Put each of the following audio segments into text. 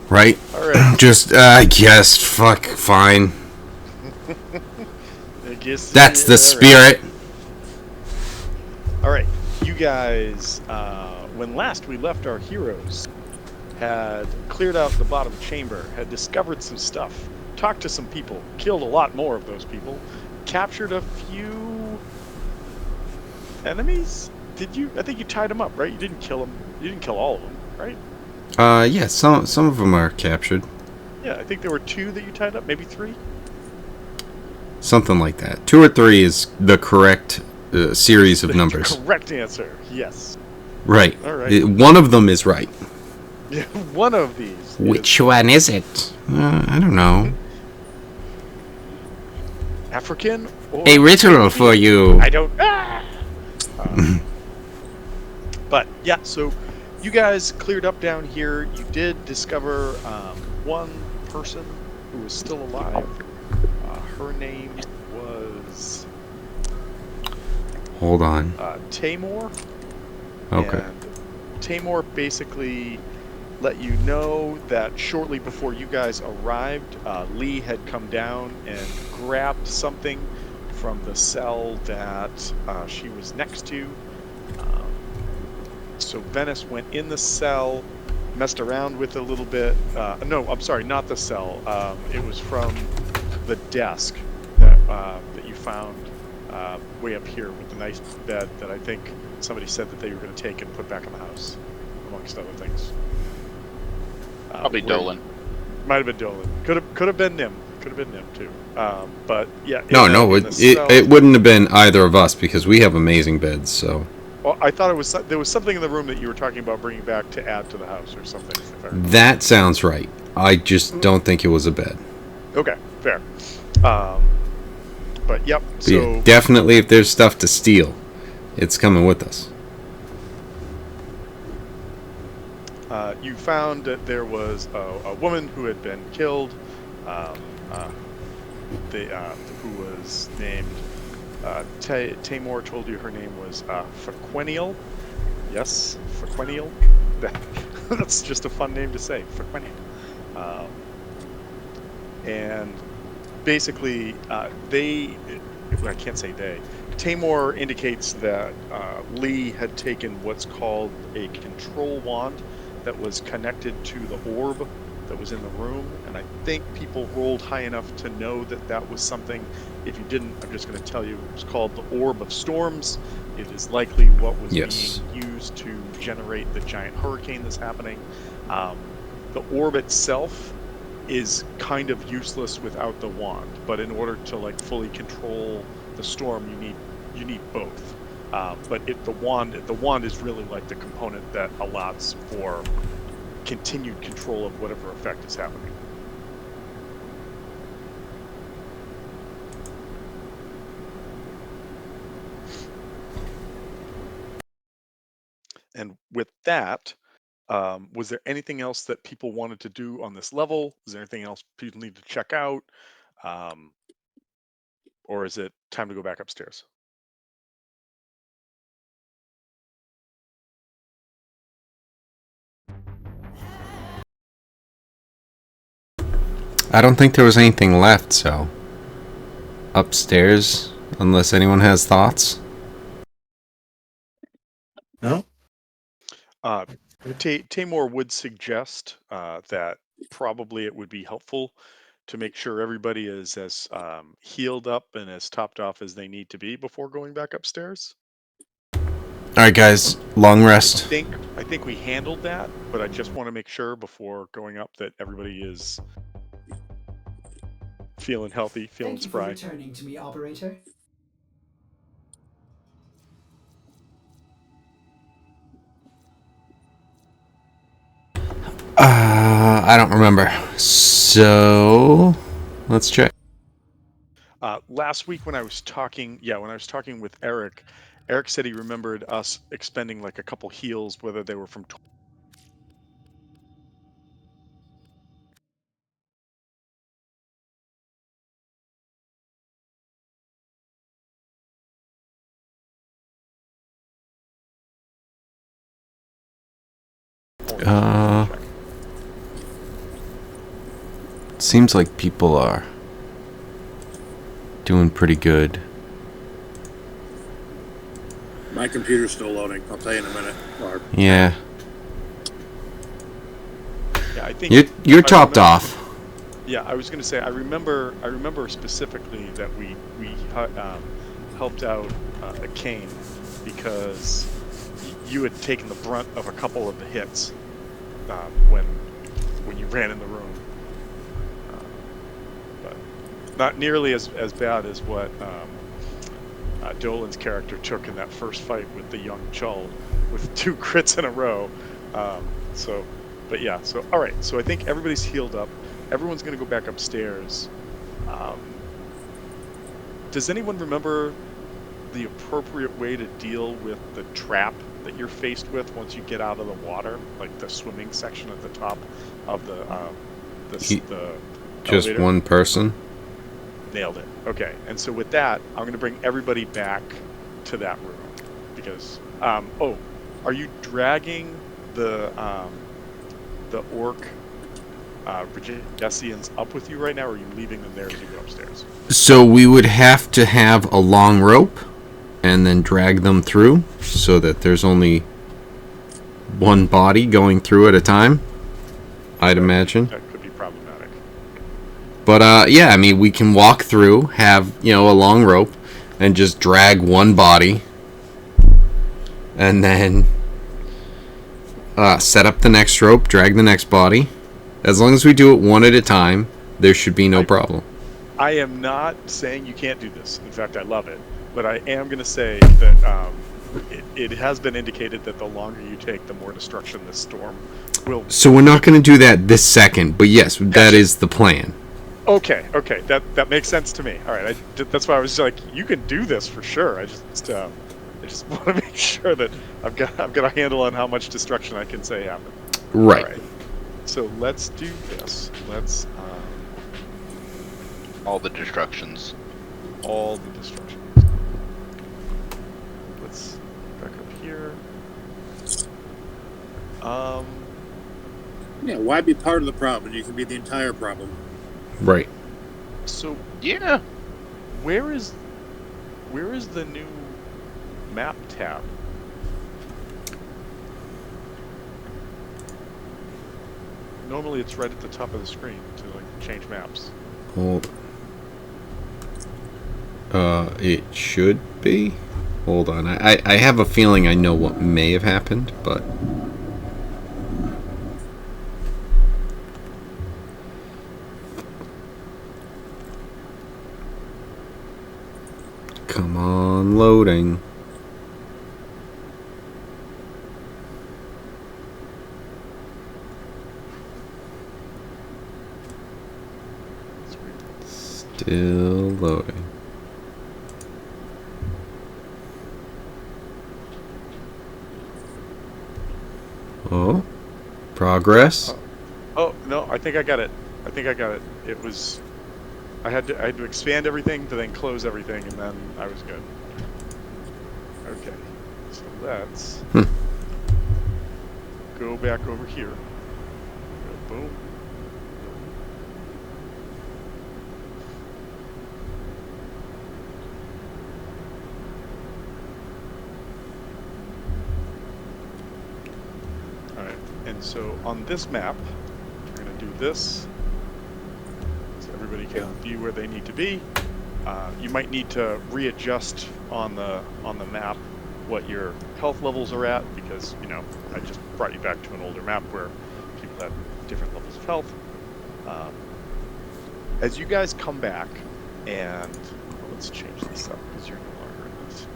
Right? Alright. Just, I guess, fuck, fine. I guess, That's the alright. spirit. Alright. You guys, when last we left our heroes, had cleared out the bottom chamber, had discovered some stuff, talked to some people, killed a lot more of those people, captured a few enemies? Did you? I think you tied them up, right? You didn't kill them. You didn't kill all of them, right? Yeah, some of them are captured. Yeah, I think there were two that you tied up, maybe three. Something like that. 2 or 3 is the correct series of The numbers. correct answer, yes. Right. All right. One of them is right. Yeah, one of these. Which one is it? I don't know. African or A ritual for you. I don't. But yeah, so you guys cleared up down here. You did discover one person who was still alive. Her name was Hold on. Tamor. Okay. And Tamor basically let you know that shortly before you guys arrived, Lee had come down and grabbed something from the cell that she was next to. So Venice went in the cell, messed around with it a little bit. No, I'm sorry, not the cell. It was from the desk that you found way up here with the nice bed that I think somebody said that they were going to take and put back in the house, amongst other things. Probably Dolan. Might have been Dolan. Could have been Nim. Could have been Nim too. But yeah. It wouldn't have been either of us because we have amazing beds. So. Well, I thought there was something in the room that you were talking about bringing back to add to the house or something. That sounds right. I just don't think it was a bed. Okay, fair. But yep. So yeah, definitely, if there's stuff to steal, it's coming with us. You found that there was a woman who had been killed, who was named Tamor told you her name was Frequennial. Yes, Frequennial. That's just a fun name to say, Frequennial. And basically, I can't say they. Tamor indicates that Lee had taken what's called a control wand that was connected to the orb that was in the room, and I think people rolled high enough to know that that was something. If you didn't, I'm just going to tell you, it was called the Orb of Storms. It is likely what was being used to generate the giant hurricane that's happening. The orb itself is kind of useless without the wand, but in order to fully control the storm, you need both. But the wand is really like the component that allows for continued control of whatever effect is happening. And with that, was there anything else that people wanted to do on this level? Is there anything else people need to check out? Or is it time to go back upstairs? I don't think there was anything left, so upstairs, unless anyone has thoughts. No. Tamor would suggest that probably it would be helpful to make sure everybody is as healed up and as topped off as they need to be before going back upstairs. All right, guys, long rest. I think we handled that, but I just want to make sure before going up that everybody is feeling healthy, feeling spry. Thank you for returning to me, operator. I don't remember. So let's check. Last week when I was talking with Eric, Eric said he remembered us expending like a couple heals, whether they were from seems like people are doing pretty good. My computer's still loading. I'll tell you in a minute. Or, Yeah. Yeah, I think You're I topped remember- off. Yeah, I was going to say I remember specifically that we helped out a Kane because you had taken the brunt of a couple of the hits when you ran in the room, but not nearly as bad as what Dolan's character took in that first fight with the young Chull with 2 crits in a row. But yeah, so all right, so I think everybody's healed up. Everyone's going to go back upstairs. Does anyone remember the appropriate way to deal with the trap that you're faced with once you get out of the water, like the swimming section at the top of the Just elevator? one person. Nailed it. Okay, and so with that, I'm going to bring everybody back to that room because are you dragging the orc Regessians up with you right now, or are you leaving them there as you go upstairs? So we would have to have a long rope and then drag them through so that there's only one body going through at a time, I'd imagine. That could be problematic. But yeah, I mean, we can walk through, have, a long rope, and just drag one body, and then set up the next rope, drag the next body. As long as we do it one at a time, there should be no problem. I am not saying you can't do this. In fact, I love it. But I am going to say that it has been indicated that the longer you take, the more destruction this storm will... So we're not going to do that this second, but yes, that is the plan. Okay, that makes sense to me. All right, that's why I was like, you can do this for sure. I just want to make sure that I've got a handle on how much destruction I can say happen. Right. All right. So let's do this. Let's All the destructions. all the destruction. Let's back up here. yeah, why be part of the problem? You can be the entire problem. Right. So Yeah. where is the new map tab? Normally it's right at the top of the screen to change maps. Hold. It should be. Hold on. I have a feeling I know what may have happened, but... Come on, loading. Still loading. Oh, progress. Oh no, I think I got it. It was I had to expand everything to then close everything, and then I was good. Okay, so let's go back over here. Go boom. All right, and so on this map, we're going to do this. Everybody can view where they need to be. You might need to readjust on the map what your health levels are at, because I just brought you back to an older map where people had different levels of health. As you guys come back, and let's change this up because you're no longer in this.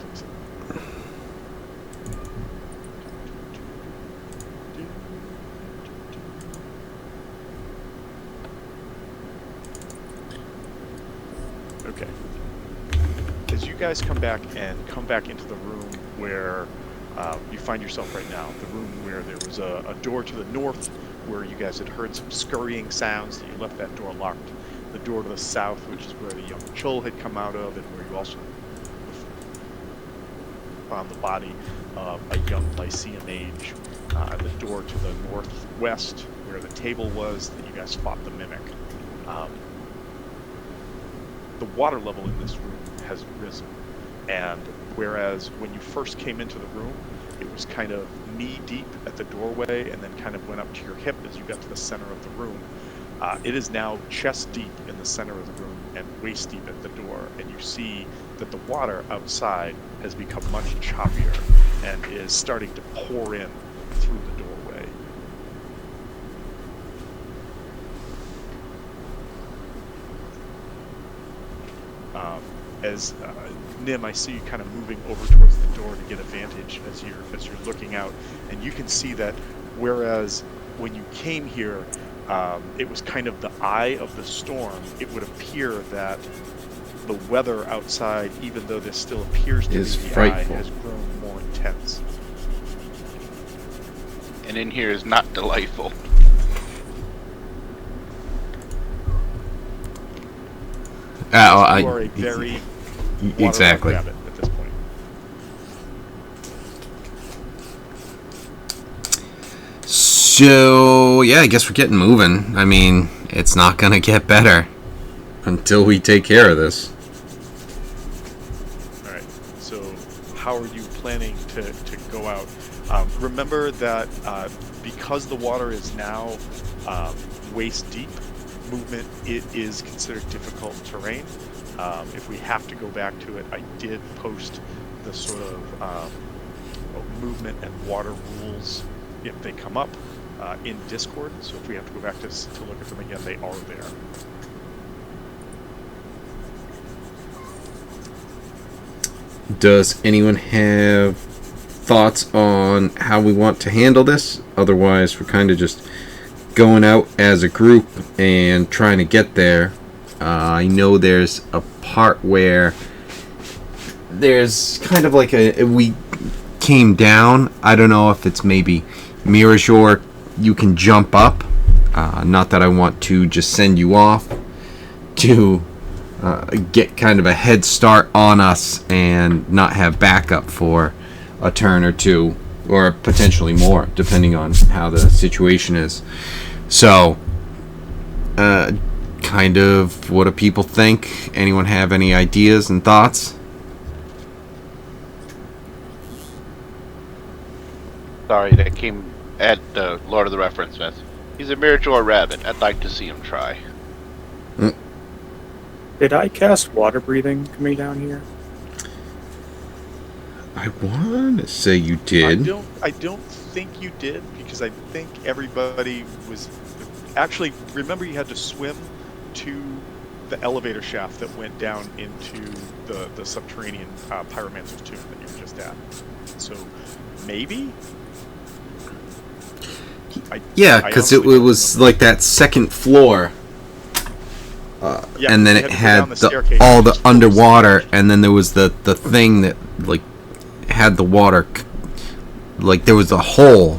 Okay. As you guys come back into the room where you find yourself right now, the room where there was a door to the north where you guys had heard some scurrying sounds that you left that door locked. The door to the south, which is where the young Chul had come out of, and where you also found the body of a young Lyceum mage. The door to the northwest, where the table was that you guys fought the mimic. the water level in this room has risen. And whereas when you first came into the room, it was kind of knee deep at the doorway and then kind of went up to your hip as you got to the center of the room. It is now chest deep in the center of the room and waist deep at the door. And you see that the water outside has become much choppier and is starting to pour in through the doorway. As Nim, I see you kind of moving over towards the door to get a vantage as you're looking out, and you can see that whereas when you came here, it was kind of the eye of the storm. It would appear that the weather outside, even though this still appears to be the frightful. eye, has grown more intense. And in here is not delightful. You are a very exactly. rabbit at this point. So yeah, I guess we're getting moving. I mean, it's not gonna get better until we take care of this. All right. So, how are you planning to go out? Remember that because the water is now waist deep, movement it is considered difficult terrain. If we have to go back to it, I did post the sort of movement and water rules if they come up in Discord. So if we have to go back to look at them again, they are there. Does anyone have thoughts on how we want to handle this? Otherwise, we're kind of just going out as a group and trying to get there. I know there's a part where there's kind of like we came down. I don't know if it's maybe Mirajor, you can jump up. Not that I want to just send you off to get kind of a head start on us and not have backup for a turn or two, or potentially more, depending on how the situation is. So, kind of, what do people think? Anyone have any ideas and thoughts? Sorry, that came at Lord of the Reference Myth. He's a Mirajor rabbit. I'd like to see him try. Did I cast water breathing coming down here? I want to say you did. I don't think you did, because I think everybody was actually. Remember, you had to swim to the elevator shaft that went down into the subterranean pyromancer's tomb that you were just at. So maybe. Yeah, because it was like that second floor. Yeah, and then you it had to go had down the staircase, all the just underwater, and then there was the thing that like had the water, like there was a hole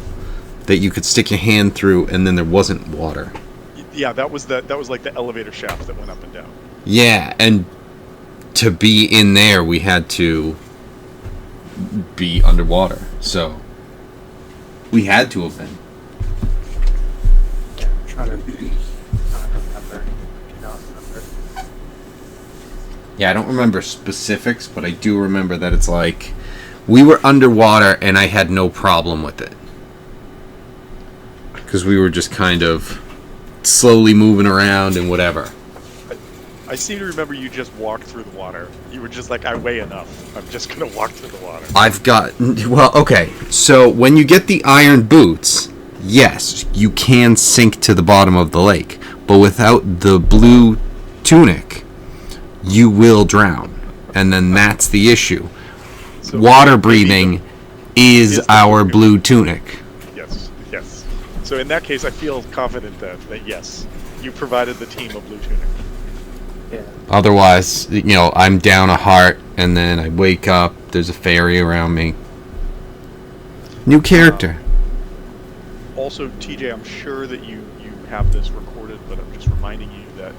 that you could stick your hand through, and then there wasn't water. Yeah, that was like the elevator shaft that went up and down. Yeah, and to be in there, we had to be underwater, so we had to have been. Yeah, I'm trying to not remember. Cannot remember. Yeah, I don't remember specifics, but I do remember that it's like we were underwater and I had no problem with it. Because we were just kind of slowly moving around and whatever. I seem to remember you just walked through the water. You were just like, I weigh enough. I'm just going to walk through the water. Well, okay. So when you get the iron boots, yes, you can sink to the bottom of the lake. But without the blue tunic, you will drown. And then that's the issue. So Water breathing is the our blue blue tunic. Yes. So in that case, I feel confident that yes, you provided the team a blue tunic. Yeah. Otherwise, I'm down a heart, and then I wake up, there's a fairy around me. New character. Also, TJ, I'm sure that you have this recorded, but I'm just reminding you that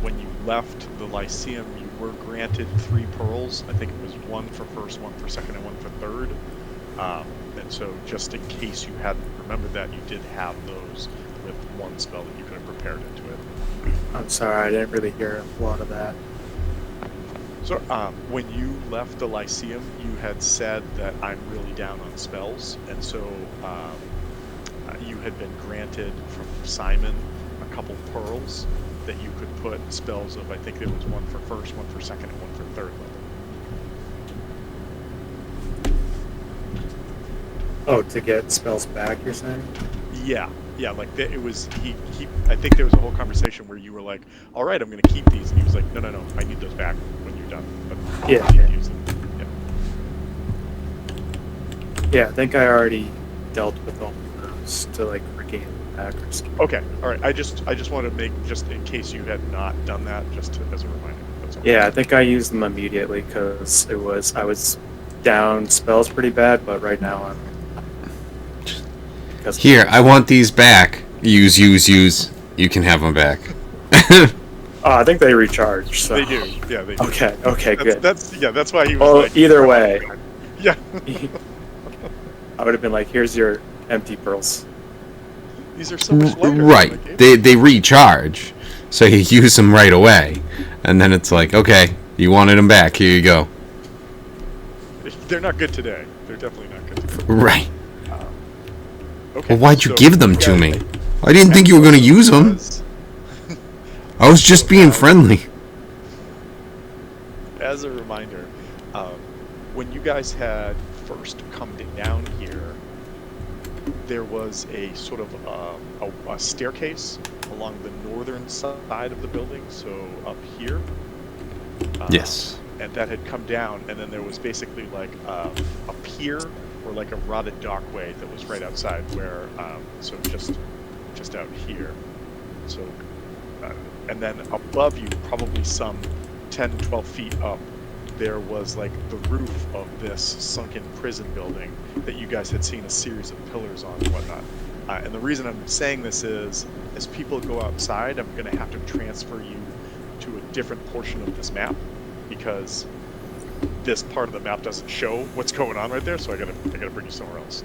when you left the Lyceum, you were granted 3 pearls. I think it was 1 for first, 1 for second, and 1 for third. And so just in case you hadn't remembered that, you did have those with one spell that you could have prepared into it. I'm sorry, I didn't really hear a lot of that. So, when you left the Lyceum, you had said that I'm really down on spells, and so you had been granted from Simon a couple pearls that you could put spells of. I think there was one for first, one for second, and one for third level. Oh, to get spells back, you're saying? Yeah, like it was. He. I think there was a whole conversation where you were like, "All right, I'm going to keep these," and he was like, "No, I need those back when you're done." But Yeah, you yeah. use them. Yeah. Yeah, I think I already dealt with all of those to like regain them back or something. Okay. All right. I just wanted to make, just in case you had not done that, just as a reminder. That's all. Yeah, I think I used them immediately because I was down spells pretty bad, but right now I'm. Here, I want these back. Use. You can have them back. Oh, I think they recharge. So. They do. Yeah, they do. Okay, good. That's why he was Well, like. either way. Yeah. I would have been like, "Here's your empty pearls." These are so much lighter. Right. They recharge, so you use them right away, and then it's like, okay, you wanted them back. Here you go. They're not good today. They're definitely not good today. Right. Okay. Well, why'd you so give them to guys- me? I didn't think you were going to use them. I was just being friendly. As a reminder, when you guys had first come down here, there was a sort of a staircase along the northern side of the building, so up here. Yes. And that had come down, and then there was basically like a pier or like a rotted dockway that was right outside where, so just out here. So, and then above you, probably some 10, 12 feet up, there was like the roof of this sunken prison building that you guys had seen a series of pillars on and whatnot. And the reason I'm saying this is, as people go outside, I'm going to have to transfer you to a different portion of this map, because this part of the map doesn't show what's going on right there, so I gotta bring you somewhere else.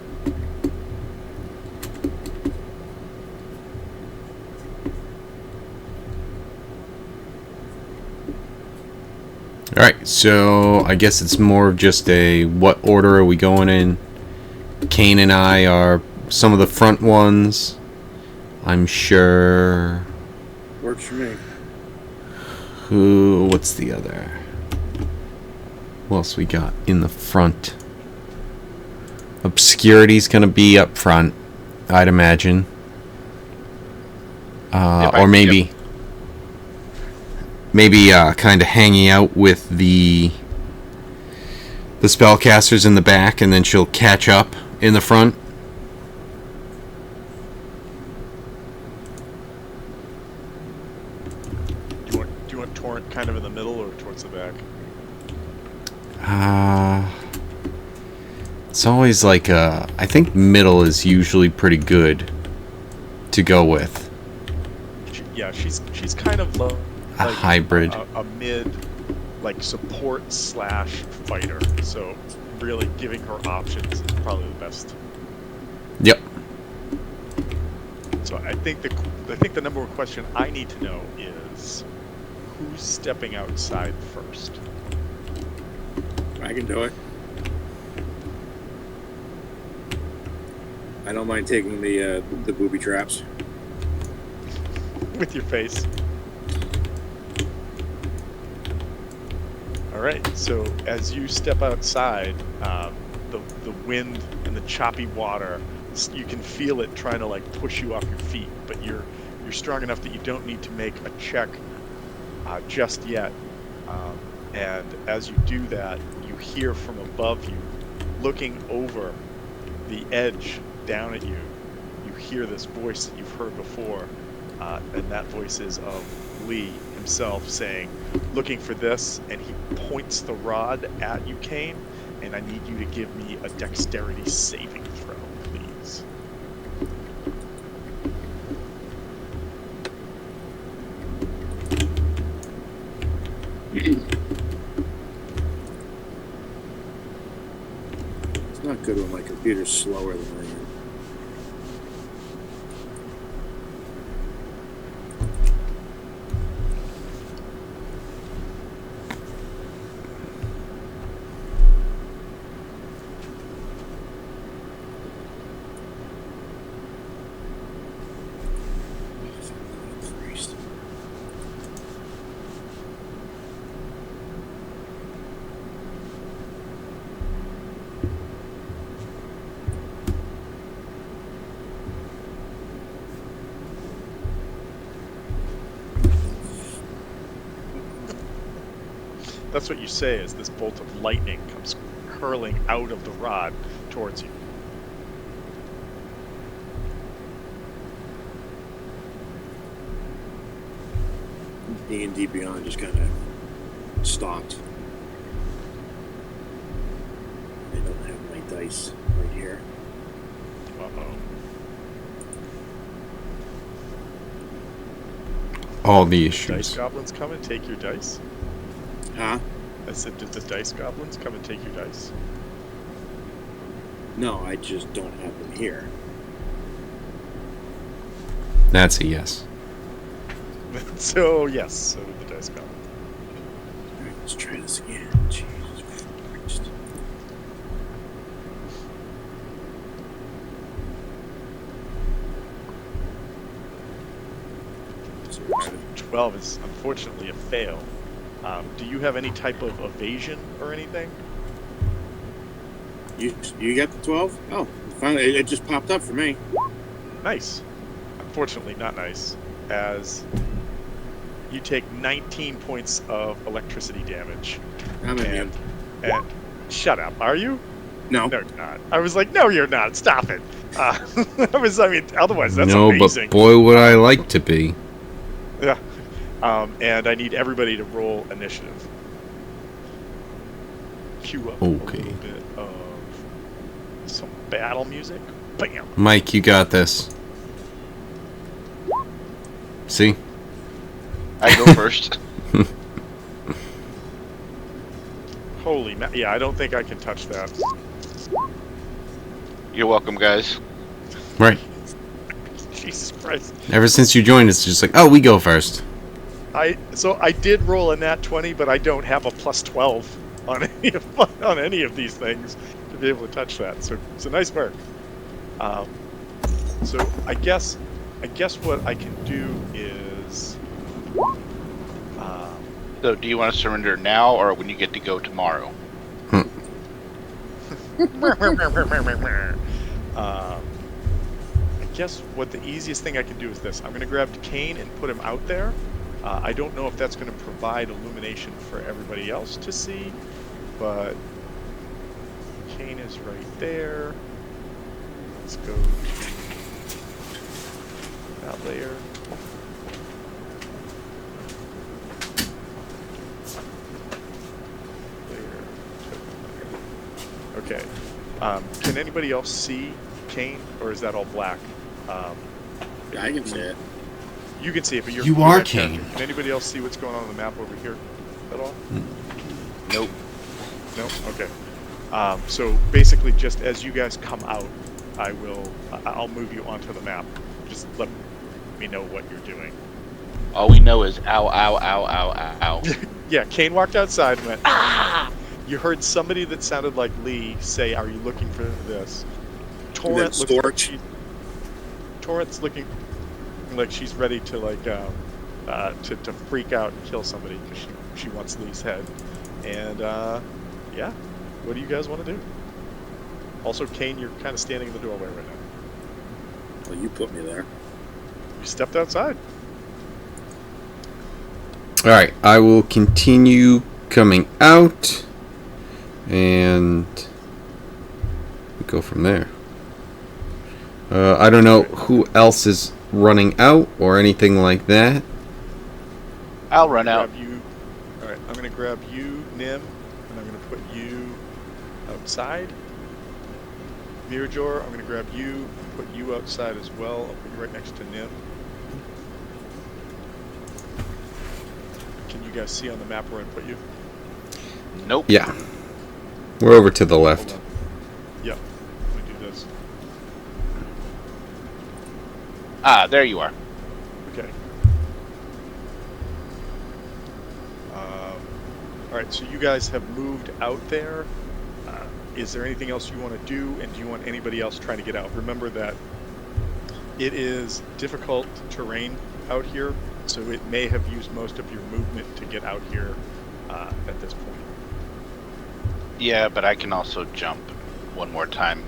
Alright, so I guess it's more of just a what order are we going in? Kane and I are some of the front ones. I'm sure. Works for me. What's the other? What else we got in the front? Obscurity's gonna be up front, I'd imagine. Or maybe kind of hanging out with the spellcasters in the back, and then she'll catch up in the front. Do you want Torrent kind of in the middle or towards the back? It's always like I think middle is usually pretty good to go with. She's kind of like A hybrid. a mid, like support / fighter. So really giving her options is probably the best. Yep. So I think the number one question I need to know is, who's stepping outside first? I can do it. I don't mind taking the booby traps. With your face. All right. So as you step outside, the wind and the choppy water, you can feel it trying to like push you off your feet, but you're strong enough that you don't need to make a check just yet. And as you do that, you hear from above you, looking over the edge down at you, you hear this voice that you've heard before, and that voice is of Lee himself saying, "Looking for this," and he points the rod at you, Kane, and I need you to give me a dexterity saving throw, please. It's not good when my computer's slower than I am. That's what you say as this bolt of lightning comes hurling out of the rod towards you. D&D Beyond just kind of stopped. I don't have my dice right here. Uh-oh. All the Dice issues. goblins come and take your dice? Huh? I said, did the dice goblins come and take your dice? No, I just don't have them here. That's a yes. So, yes, so did the dice goblins. Alright, let's try this again. Jesus Christ. So, 12 is unfortunately a fail. Do you have any type of evasion or anything? you got the 12? Oh, finally, it just popped up for me. Nice. Unfortunately, not nice, as you take 19 points of electricity damage. I'm immune. And shut up, are you? No. No, you're not. I was like, no, you're not. Stop it. Otherwise, that's no, amazing. but boy, would I like to be. Yeah. And I need everybody to roll initiative. Cue up a Okay. little bit of some battle music. Bam! Mike, you got this. See? I go first. Holy yeah, I don't think I can touch that. You're welcome, guys. Right. Jesus Christ. Ever since you joined, it's just like, oh, we go first. So I did roll a nat 20, but I don't have a plus 12 on any of these things to be able to touch that. So it's a nice perk. So I guess what I can do is So, do you want to surrender now, or when you get to go tomorrow? I guess what the easiest thing I can do is this. I'm going to grab Kane and put him out there. I don't know if that's going to provide illumination for everybody else to see, but Kane is right there. Let's go to that layer. Okay. Can anybody else see Kane, or is that all black? Yeah, I can see it. You can see it, but You you're are that character. Kane. Can anybody else see what's going on the map over here at all? Nope. No? Okay. So basically, just as you guys come out, I'll move you onto the map. Just let me know what you're doing. All we know is ow, ow, ow, ow, ow, ow. Yeah, Kane walked outside and went, ah! You heard somebody that sounded like Lee say, are you looking for this? Torrent looks like Torrent's looking like she's ready to to freak out and kill somebody because she wants Lee's head. And yeah, what do you guys want to do? Also, Kane, you're kind of standing in the doorway right now. Well, you put me there. You stepped outside. Alright, I will continue coming out. And go from there. I don't know who else is running out or anything like that. I'll run out. Alright, I'm going to grab you, Nim, and I'm going to put you outside. Mirajor, I'm going to grab you and put you outside as well. I'll put you right next to Nim. Can you guys see on the map where I put you? Nope. Yeah. We're over to the left. Hold on. Yep. Let me do this. Ah, there you are. Okay. Alright, so you guys have moved out there. Is there anything else you want to do, and do you want anybody else trying to get out? Remember that it is difficult terrain out here, so it may have used most of your movement to get out here at this point. Yeah, but I can also jump one more time.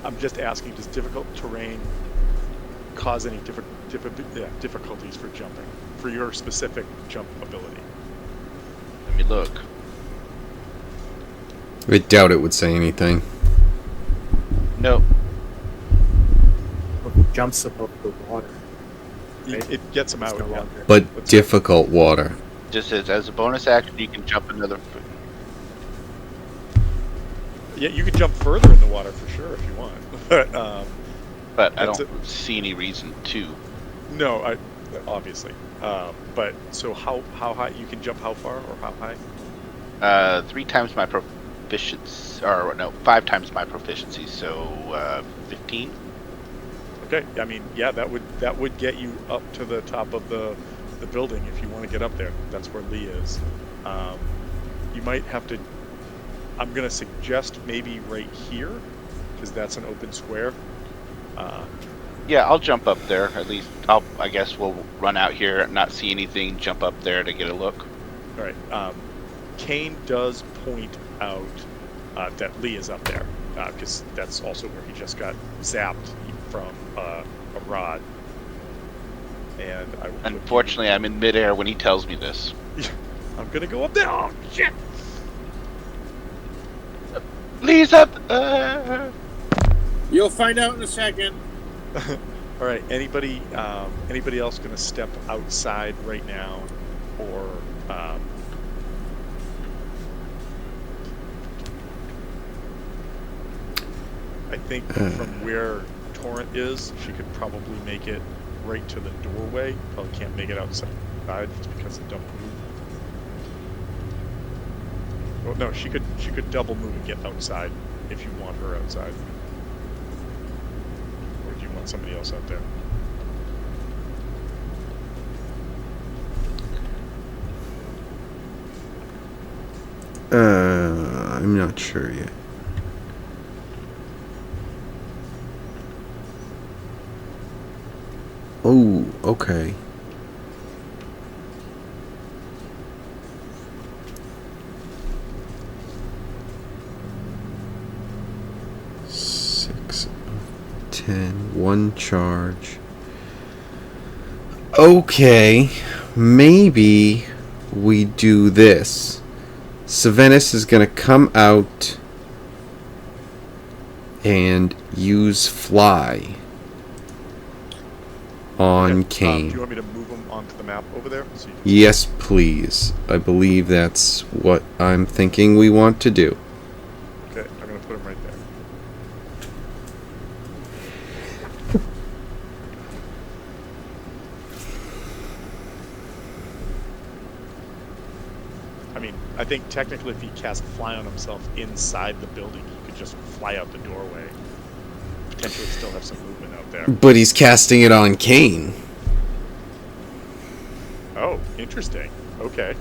I'm just asking, does difficult terrain cause any difficulties for jumping for your specific jump ability. Let me look. I doubt it would say anything. Nope. Well, he jumps above the water. It gets him It's out. no Yeah. longer. But Let's- difficult water. Just as a bonus action, you can jump another. Yeah, you can jump further in the water for sure if you want. But I That's don't see any reason to. No, obviously. But so how high you can jump? How far or how high? 3 times my proficiency, or no, 5 times my proficiency. So 15. Okay, I mean, yeah, that would get you up to the top of the building if you want to get up there. That's where Lee is. You might have to. I'm gonna suggest maybe right here, because that's an open square. Yeah, I'll jump up there. At least I guess we'll run out here, not see anything, jump up there to get a look. All right. Kane does point out that Lee is up there, because that's also where he just got zapped from a rod. And I will Unfortunately, I'm in midair when he tells me this. I'm gonna go up there. Oh shit! Lee's up. You'll find out in a second. All right. Anybody else gonna step outside right now, or I think from where Torrent is, she could probably make it right to the doorway. Probably can't make it outside just because of double move. Well, no, she could double move and get outside if you want her outside. Or do you want somebody else out there? I'm not sure yet. Oh, okay. Six, 10, 1 charge. Okay, maybe we do this. Savennis is gonna come out and use fly on Okay, Kane. do you want me to move them onto the map over there? So you can Yes, please. I believe that's what I'm thinking we want to do. Okay, I'm gonna put them right there. I mean, I think technically if he cast fly on himself inside the building, he could just fly out the doorway. Potentially still have some movement out there. But he's casting it on Kane. Oh, interesting. Okay.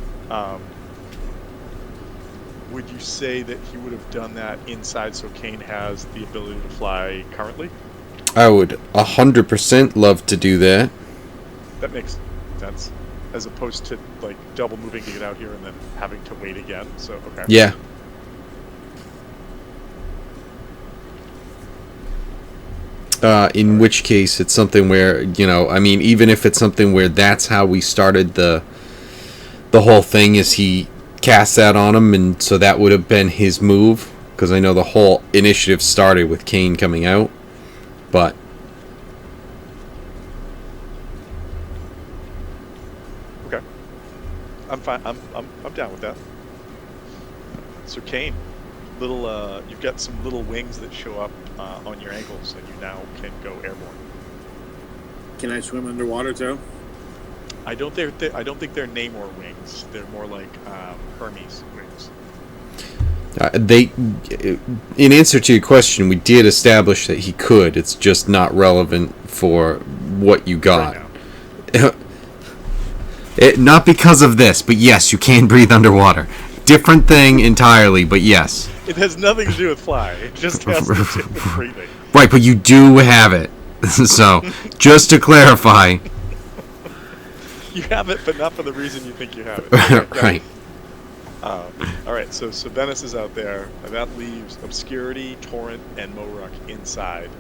Would you say that he would have done that inside so Kane has the ability to fly currently? I would 100% love to do that. That makes sense. As opposed to, like, double moving to get out here and then having to wait again. So, okay. Yeah. In which case, it's something where, you know, I mean, even if it's something where that's how we started the whole thing, is he cast that on him, and so that would have been his move, because I know the whole initiative started with Kane coming out, but Okay. I'm fine. I'm down with that. So, Kane, you've got some little wings that show up on your ankles, and you now can go airborne. Can I swim underwater too? I don't think they're Namor wings. They're more like Hermes wings. in answer to your question, we did establish that he could. It's just not relevant for what you got. Right now. Not because of this, but yes, you can breathe underwater. Different thing entirely, but yes. It has nothing to do with fly. It just has to do with breathing. Right, but you do have it. So, just to clarify. You have it, but not for the reason you think you have it. Okay, got it. Right. All right, so Venice is out there. And that leaves Obscurity, Torrent, and Moruk inside.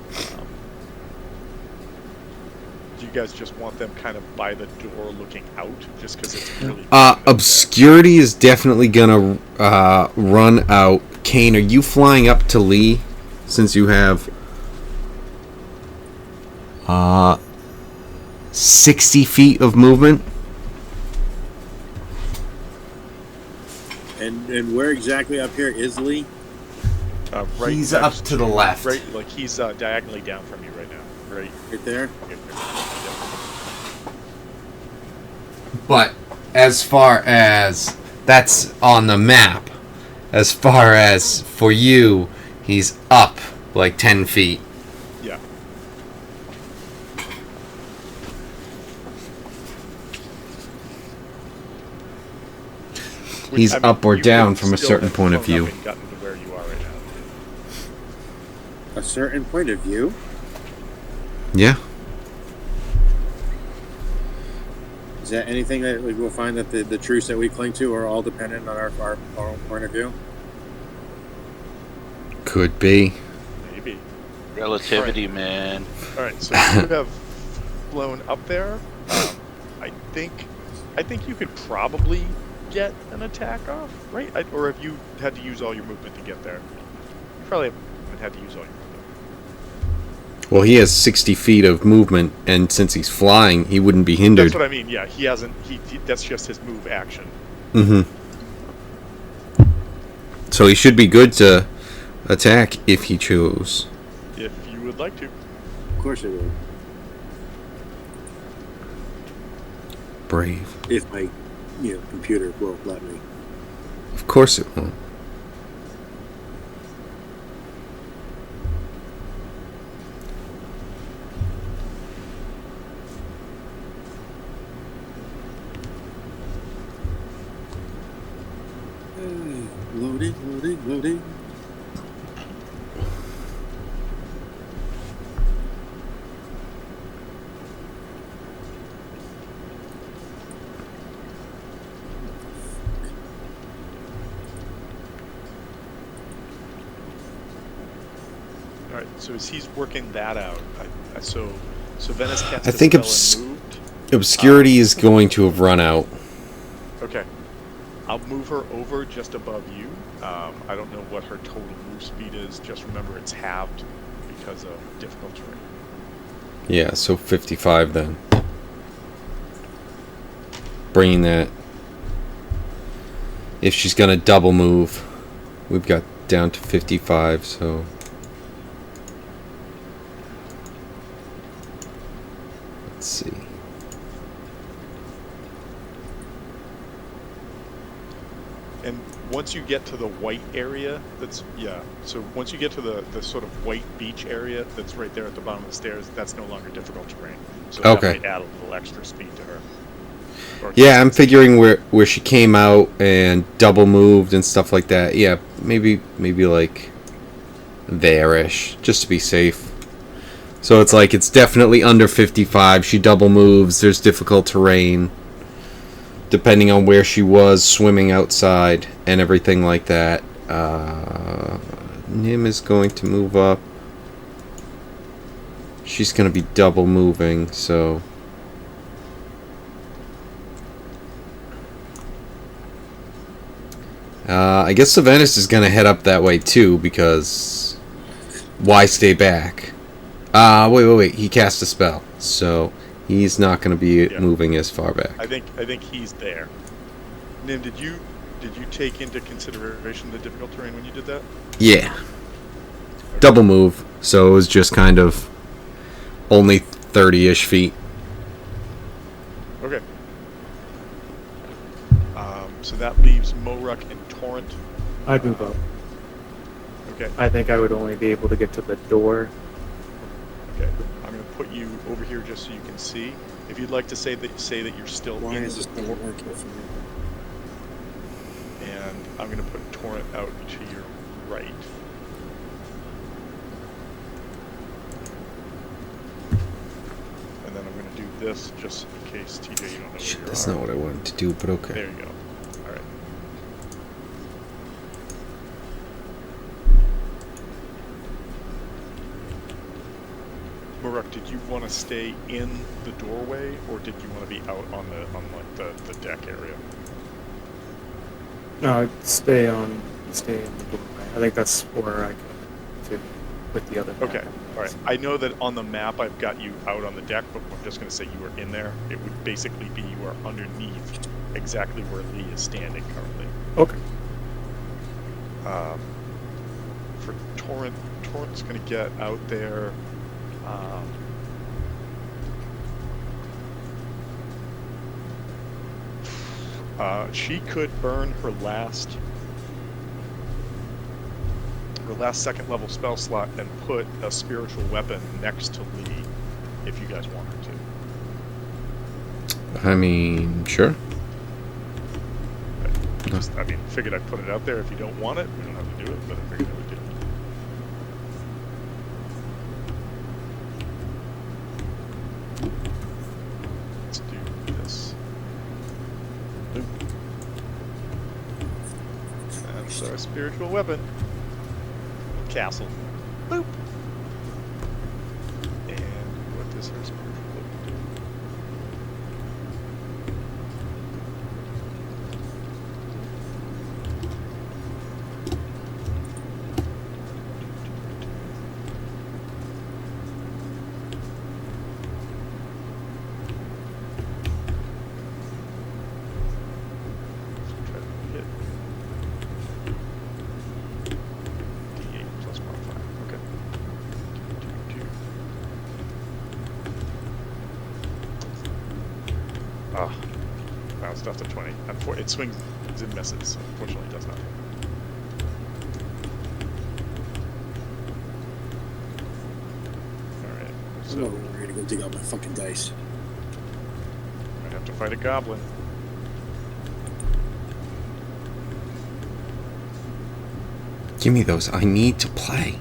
do you guys just want them kind of by the door looking out, just because it's really big Obscurity is definitely gonna run out. Kane, are you flying up to Lee? Since you have 60 feet of movement. And where exactly up here is Lee? right He's up next to the left. Right, like he's diagonally down from you right now. Right. Right there? Yeah. But as far as that's on the map, as far as for you, he's up like 10 feet. Yeah. He's up or you down would from a still certain have point of flown view. up and gotten to where you are right now. A certain point of view? Yeah. Is that anything that we will find that the truths that we cling to are all dependent on our own point of view? Could be. Maybe. Relativity, man. All right, so you have flown up there. I think you could probably get an attack off, right? Or have you had to use all your movement to get there? You probably haven't had to use all your movement. Well, he has 60 feet of movement, and since he's flying, he wouldn't be hindered. That's what I mean. Yeah, he hasn't. He that's just his move action. Mm-hmm. So he should be good to attack if he chose. If you would like to. Of course it will. Brave. If my computer will let me. Of course it won't. Loading. All right. So as he's working that out, so Venice cast I a think spell and moved. Obscurity is going to have run out. Okay. I'll move her over just above you. I don't know what her total move speed is. Just remember it's halved because of difficult terrain. Yeah, so 55 then. Bringing that. If she's going to double move, we've got down to 55, so. Let's see. And once you get to the white area, so once you get to the sort of white beach area that's right there at the bottom of the stairs, that's no longer difficult terrain. So Okay. that might add a little extra speed to her. Yeah, I'm figuring where she came out and double moved and stuff like that. Yeah, maybe like there-ish, just to be safe. So it's like it's definitely under 55. She double moves. There's difficult terrain. Depending on where she was swimming outside and everything like that. Nim is going to move up. She's going to be double moving, so. I guess Savannah's is going to head up that way too, because why stay back? Wait. He cast a spell, so he's not going to be moving as far back. I think he's there. Nim, did you take into consideration the difficult terrain when you did that? Yeah. Okay. Double move, so it was just kind of only 30-ish feet. Okay. So that leaves Moruk and Torrent. I'd move up. Okay. I think I would only be able to get to the door. Okay. I'm going to put you over here just so you can see. If you'd like to say that you're still Why in is this the not door, working for me? and I'm going to put Torrent out to your right. And then I'm going to do this just in case, TJ, you don't know Shit, where you that's are. not what I wanted to do, but okay. There you go. All right. Maruk, did you want to stay in the doorway, or did you want to be out on the deck area? No, I'd stay in the doorway. I think that's where I go to with the other map. Okay, all right. I know that on the map I've got you out on the deck, but I'm just going to say you were in there. It would basically be you are underneath exactly where Lee is standing currently. Okay. For Torrent's going to get out there. She could burn her last second level spell slot and put a spiritual weapon next to Lee, if you guys want her to. I mean, sure. Figured I'd put it out there. If you don't want it, we don't have to do it, but I figured I would do it. Let's do this. Boop. That's our spiritual weapon. Castle. Boop. And what does our spiritual weapon do? Try to hit. D8 plus modifier. Okay. Ah, bounced off to 20. It swings and misses. Unfortunately, it does not. All right. I'm So ready to go dig out my fucking dice. I have to fight a goblin. Give me those. I need to play.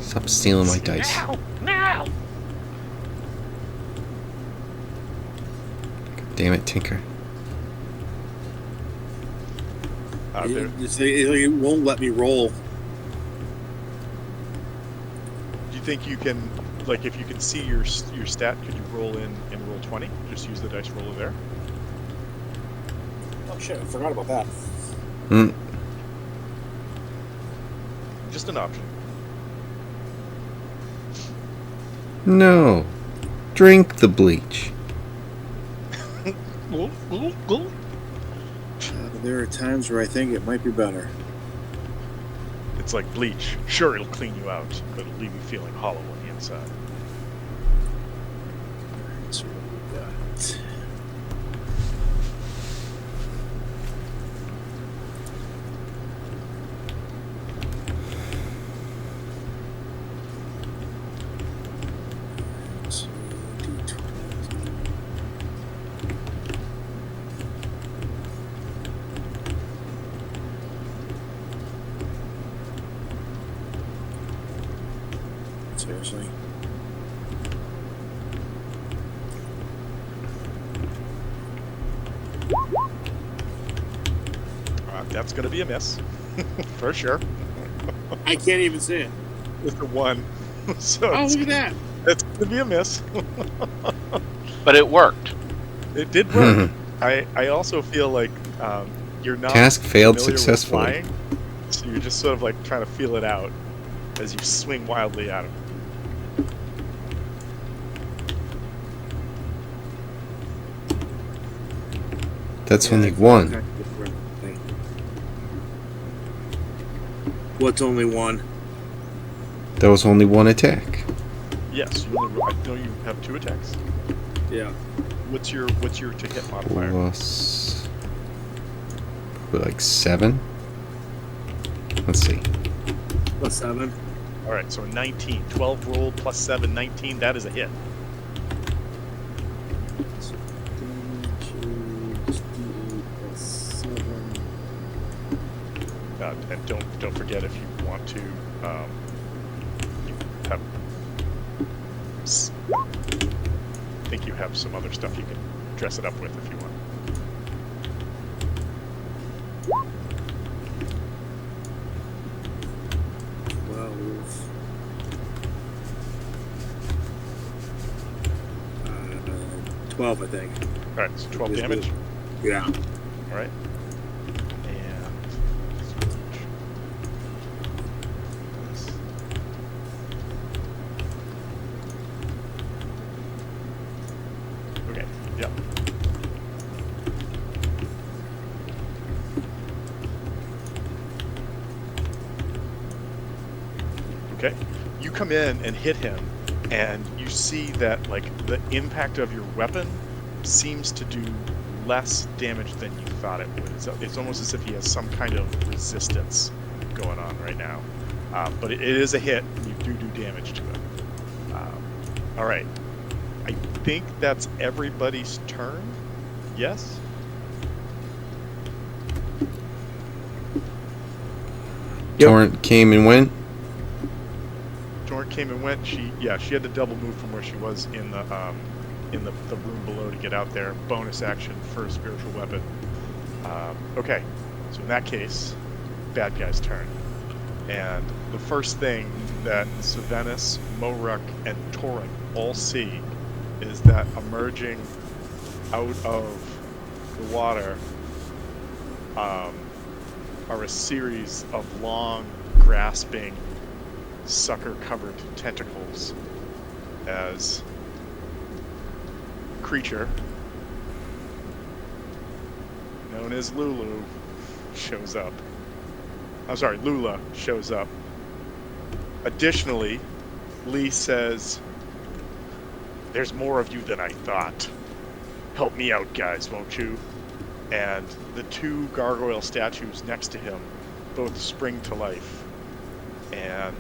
Stop stealing my dice. Now! Damn it, Tinker. It won't let me roll. Do you think you can, like, if you can see your stat, could you roll in roll 20? Just use the dice roller there. Oh shit, I forgot about that. Hmm. Just an option. No. Drink the bleach. There are times where I think it might be better. It's like bleach. Sure, it'll clean you out, but it'll leave you feeling hollow on the inside. So what we got? So, D20. Seriously? That's going to be a miss. For sure. I can't even see it. It's a 1. So Oh, it's, look at that! it's going to be a miss. But it worked. It did work. I also feel like you're not Task failed familiar with successfully. flying, so you're just sort of like trying to feel it out as you swing wildly at him. That's Yeah, only I- one. okay. What's only one? That was only one attack. Yes, I know you have 2 attacks. Yeah. What's your to hit modifier? Plus, probably like 7. Let's see. Plus 7. All right, so 19. 12 roll plus 7, 19. That is a hit. So, damage, D8 plus 7. And don't forget, if you want to, you have. I think you have some other stuff you can dress it up with if you want. 12, I think. All right, so 12 Just damage. Yeah. All right. And okay. Yep. Okay. You come in and hit him, and you see that like the impact of your weapon seems to do less damage than you thought it would. It's almost as if he has some kind of resistance going on right now. But it is a hit, and you do damage to it. All right. I think that's everybody's turn. Yes? Yep. Torrent came and went. Torrent came and went. She had to double move from where she was in the room below to get out there. Bonus action for a spiritual weapon. Okay, so in that case, bad guy's turn. And the first thing that Savenis, Moruk, and Torrent all see is that emerging out of the water are a series of long, grasping, sucker-covered tentacles as creature known as Lulu shows up. I'm sorry, Lula shows up. Additionally, Lee says, "There's more of you than I thought. Help me out, guys, won't you?" And the two gargoyle statues next to him both spring to life and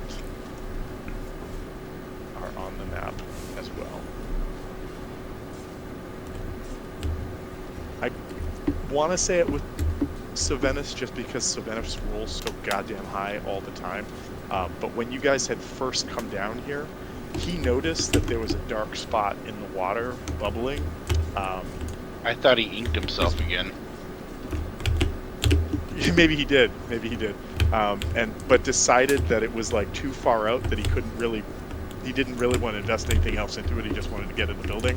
are on the map as well. I want to say it with Savenis just because Savenis rolls so goddamn high all the time. But when you guys had first come down here, he noticed that there was a dark spot in the water bubbling. I thought he inked himself again. Maybe he did. But decided that it was like too far out that he didn't really want to invest anything else into it. He just wanted to get in the building.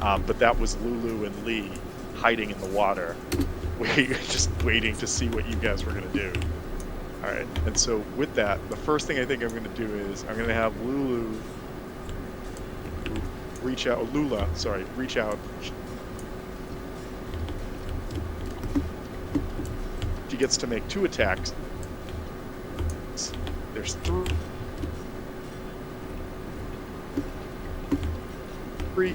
But that was Lulu and Lee hiding in the water, just waiting to see what you guys were going to do. All right. And so with that, the first thing I think I'm going to do is I'm going to have Lula reach out. She gets to make 2 attacks. There's 3.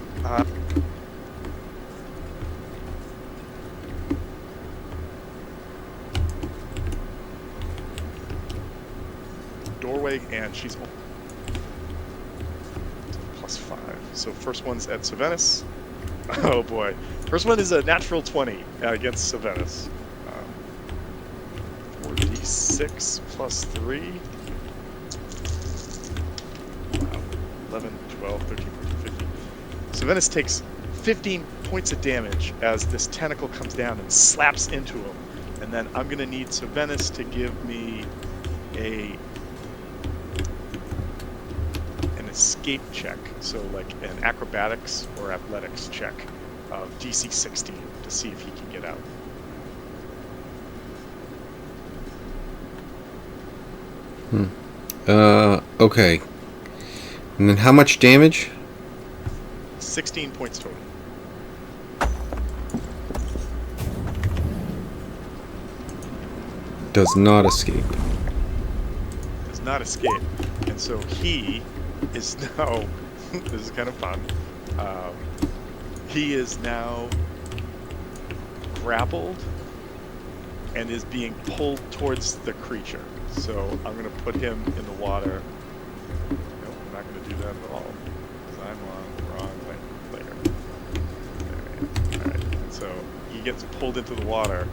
Doorway, and she's +5. So first one's at Savenis. Oh boy. First one is a natural 20 against Savenis. 4d6 plus 3. Wow. 11, 12, 13, 14, 15. Savenis takes 15 points of damage as this tentacle comes down and slaps into him. And then I'm going to need Savenis to give me an escape check, so like an acrobatics or athletics check of DC 16 to see if he can get out. Okay. And then how much damage? 16 points total. Does not escape. Does not escape. And so he is now, this is kind of fun, he is now grappled and is being pulled towards the creature. So I'm going to put him in the water. Nope, I'm not going to do that at all, because I'm on the wrong layer. There. All right, and so he gets pulled into the water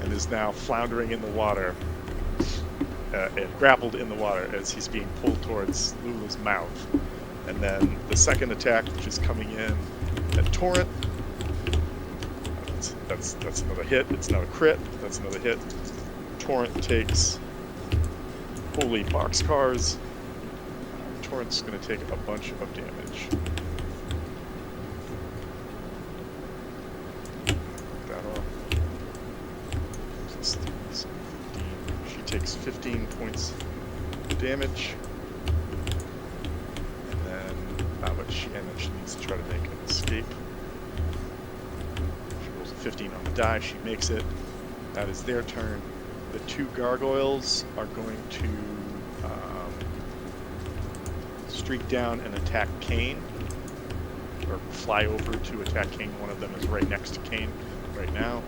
and is now floundering in the water. And grappled in the water as he's being pulled towards Lula's mouth. And then the second attack, which is coming in at Torrent, that's another hit. It's not a crit. That's another hit. Torrent takes, holy boxcars. Torrent's going to take a bunch of damage. takes 15 points of damage. And then, but she needs to try to make an escape. She rolls a 15 on the die. She makes it. That is their turn. The two gargoyles are going to streak down and attack Kane, or fly over to attack Kane. One of them is right next to Kane right now.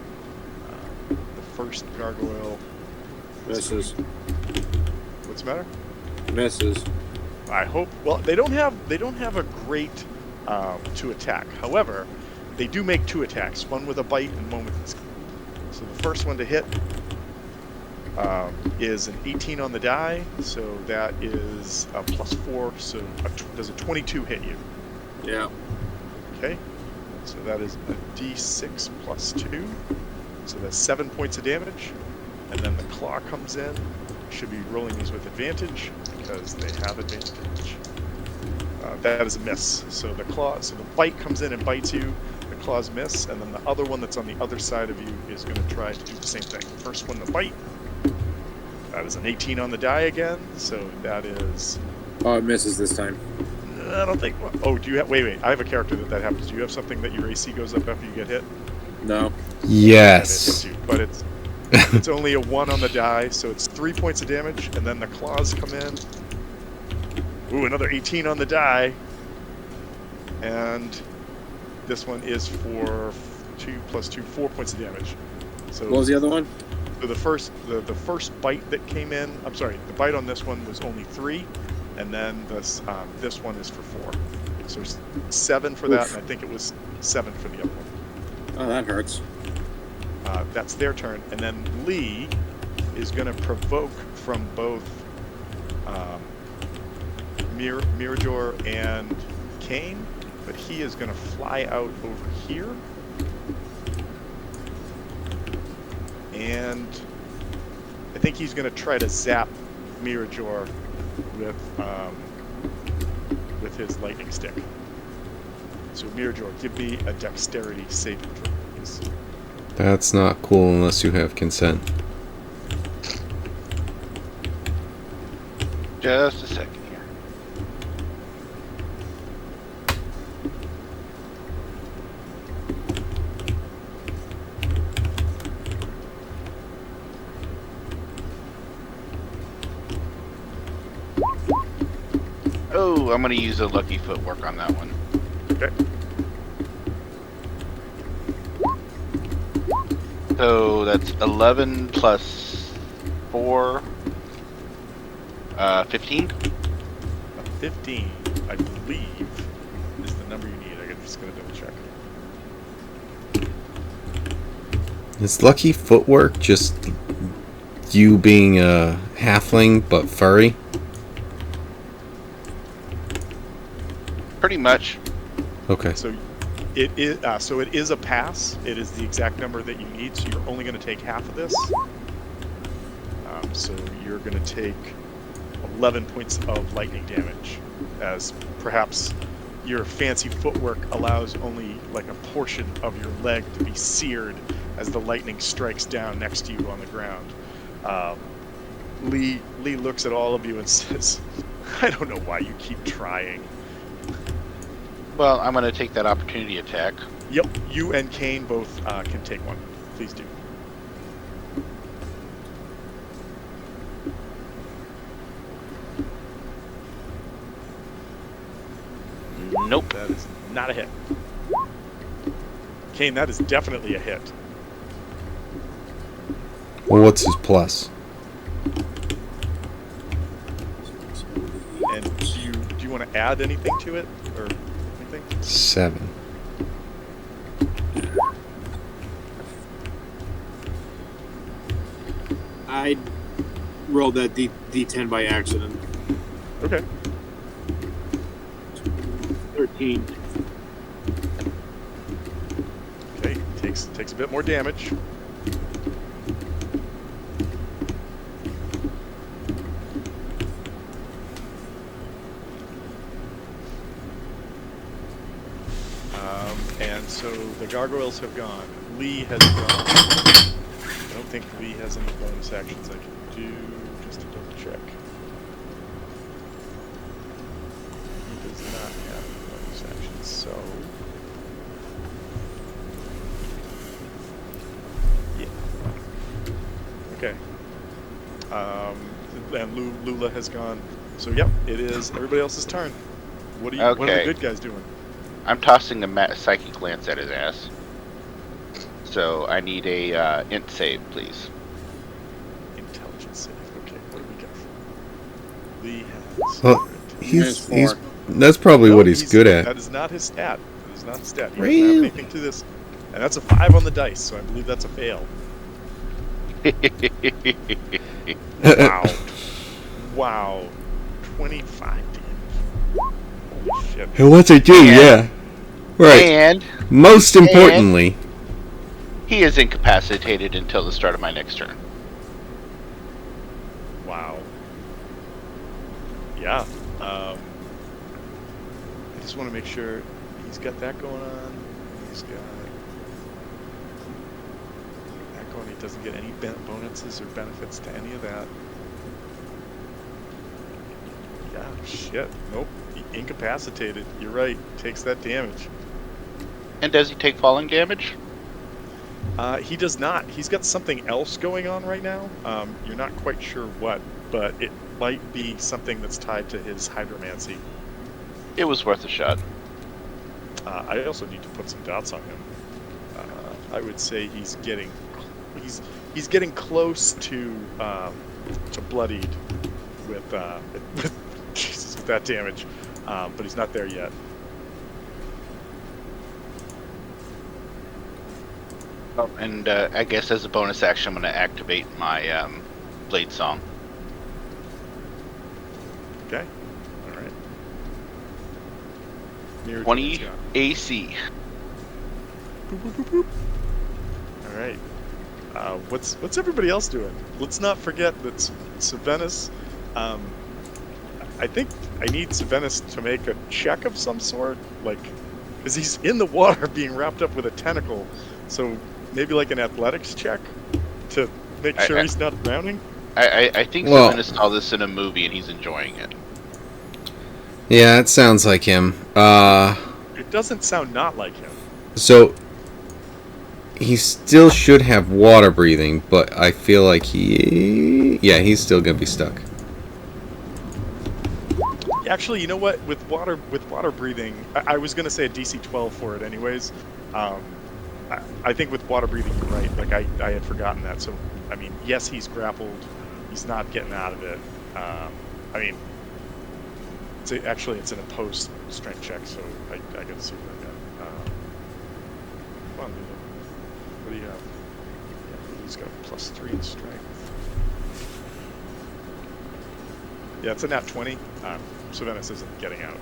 The first gargoyle Misses. What's the matter? Misses. I hope. Well, they don't have a great to attack. However, they do make two attacks, one with a bite and one with. So the first one to hit is an 18 on the die, so that is a +4. So does a 22 hit you? Yeah. Okay. So that is a D6 +2. So that's 7 points of damage. And then the claw comes in. Should be rolling these with advantage because they have advantage. That is a miss. So the bite comes in and bites you. The claws miss, and then the other one that's on the other side of you is going to try to do the same thing. First one, the bite. That is an 18 on the die again. So that is. Oh, it misses this time. I don't think. Oh, do you have? Wait. I have a character that happens. Do you have something that your AC goes up after you get hit? No. Yes. It hits you, but it's only a 1 on the die, so it's 3 points of damage, and then the claws come in. Ooh, another 18 on the die. And this one is for 2 + 2, 4 points of damage. So What was the other one? So the first bite that came in, I'm sorry, the bite on this one was only 3, and then this one is for 4. So 7 for that, and I think it was 7 for the other one. Oh, that hurts. That's their turn, and then Lee is going to provoke from both Mirador and Kane, but he is going to fly out over here, and I think he's going to try to zap Mirador with his lightning stick. So Mirador, give me a dexterity saving throw, please. That's not cool unless you have consent. Just a second here. Oh, I'm going to use a lucky footwork on that one. Okay. So that's 11 plus 4, 15. 15, I believe, is the number you need. I'm just going to double check. Is lucky footwork just you being a halfling but furry? Pretty much. Okay. So it is a pass. It is the exact number that you need. So you're only going to take half of this. So you're going to take 11 points of lightning damage, as perhaps your fancy footwork allows only like a portion of your leg to be seared as the lightning strikes down next to you on the ground. Lee looks at all of you and says, "I don't know why you keep trying." Well, I'm going to take that opportunity attack. Yep, you and Kane both can take one. Please do. Nope. That is not a hit. Kane, that is definitely a hit. Well, what's his plus? And do you want to add anything to it or anything? 7. I rolled that D10 by accident. Okay. 13. Okay. Takes a bit more damage. And so the gargoyles have gone. Lee has gone. I don't think Lee has any bonus actions I can do. just to double check. He does not have bonus actions, so yeah. Okay. And Lula has gone. So yep, it is everybody else's turn. What are the Okay. good guys doing? I'm tossing a psychic glance at his ass. So I need a int save, please. Intelligence save. Okay, what do we got? Lee has. Well, Minus he's 4. that's probably No, what he's good at. That is not his stat. That is not his stat. He doesn't Really? have anything to this. And that's a 5 on the dice, so I believe that's a fail. Wow. Wow. 25 damage. Holy shit. And what's it do? Yeah. Right. And Most importantly, he is incapacitated until the start of my next turn. Wow. Yeah. I just want to make sure he's got that going on. He's got that going. He doesn't get any bonuses or benefits to any of that. Yeah, shit. Nope. Incapacitated. You're right. Takes that damage. And does he take falling damage? He does not. He's got something else going on right now. You're not quite sure what, but it might be something that's tied to his hydromancy. It was worth a shot. I also need to put some dots on him. I would say he's getting close to bloodied with Jesus, with that damage, but he's not there yet. Oh, and I guess as a bonus action, I'm going to activate my Blade Song. Okay. All right. Mirror 20 George, AC. Boop, boop, boop, boop. All right. What's everybody else doing? Let's not forget that Savenis. I think I need Savenis to make a check of some sort, like, because he's in the water being wrapped up with a tentacle. So maybe like an athletics check to make sure he's not drowning. I think Well- Savenis saw this in a movie and he's enjoying it. yeah, it sounds like him. It doesn't sound not like him. So he still should have water breathing, but I feel like he's still gonna be stuck. Actually, you know what? With water breathing, I was gonna say a DC 12 for it, anyways. I think with water breathing, you're right. Like I had forgotten that. So I mean, yes, he's grappled. He's not getting out of it. I mean, it's an opposed strength check, so I gotta see what I got. Come on, Lulu. What do you have? Yeah, he's got +3 in strength. Yeah, it's a nat 20. Savenis isn't getting out.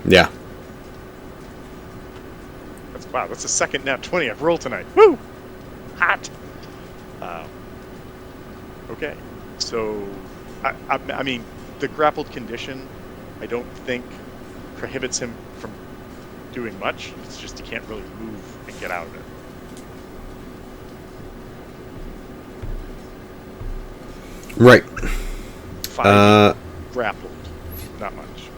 Yeah. That's the second nat 20 I've rolled tonight. Woo! Hot! Okay. So, I mean, the grappled condition, I don't think prohibits him from doing much. It's just he can't really move and get out of it. Right. 5 grappled. Not much.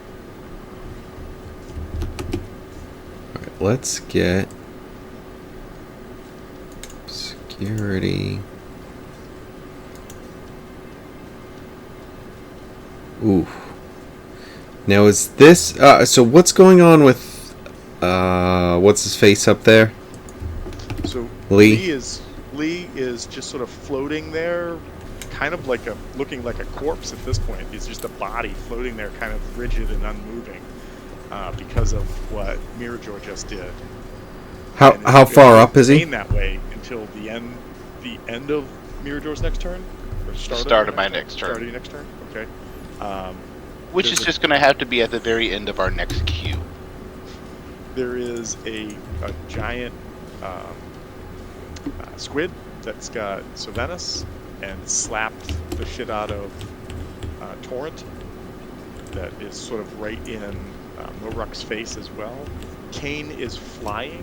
Let's get security. Ooh. Now is this so what's going on with what's his face up there? So Lee? Lee is just sort of floating there, kind of like looking like a corpse at this point. He's just a body floating there, kind of rigid and unmoving, because of what Mirajor just did. How far up is he? Remain that way until the end of Mirajor's next turn, or Start of my next turn. Start of your next turn. Okay. Which is just going to have to be at the very end of our next queue. There is a giant squid that's got Savenis and slapped the shit out of Torrent. That is sort of right in Moruk's face as well. Kane is flying,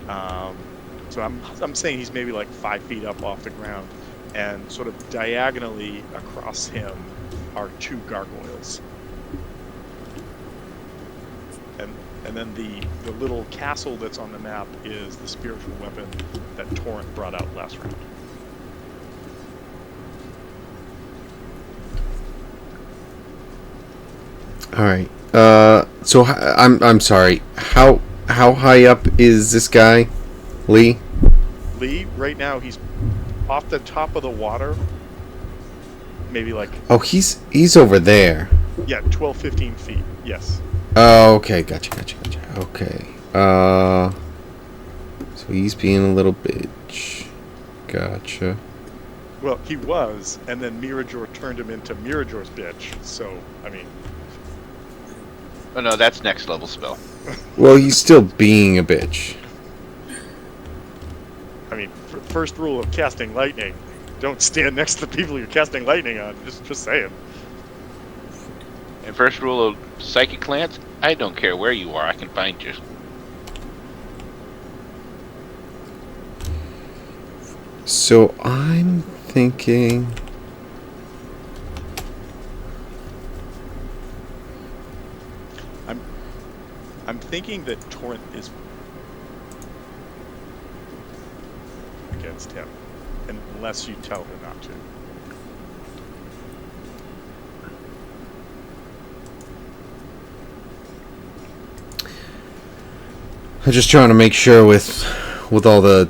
so I'm saying he's maybe like 5 feet up off the ground. and sort of diagonally across him are 2 gargoyles. And then the little castle that's on the map is the spiritual weapon that Torrent brought out last round. All right. So I'm sorry. How high up is this guy, Lee? Lee, right now he's off the top of the water. Maybe like, Oh, he's over there. yeah, 12, 15 feet. Yes. Oh, okay. Gotcha. Okay. So he's being a little bitch. Gotcha. Well, he was, and then Mirajor turned him into Mirajor's bitch. So, I mean, Oh no, that's next level spell. Well, he's still being a bitch. First rule of casting lightning: don't stand next to the people you're casting lightning on. Just saying. And first rule of Psychic Lance, I don't care where you are, I can find you. So I'm thinking. I'm thinking that Torrent is against him, unless you tell her not to. I'm just trying to make sure with all the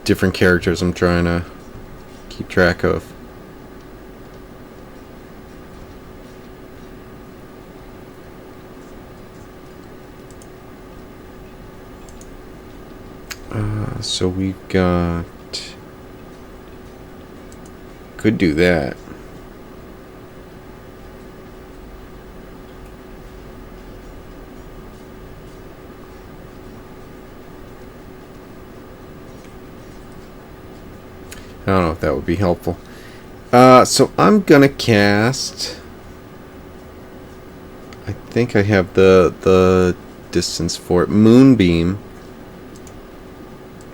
different characters I'm trying to keep track of. So we've got... Could do that. I don't know if that would be helpful. So I'm gonna cast... I think I have the distance for it. Moonbeam.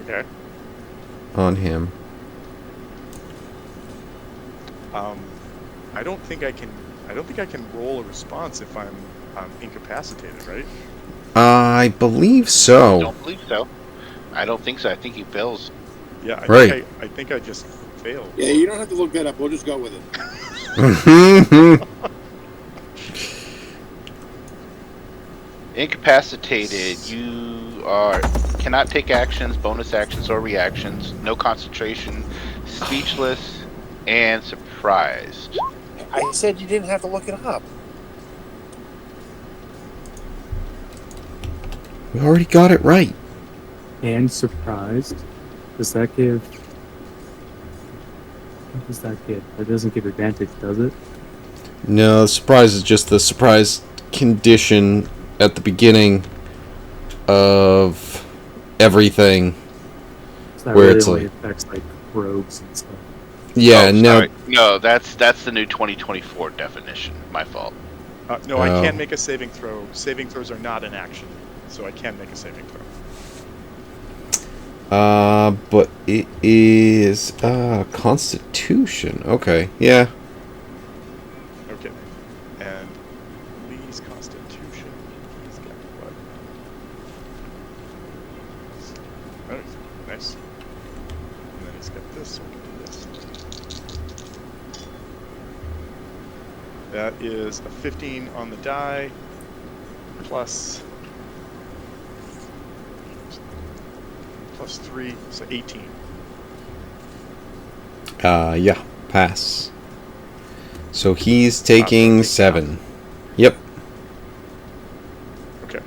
Okay. On him. I don't think I can roll a response if I'm incapacitated, right? I believe I so. don't believe so. I don't think so. I think he fails. Yeah, Right. I think I just failed. Yeah, you don't have to look that up. We'll just go with it. Incapacitated, you cannot take actions, bonus actions, or reactions. No concentration, speechless, and surprised. I said you didn't have to look it up. We already got it right. And surprised. Does that give... What does that give? That doesn't give advantage, does it? No, surprise is just the surprise condition at the beginning of everything. So that Where really it's only like- affects like rogues and stuff. Yeah, Oh, no. sorry. No, that's the new 2024 definition. My fault. No, I Oh. can make a saving throw. Saving throws are not an action, so I can make a saving throw. But it is Constitution. Okay, yeah. Okay. And Lee's Constitution. He's got what? Oh, nice. And then he's got this. So we can do this. That is a 15 on the die, plus 3, so 18. Yeah, pass. So he's taking take 7. Yep. Okay.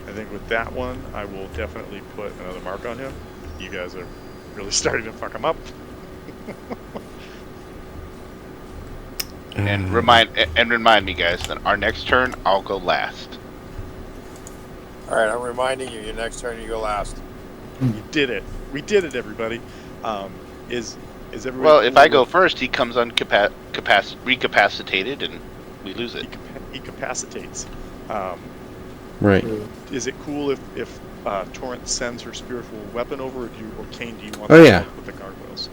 I think with that one, I will definitely put another mark on him. You guys are really starting to fuck him up. And remind me, guys, that our next turn, I'll go last. All right, I'm reminding you. Your next turn, you go last. You did it. We did it, everybody. Is everybody? Well, if cool I go with- first, he comes recapacitated, and we lose it. he capacitates. Right. Is it cool if Torrent sends her spiritual weapon over, or Kane, do you want Oh, to yeah. help with the gargoyles?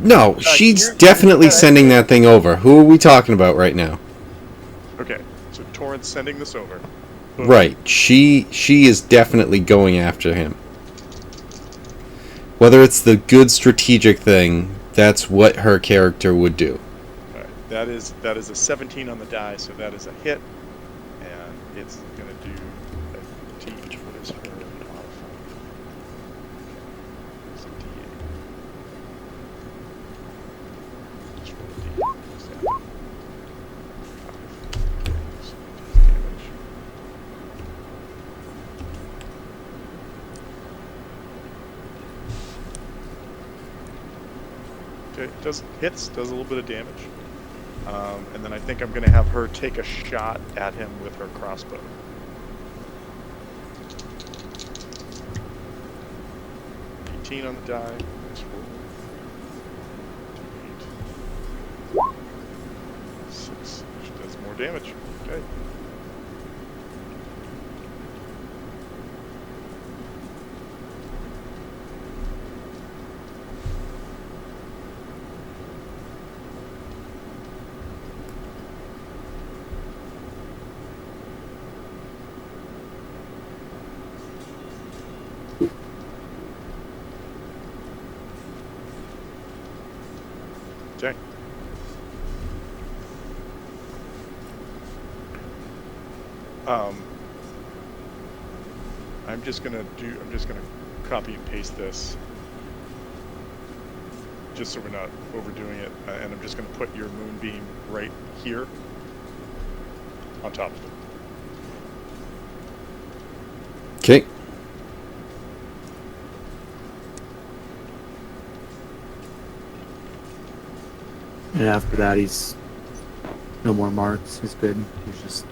No, she's definitely sending that thing over. Who are we talking about right now? Okay, so Torrent's sending this over. Boom. Right. She is definitely going after him. Whether it's the good strategic thing, that's what her character would do. All right, that is a 17 on the die, so that is a hit, and it's gonna do a D. What is her modifier? It's a D8. Just roll a D8. What's that? 5. Okay, so it does damage. Okay, hits, does a little bit of damage. And then I think I'm going to have her take a shot at him with her crossbow. On the die. Nice roll. 8. 6, which does more damage. Okay. Okay. I'm just gonna copy and paste this, just so we're not overdoing it, and I'm just gonna put your moonbeam right here, on top of it. Okay. And after that, he's no more marks. He's good. He's just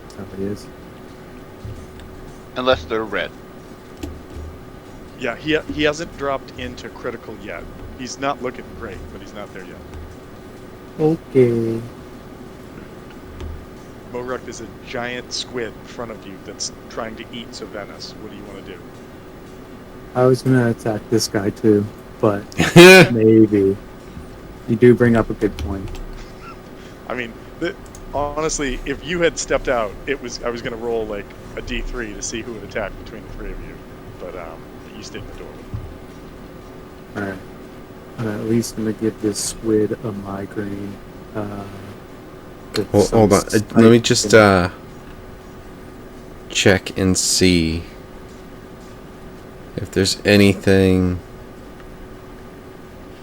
that's how he is. Unless they're red. Yeah, he hasn't dropped into critical yet. He's not looking great, but he's not there yet. Okay. Moruk is a giant squid in front of you that's trying to eat Savannas. What do you want to do? I was gonna attack this guy too, but maybe. You do bring up a good point. I mean, honestly, if you had stepped out, I was going to roll like a D3 to see who would attack between the three of you, but you stayed in the doorway. Alright. I'm at least gonna give this squid a migraine. Hold on. Let me just check and see if there's anything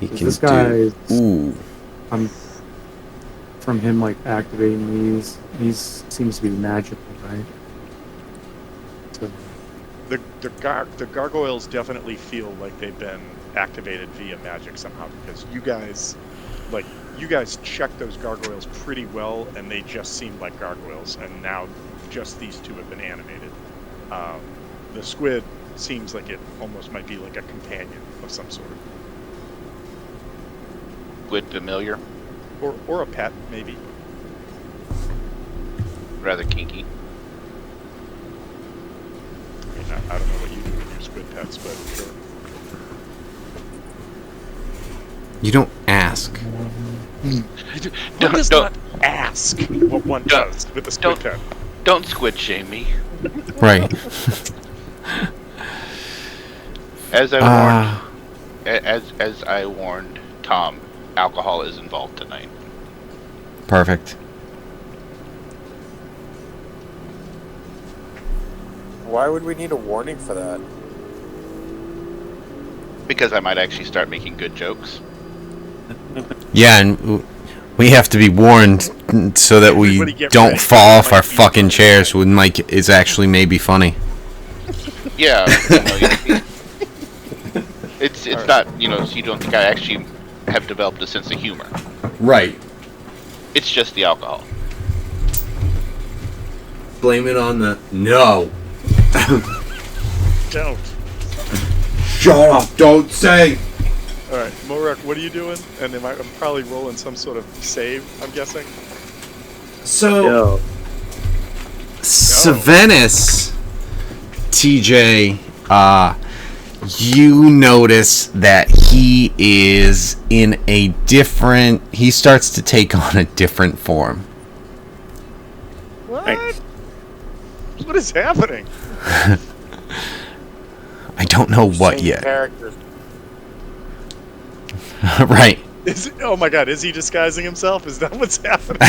he can this guy do. Ooh. From him like activating these seems to be magical, right? So The gargoyles definitely feel like they've been activated via magic somehow, because you guys checked those gargoyles pretty well, and they just seemed like gargoyles, and now just these two have been animated. The squid seems like it almost might be like a companion of some sort. Squid familiar. Or a pet, maybe. Rather kinky. I mean, I don't know what you do with your squid pets, but sure. You don't ask. One does not ask what one does with a squid pet. Don't squid shame me. Right. As I warned, as I warned Tom, alcohol is involved tonight. Perfect. Why would we need a warning for that? Because I might actually start making good jokes. Yeah, and we have to be warned so that we Everybody get don't ready. fall off Might our be fucking funny. chairs when Mike is actually maybe funny. Yeah, it's not, so you don't think I actually have developed a sense of humor. Right. It's just the alcohol. Blame it on the... No. Don't. Shut up, don't say. All right, Morak, what are you doing? And I'm probably rolling some sort of save, I'm guessing. So, Yo, Savannis, TJ, you notice that he is in a different... He starts to take on a different form. What? Nice. What is happening? I don't know what Same yet. Characters. Right. Oh my god, is he disguising himself? Is that what's happening?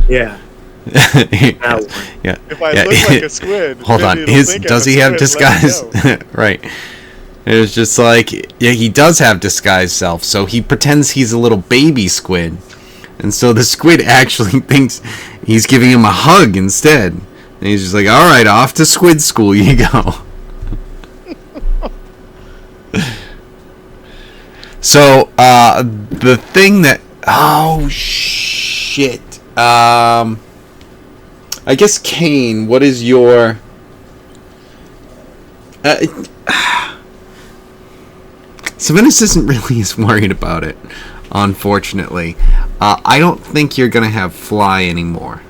yeah. That one. Yeah. If I Yeah. look like a squid, Hold on. maybe it'll think I'm Does a he have squid and let me disguise? know. Right. It's just like, yeah, he does have disguise self, so he pretends he's a little baby squid. And so the squid actually thinks he's giving him a hug instead. And he's just like, alright, off to squid school you go. So, the thing that... Oh, shit. I guess, Kane, what is your... Savannis isn't really as worried about it, unfortunately. I don't think you're going to have fly anymore.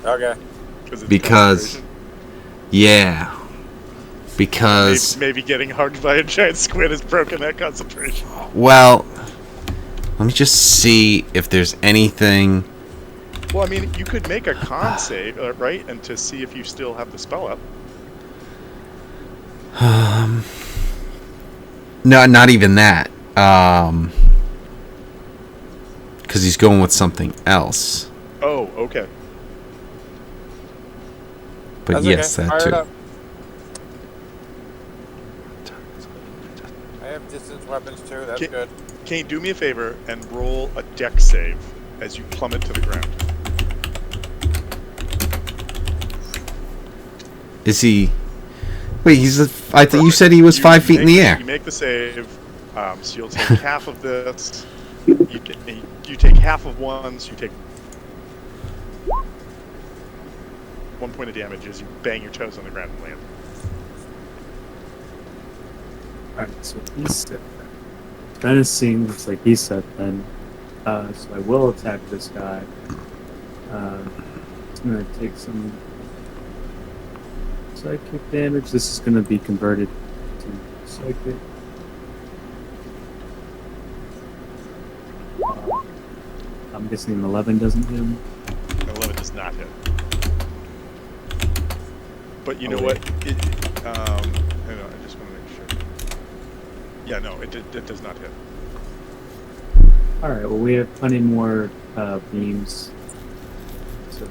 Okay. It's Because... concentration. Yeah. Because... Maybe getting hugged by a giant squid has broken that concentration. Well... Let me just see if there's anything... Well, I mean, you could make a con save, right? And to see if you still have the spell up. No, not even that. Because he's going with something else. Oh, okay. But That's yes, okay. that Fire it too. up. I have distance weapons too. That's Okay. good. Kane, do me a favor and roll a dex save as you plummet to the ground. Is he... Wait, he's... I thought you said he was 5 feet in the air. You make the save, so you'll take half of this. You take half of one, so you take 1 point of damage as you bang your toes on the ground and land. Alright, so he said that. Venice seems like he said then. So I will attack this guy. It's gonna take some psychic damage. This is gonna be converted to psychic. I'm guessing an 11 doesn't hit him. 11 does not hit. But you know Okay. what? Hang on, I just want to make sure. Yeah, no, it does not hit. Alright, well we have plenty more beams. So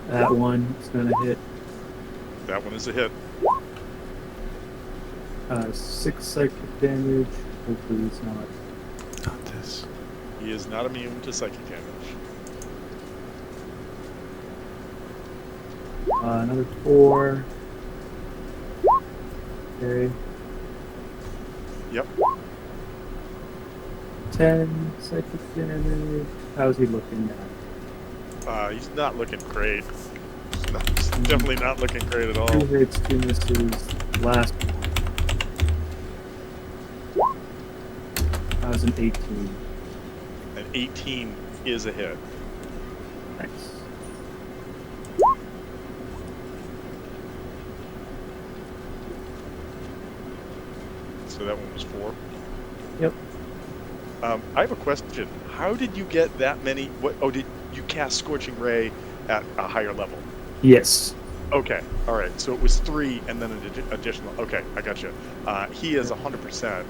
that one is gonna hit. That one is a hit. 6 psychic damage. Hopefully it's not. Not this. He is not immune to psychic damage. Another 4. Okay. Yep. 10 psychic damage. How's he looking now? He's not looking great. He's definitely not looking great at all. 2 hits, 2 misses. Last. That was an 18. An 18 is a hit. Nice. So that one was 4. Yep. I have a question. How did you get that many? What? Oh, did you cast Scorching Ray at a higher level? Yes. Okay. All right. So it was 3 and then an additional. Okay, I got you. He is 100%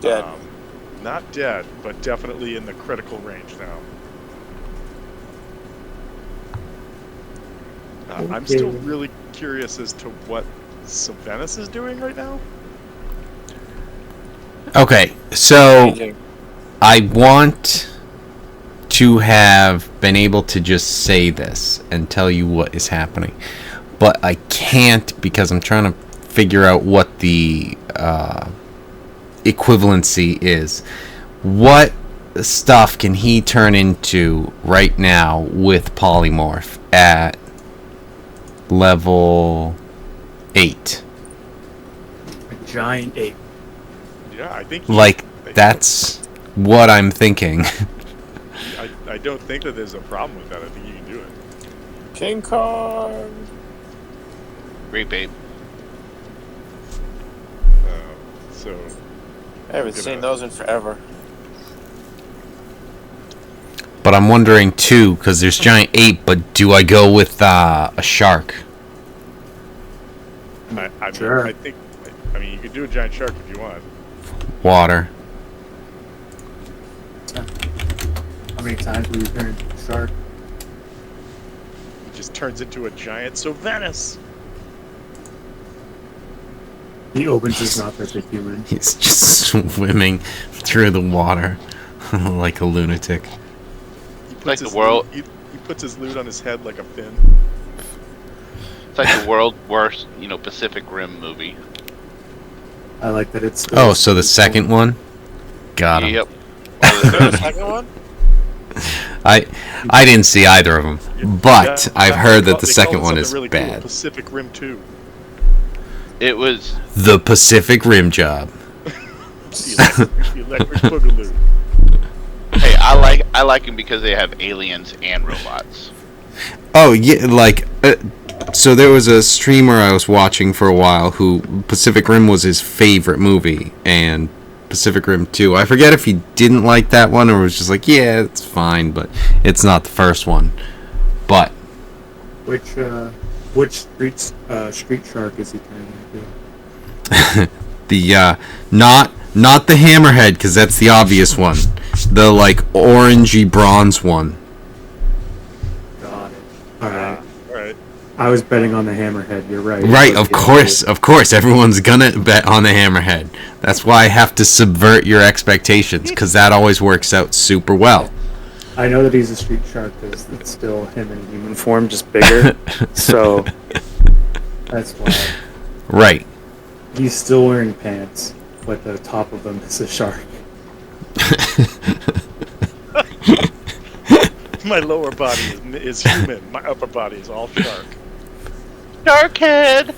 Dead. not dead, but definitely in the critical range now. I'm still Okay. really curious as to what Savannis is doing right now. Okay, so Changing. I want to have been able to just say this and tell you what is happening, but I can't because I'm trying to figure out what the equivalency is. What stuff can he turn into right now with polymorph at level 8? giant ape. Yeah, I think. Like, that's what I'm thinking. I don't think that there's a problem with that. I think you can do it. King Kong. Great babe. So. I haven't seen those in forever. But I'm wondering too, because there's giant ape, but do I go with a shark? Sure. I think. I mean, you could do a giant shark if you want. Water. How many times will you turn into a shark? It just turns into a giant Sylvanus. He opens his mouth like a human. He's just swimming through the water like a lunatic. He puts Like his the world. He puts his loot on his head like a fin. It's like the world's worst, Pacific Rim movie. I like that it's. Still Oh, so the second one? Got him. Yep. The second one? I didn't see either of them, but Yeah, I've heard that the they second call it one something is really cool, bad. Pacific Rim 2. It was. The Pacific Rim Job. The electric boogaloo. Hey, I like them because they have aliens and robots. Oh yeah, like so there was a streamer I was watching for a while who Pacific Rim was his favorite movie, and Pacific Rim 2. I forget if he didn't like that one or was just like, yeah, it's fine, but it's not the first one. But Which street shark is he turning into? the not the hammerhead, because that's the obvious one. The like orangey bronze one. Got it. Alright. Alright. I was betting on the hammerhead, you're right. Right, But of yeah, course, everyone's gonna bet on the hammerhead. That's why I have to subvert your expectations, because that always works out super well. I know that he's a street shark because it's still him in human form, just bigger. So that's why. Right. He's still wearing pants, but the top of them is a shark. My lower body is human. My upper body is all shark. Sharkhead.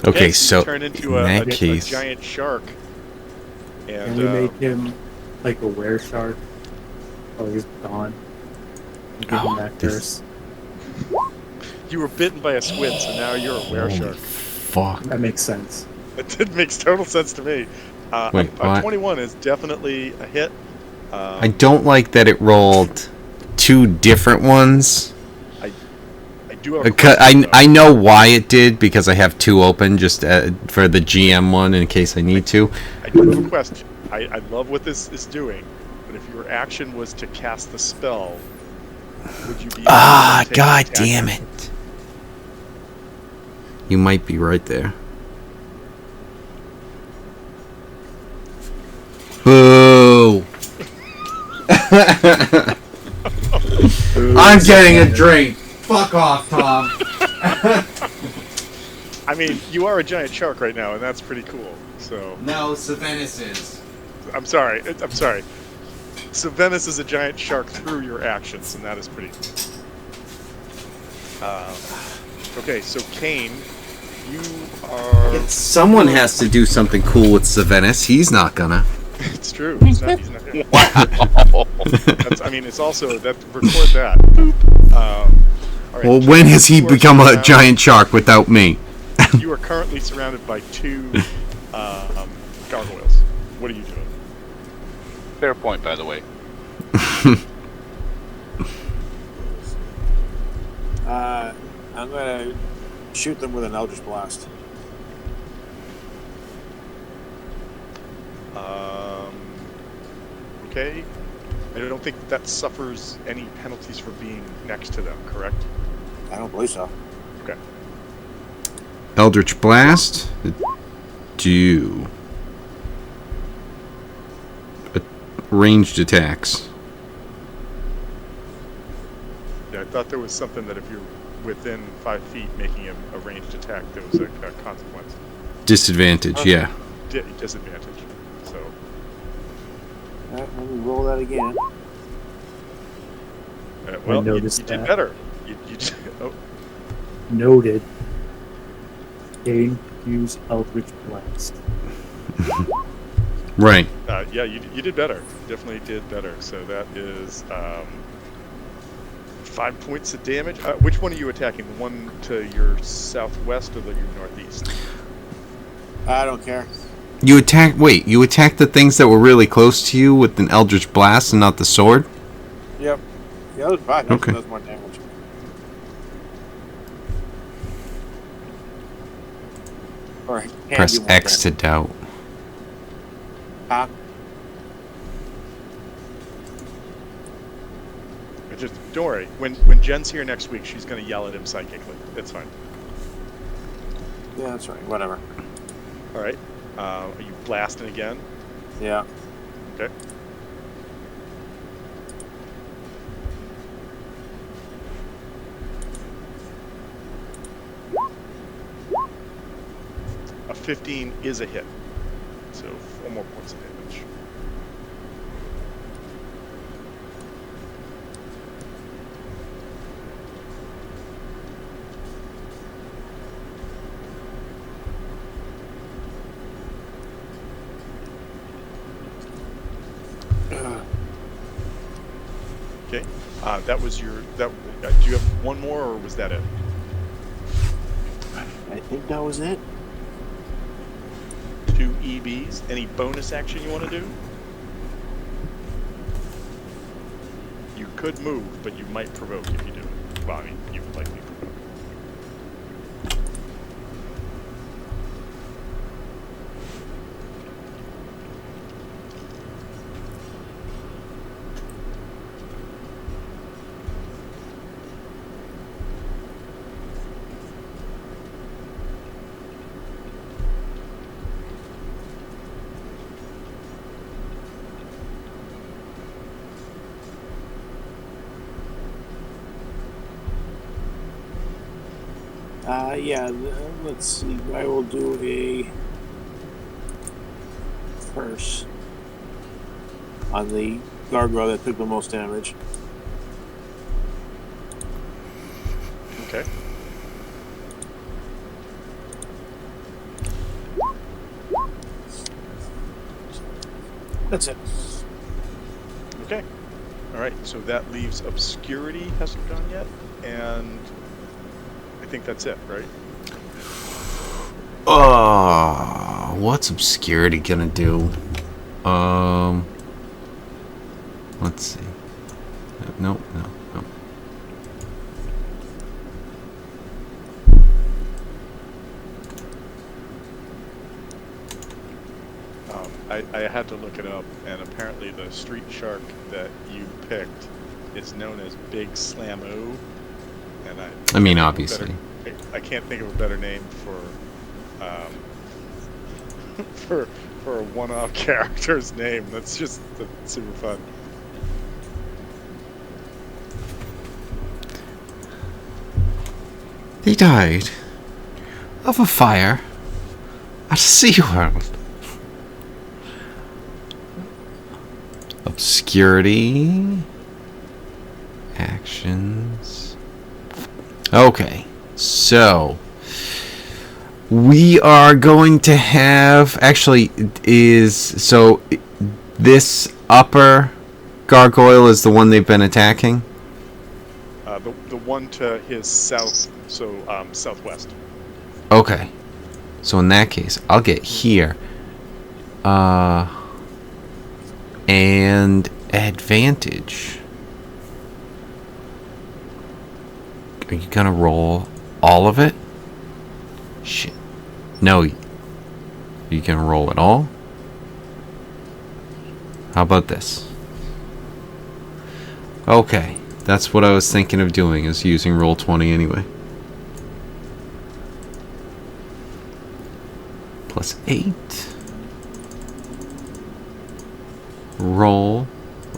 Okay, Yes, so you turn into in a that case, giant shark. Can we make him like a were-shark? Oh, he's gone. Give him that curse. You were bitten by a squid, so now you're a were-shark. fuck. That makes sense. It makes total sense to me. Wait, a what? 21 is definitely a hit. I don't like that it rolled two different ones. I do have a Because question, I know why it did, because I have two open just for the GM one in case I need to. I do have a question. I love what this is doing, but if your action was to cast the spell, would you be able to take God an damn attack? it. You might be right there. Boo! I'm getting a drink. Fuck off, Tom. I mean, you are a giant shark right now, and that's pretty cool. So No, Sylvanus is. I'm sorry. So Venice is a giant shark through your actions, and that is pretty. Okay, so Kane, you are. Someone has to do something cool with Sylvanus. He's not gonna. It's true. He's not here. I mean, it's also that. Record that. All right, Well, when has he you are become a surrounded- giant shark without me? You are currently surrounded by two gargoyles. What are you doing? Fair point, by the way. I'm gonna shoot them with an Eldritch Blast. Okay. I don't think that suffers any penalties for being next to them, correct? I don't believe so. Okay. Eldritch Blast. Do. Ranged attacks. Yeah, I thought there was something that if you're within 5 feet making a ranged attack, there was a consequence. Disadvantage, yeah. Disadvantage. So, Alright, let me roll that again. well, you noticed did that. better. You Noted. Kane, use Eldritch Blast. Right. Yeah, you did better. Definitely did better. So that is 5 points of damage. Which one are you attacking? The one to your southwest or your northeast? I don't care. You attack. Wait, you attacked the things that were really close to you with an Eldritch Blast and not the sword? Yep. The other bot Okay. does more damage. Or can Press do more X to damage. doubt. Huh? Just don't worry. When Jen's here next week, she's going to yell at him psychically. It's fine. Yeah, that's right. Whatever. All right. Are you blasting again? Yeah. Okay. A 15 is a hit. So 4 more points of damage. Okay. That was your. Do you have one more, or was that it? I think that was it. 2 EBs. Any bonus action you want to do? You could move, but you might provoke if you do it. Well, I mean, you would likely provoke. Yeah, let's see. I will do a curse on the gargoyle that took the most damage. Okay. That's it. Okay. All right. So that leaves obscurity hasn't gone yet, and I think that's it, right? What's obscurity gonna do? Let's see. No. I had to look it up, and apparently the street shark that you picked is known as Big Slam-O, and I mean, obviously. I can't think of a better name for for a one-off character's name. That's super fun. They died of a fire at SeaWorld. Obscurity. Actions. Okay, so we are going to have this upper gargoyle is the one they've been attacking. The one to his south, so southwest. Okay, so in that case, I'll get here, and advantage. Are you gonna roll all of it? Shit. No. You can roll it all? How about this? Okay. That's what I was thinking of doing, is using roll 20 anyway. Plus 8. Roll.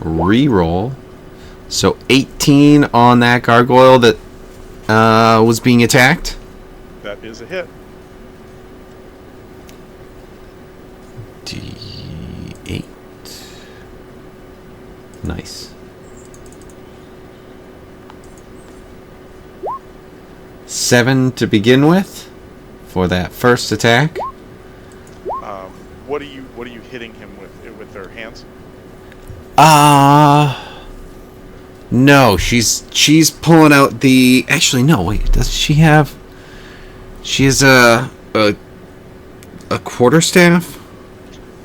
Re-roll. So 18 on that gargoyle that was being attacked. That is a hit. D8. Nice. 7 to begin with. for that first attack. What are you hitting him with their hands? No, she's pulling out the. Actually, no. Wait, does she have? She has a quarterstaff.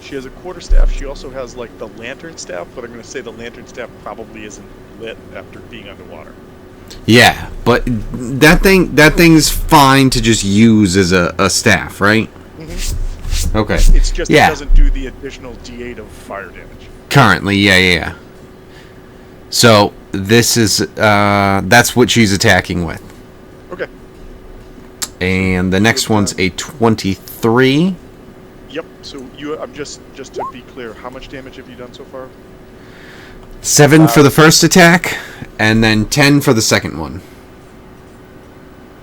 She has a quarterstaff. She also has like the lantern staff, but I'm going to say the lantern staff probably isn't lit after being underwater. Yeah, but that thing's fine to just use as a staff, right? Mm-hmm. Okay. It's just it doesn't do the additional D8 of fire damage. Currently, yeah. So this is that's what she's attacking with. Okay. And the next one's a 23. Yep. So I'm just to be clear, how much damage have you done so far? 7 for the first attack, and then 10 for the second one.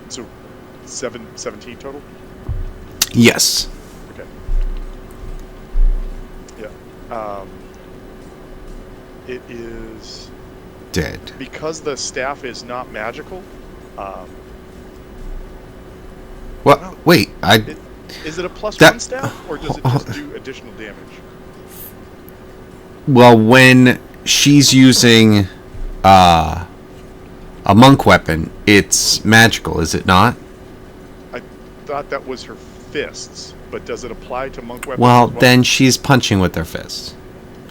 So 17 total? Yes. Okay. Yeah. It is Dead. because the staff is not magical. Well, wait. Is it a plus That- 1 staff, or does it just do additional damage? Well, when she's using a monk weapon, it's magical, is it not? I thought that was her fists, but does it apply to monk weapons? Well, as well? then she's punching with her fists.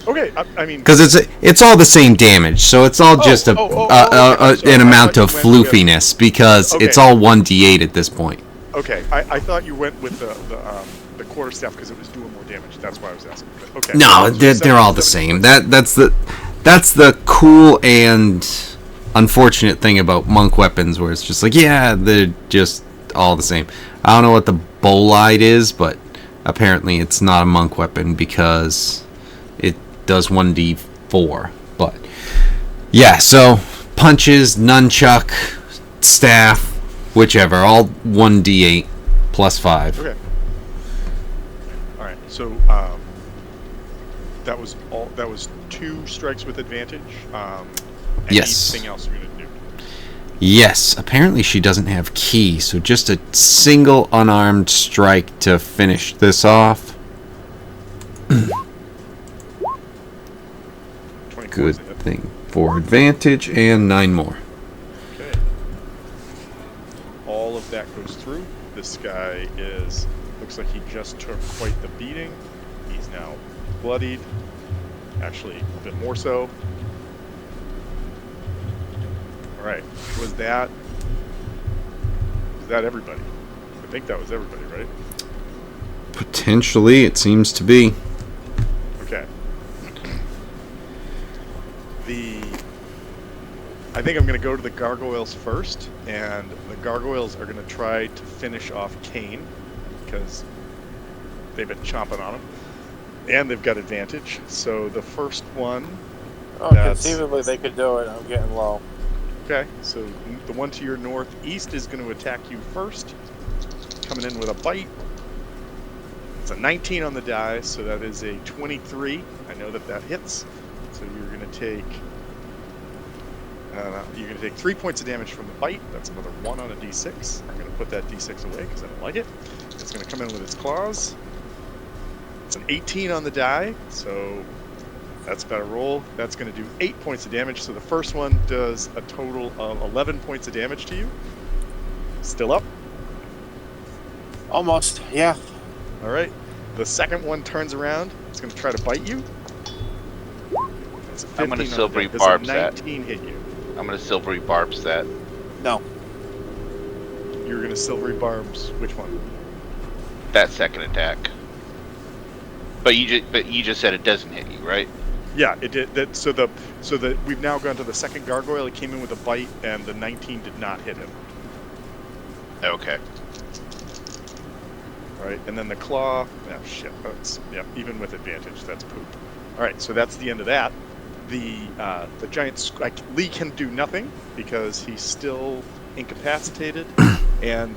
Okay, I mean, Because it's all the same damage, so it's all just okay. So an I amount thought of you went with- floofiness, because it's Okay. all 1d8 at this point. okay. I thought you went with the quarterstaff because it was doing more damage. That's why I was asking. Okay. No, So they're all the 17 same. That's the cool and unfortunate thing about monk weapons, where it's just like, yeah, they're just all the same. I don't know what the bolide is, but apparently it's not a monk weapon because it does 1d4. But yeah, so punches, nunchuck, staff, whichever, all 1d8 plus 5. Okay. All right. So that was all. That was 2 strikes with advantage. Yes. Anything else you're gonna do? Yes, apparently she doesn't have key, so just a single unarmed strike to finish this off. 24 Good is a hit. thing for advantage, and 9 more. Okay. All of that goes through. This guy looks like he just took quite the beating. He's now bloodied. Actually, a bit more so. All right. Was that everybody? I think that was everybody, right? Potentially, it seems to be. Okay. I think I'm going to go to the gargoyles first, and the gargoyles are going to try to finish off Kane because they've been chomping on him, and they've got advantage. So the first one. Oh, That's- conceivably they could do it. I'm getting low. Okay, so the one to your northeast is going to attack you first, coming in with a bite. It's a 19 on the die, so that is a 23. I know that hits. So you're going to take 3 points of damage from the bite. That's another 1 on a d6. I'm going to put that d6 away because I don't like it. It's going to come in with its claws. It's an 18 on the die, so that's got a roll. That's going to do 8 points of damage. So the first one does a total of 11 points of damage to you. Still up. Almost, yeah. All right. The second one turns around. It's going to try to bite you. It's a 15 I'm gonna on the silvery die. Does barbs a that. 19 hit you? I'm gonna silvery barbs that. No. You're going to silvery barbs. Which one? That second attack. But you just said it doesn't hit you, right? Yeah, it did. So we've now gone to the second gargoyle. It came in with a bite, and the 19 did not hit him. Okay. All right, and then the claw. Oh shit! Even with advantage, that's poop. All right, so that's the end of that. The giant Lee can do nothing because he's still incapacitated, and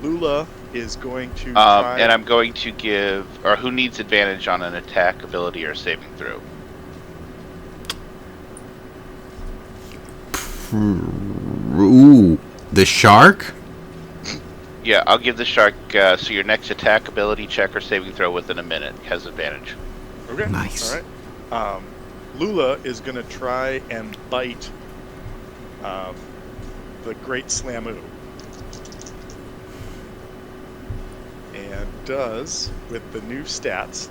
Lula is going to try. And I'm going to give, or who needs advantage on an attack, ability, or saving throw? Ooh, the shark? Yeah, I'll give the shark. So your next attack, ability check, or saving throw within a minute has advantage. Okay. Nice. All right. Lula is going to try and bite the Great Slamu. And does, with the new stats,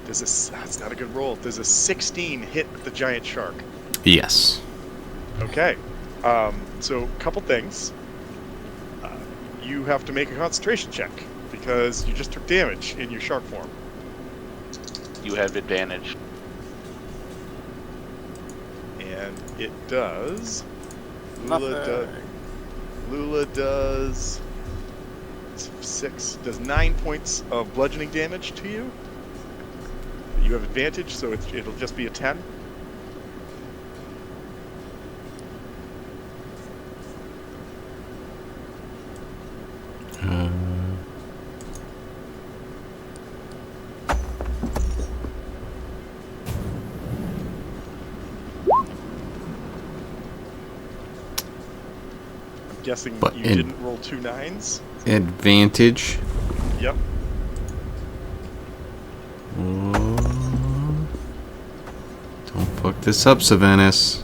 that's not a good roll. Does a 16 hit the giant shark? Yes. Okay. So, a couple things. You have to make a concentration check because you just took damage in your shark form. You have advantage. And it does. Nothing. Lula does 9 points of bludgeoning damage to you. You have advantage, so it'll just be a 10. I'm guessing But you in- didn't roll 2 9s. Advantage. Yep. Oh. Don't fuck this up, Sylvanas.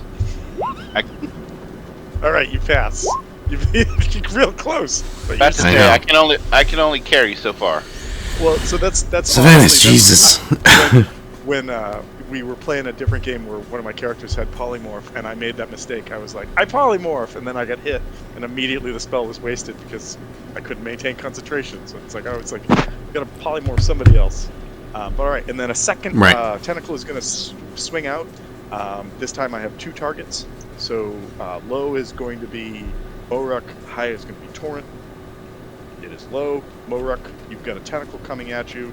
All right, you pass. You're real close. But That's you I okay. know. I can only carry so far. well, so that's Sylvanas, honestly, Jesus. when we were playing a different game where one of my characters had polymorph, and I made that mistake. I was like, I polymorph, and then I got hit, and immediately the spell was wasted because I couldn't maintain concentration. So it's like, you gotta polymorph somebody else. But all right, and then a second Right. tentacle is gonna swing out. This time I have 2 targets. So low is going to be Moruk, high is going to be Torrent. It is low. Moruk, you've got a tentacle coming at you.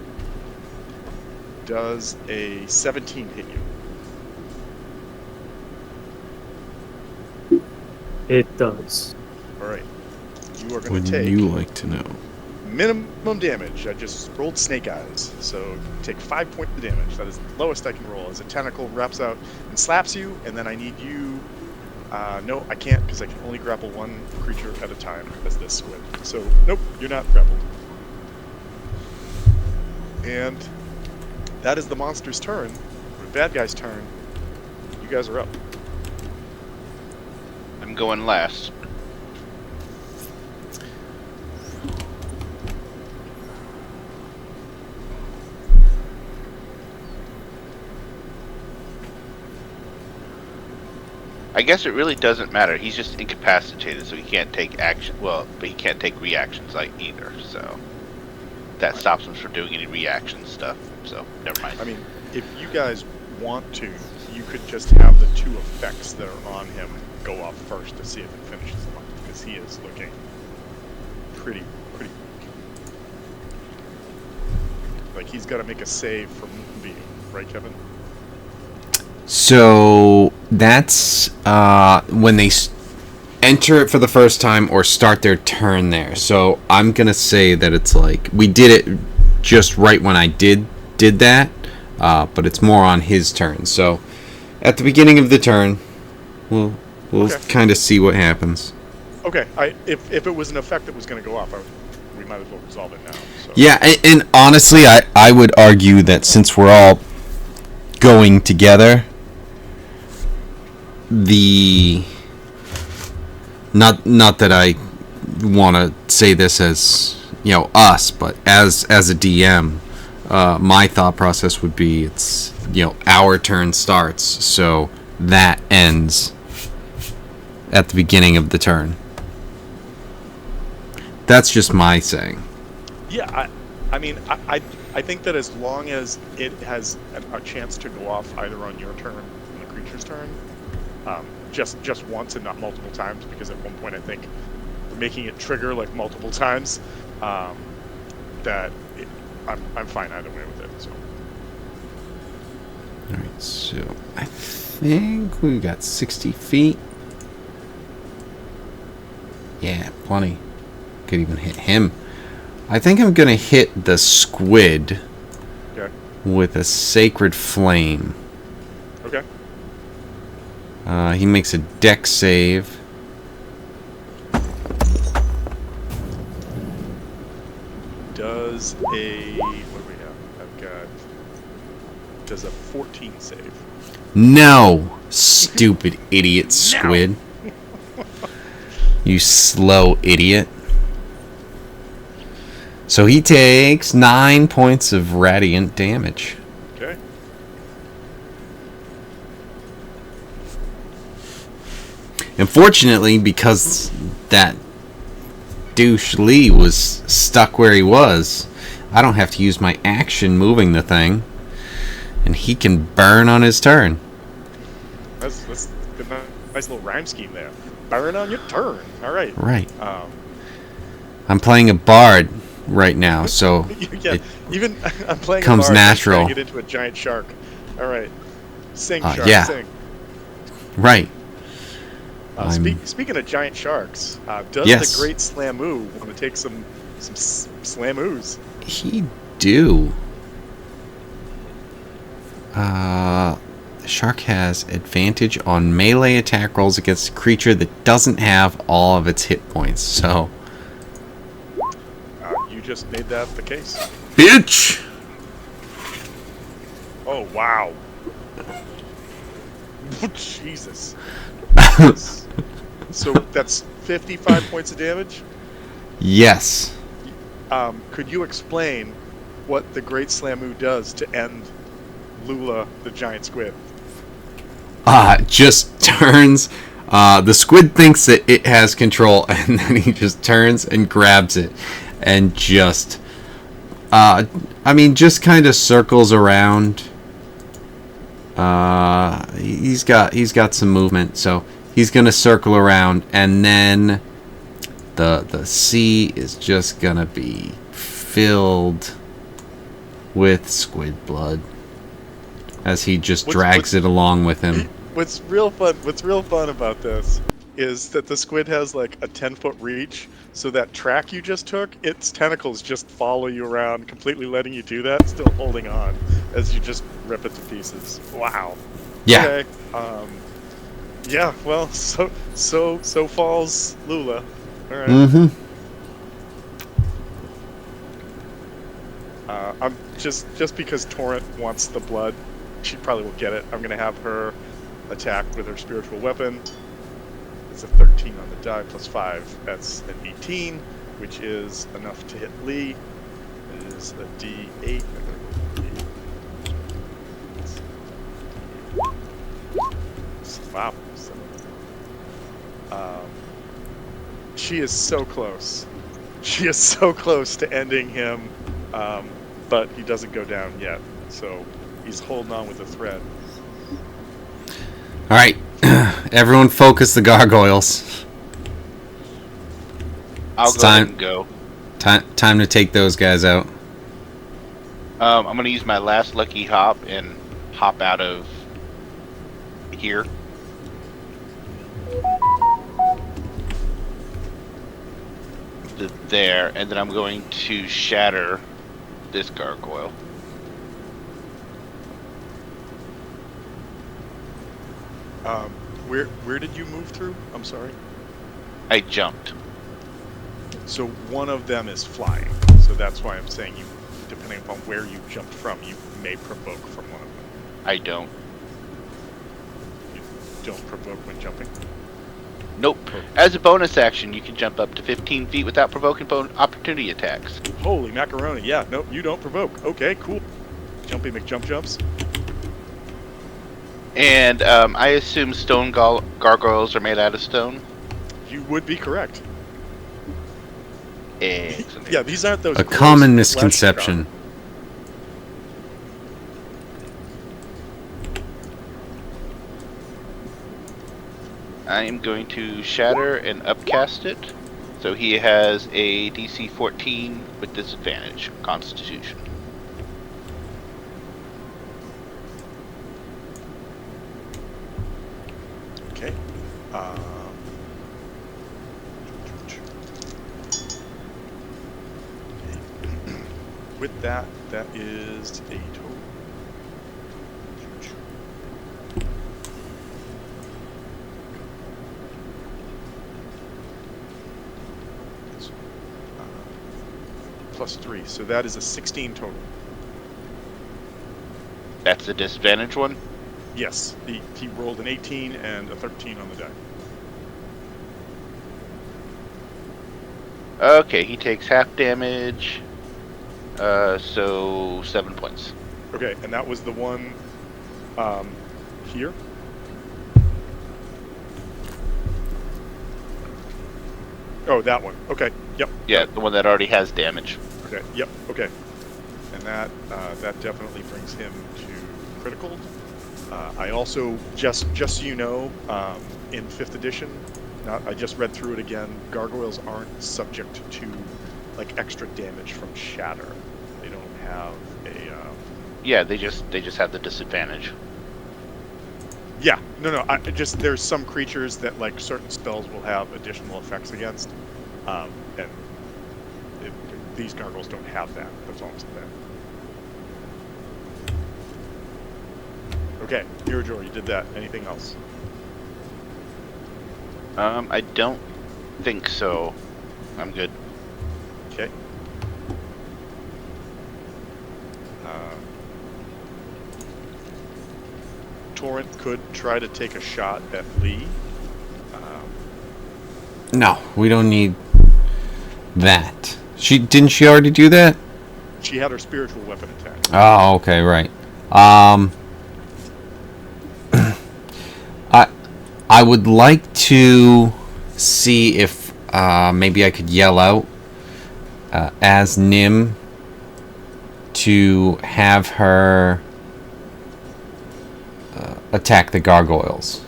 Does a 17 hit you? It does. All right. You are going Wouldn't to take you like to know? minimum damage. I just rolled snake eyes. So take 5 points of damage. That is the lowest I can roll as a tentacle wraps out and slaps you. And then I need you... no, I can't because I can only grapple one creature at a time as this squid. So, nope, you're not grappled. And that is the monster's turn. The bad guy's turn. You guys are up. I'm going last. I guess it really doesn't matter. He's just incapacitated, so he can't take action. Well, but he can't take reactions like either. So that stops him from doing any reaction stuff. So never mind. I mean, if you guys want to, you could just have the 2 effects that are on him go off first to see if it finishes him off, because he is looking pretty weak. Like he's got to make a save from Moonbeam, right, Kevin? So that's when they enter it for the first time or start their turn there. So I'm gonna say that it's like we did it just right when I did that, but it's more on his turn. So at the beginning of the turn, we'll Okay. kind of see what happens. Okay, if it was an effect that was going to go off, we might as well resolve it now. So. Yeah, and honestly, I would argue that since we're all going together, not that I want to say this as us, but as a DM, my thought process would be it's our turn starts, so that ends at the beginning of the turn. That's just my saying. Yeah, I mean, I think that as long as it has a chance to go off either on your turn or the creature's turn, just once and not multiple times, because at one point I think we're making it trigger like multiple times, I'm fine either way with it. So. Alright, so I think we got 60 feet. Yeah, plenty. Could even hit him. I think I'm gonna hit the squid Okay. with a sacred flame. Okay. He makes a dex save. does a, what do we have? I've got, does a 14 save. No, stupid idiot squid. You slow idiot. So he takes 9 points of radiant damage. Okay. Unfortunately, because that douche Lee was stuck where he was, I don't have to use my action moving the thing, and he can burn on his turn. That's a nice little rhyme scheme there. Burn on your turn. All right. Right. I'm playing a bard right now, so yeah. it Even I'm playing. comes a bard, natural. I'm trying to get into a giant shark. All right. Sing, shark. yeah. Sing. right. Speaking of giant sharks, does Yes. the great Slamoo want to take some Slamoos? He do. The shark has advantage on melee attack rolls against a creature that doesn't have all of its hit points. So, You just made that the case. bitch. Oh wow. Jesus. So that's 55 points of damage. Yes. Could you explain what the Great Slamoo does to end Lula, the giant squid? Just turns. The squid thinks that it has control, and then he just turns and grabs it, and just, just kind of circles around. He's got some movement, so he's gonna circle around, and then the sea is just gonna be filled with squid blood as he just drags it along with him. What's real fun about this is that the squid has like a 10-foot reach, so that track you just took, its tentacles just follow you around, completely letting you do that, still holding on as you just rip it to pieces. Wow. Yeah. Okay. Yeah. Well, so falls Lula. All right. Mm-hmm. I'm just because Torrent wants the blood, she probably will get it. I'm gonna have her attack with her spiritual weapon. It's a 13 on the die plus 5. That's an 18, which is enough to hit Lee. It is a D8. Wow. She is so close. She is so close to ending him, but he doesn't go down yet. So he's holding on with a thread. All right, everyone, focus the gargoyles. I'll It's go ahead time. and go. Time to take those guys out. I'm going to use my last lucky hop and hop out of here. There, and then I'm going to shatter this gargoyle. Where did you move through? I'm sorry. I jumped. So one of them is flying. So that's why I'm saying you, depending upon where you jumped from, you may provoke from one of them. I don't. You don't provoke when jumping. Nope. As a bonus action, you can jump up to 15 feet without provoking opportunity attacks. Holy macaroni! Yeah, nope, you don't provoke. Okay, cool. Jumpy McJump jumps. And I assume stone gargoyles are made out of stone. You would be correct. Excellent. Yeah, these aren't those. A gross common flesh misconception. I am going to shatter and upcast it. So he has a DC 14 with disadvantage, Constitution. Okay. With that, that is a total. plus 3, so that is a 16 total. That's the disadvantage one? Yes, he rolled an 18 and a 13 on the die. Okay, he takes half damage. So 7 points. Okay, and that was the one here. Oh, that one. Okay. Yep. Yeah, the one that already has damage. Okay. Yep. Okay. And that definitely brings him to critical. I also just so you know, in 5th edition, I just read through it again. Gargoyles aren't subject to like extra damage from shatter. They don't have a. Yeah, they just have the disadvantage. Yeah, no. There's some creatures that like certain spells will have additional effects against, and these gargoyles don't have that. That's all I'm saying. Okay, Mirajor, you did that. Anything else? I don't think so. I'm good. Okay. Torrent could try to take a shot at Lee. No, we don't need that. Didn't she already do that? She had her spiritual weapon attack. Oh, okay, right. I would like to see if maybe I could yell out as Nim to have her attack the gargoyles.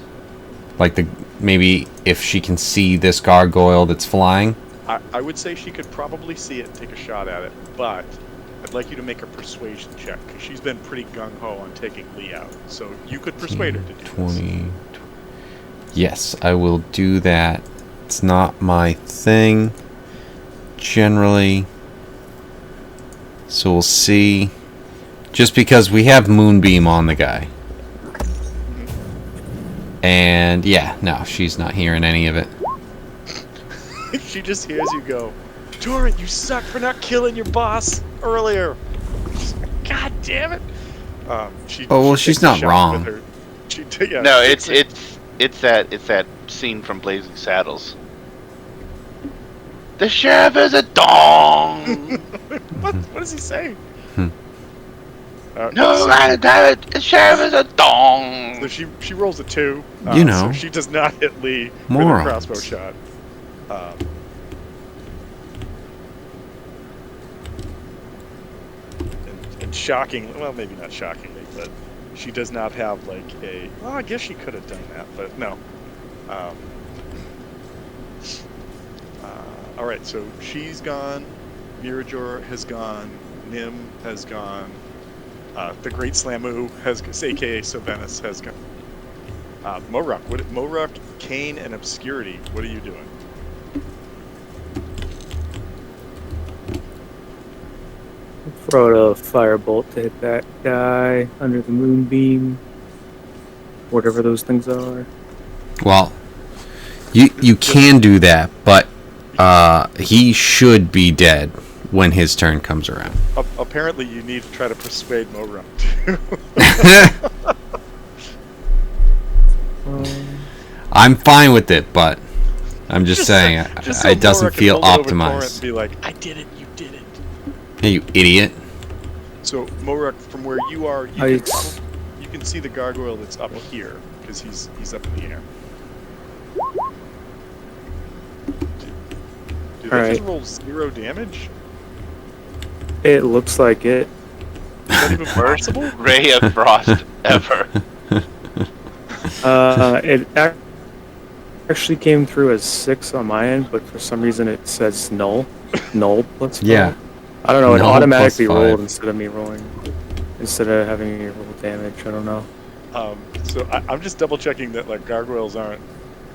Like maybe if she can see this gargoyle that's flying. I would say she could probably see it and take a shot at it, but I'd like you to make a persuasion check because she's been pretty gung-ho on taking Lee out. So you could persuade her to do 20. Yes, I will do that. It's not my thing generally. So we'll see. Just because we have Moonbeam on the guy. And yeah, no, she's not hearing any of it. this. She just hears you go, Torrent, you suck for not killing your boss earlier. God damn it. She's not wrong. No, it's that scene from Blazing Saddles. The sheriff is a dong. What does he say? No, damn it! The sheriff is a dong. So she rolls a 2. So she does not hit Lee with a crossbow shot. And shockingly, well, maybe not shockingly, but she does not have like a. Well, I guess she could have done that, but no. All right, so she's gone. Mirajor has gone. Nim has gone. The Great Slamu has, aka Sylvanus, has gone. Moruk, Kane, and Obscurity. What are you doing? Throw a firebolt to hit that guy under the moonbeam. Whatever those things are. Well, you can do that, but he should be dead when his turn comes around. Apparently, you need to try to persuade Moruk too. I'm fine with it, but I'm just saying it doesn't feel optimized. Be like, I did it, you did it. Hey, you idiot. So, Moruk, from where you are, you can see the gargoyle that's up here, because he's up in the air. Did they just roll 0 damage? It looks like it. Is that even possible? Ray of Frost ever. It actually came through as 6 on my end, but for some reason it says null. Null plus 5. Yeah. I don't know, it Null automatically plus 5. rolled instead of me rolling. Instead of having me roll damage, I don't know. So I'm just double checking that like gargoyles aren't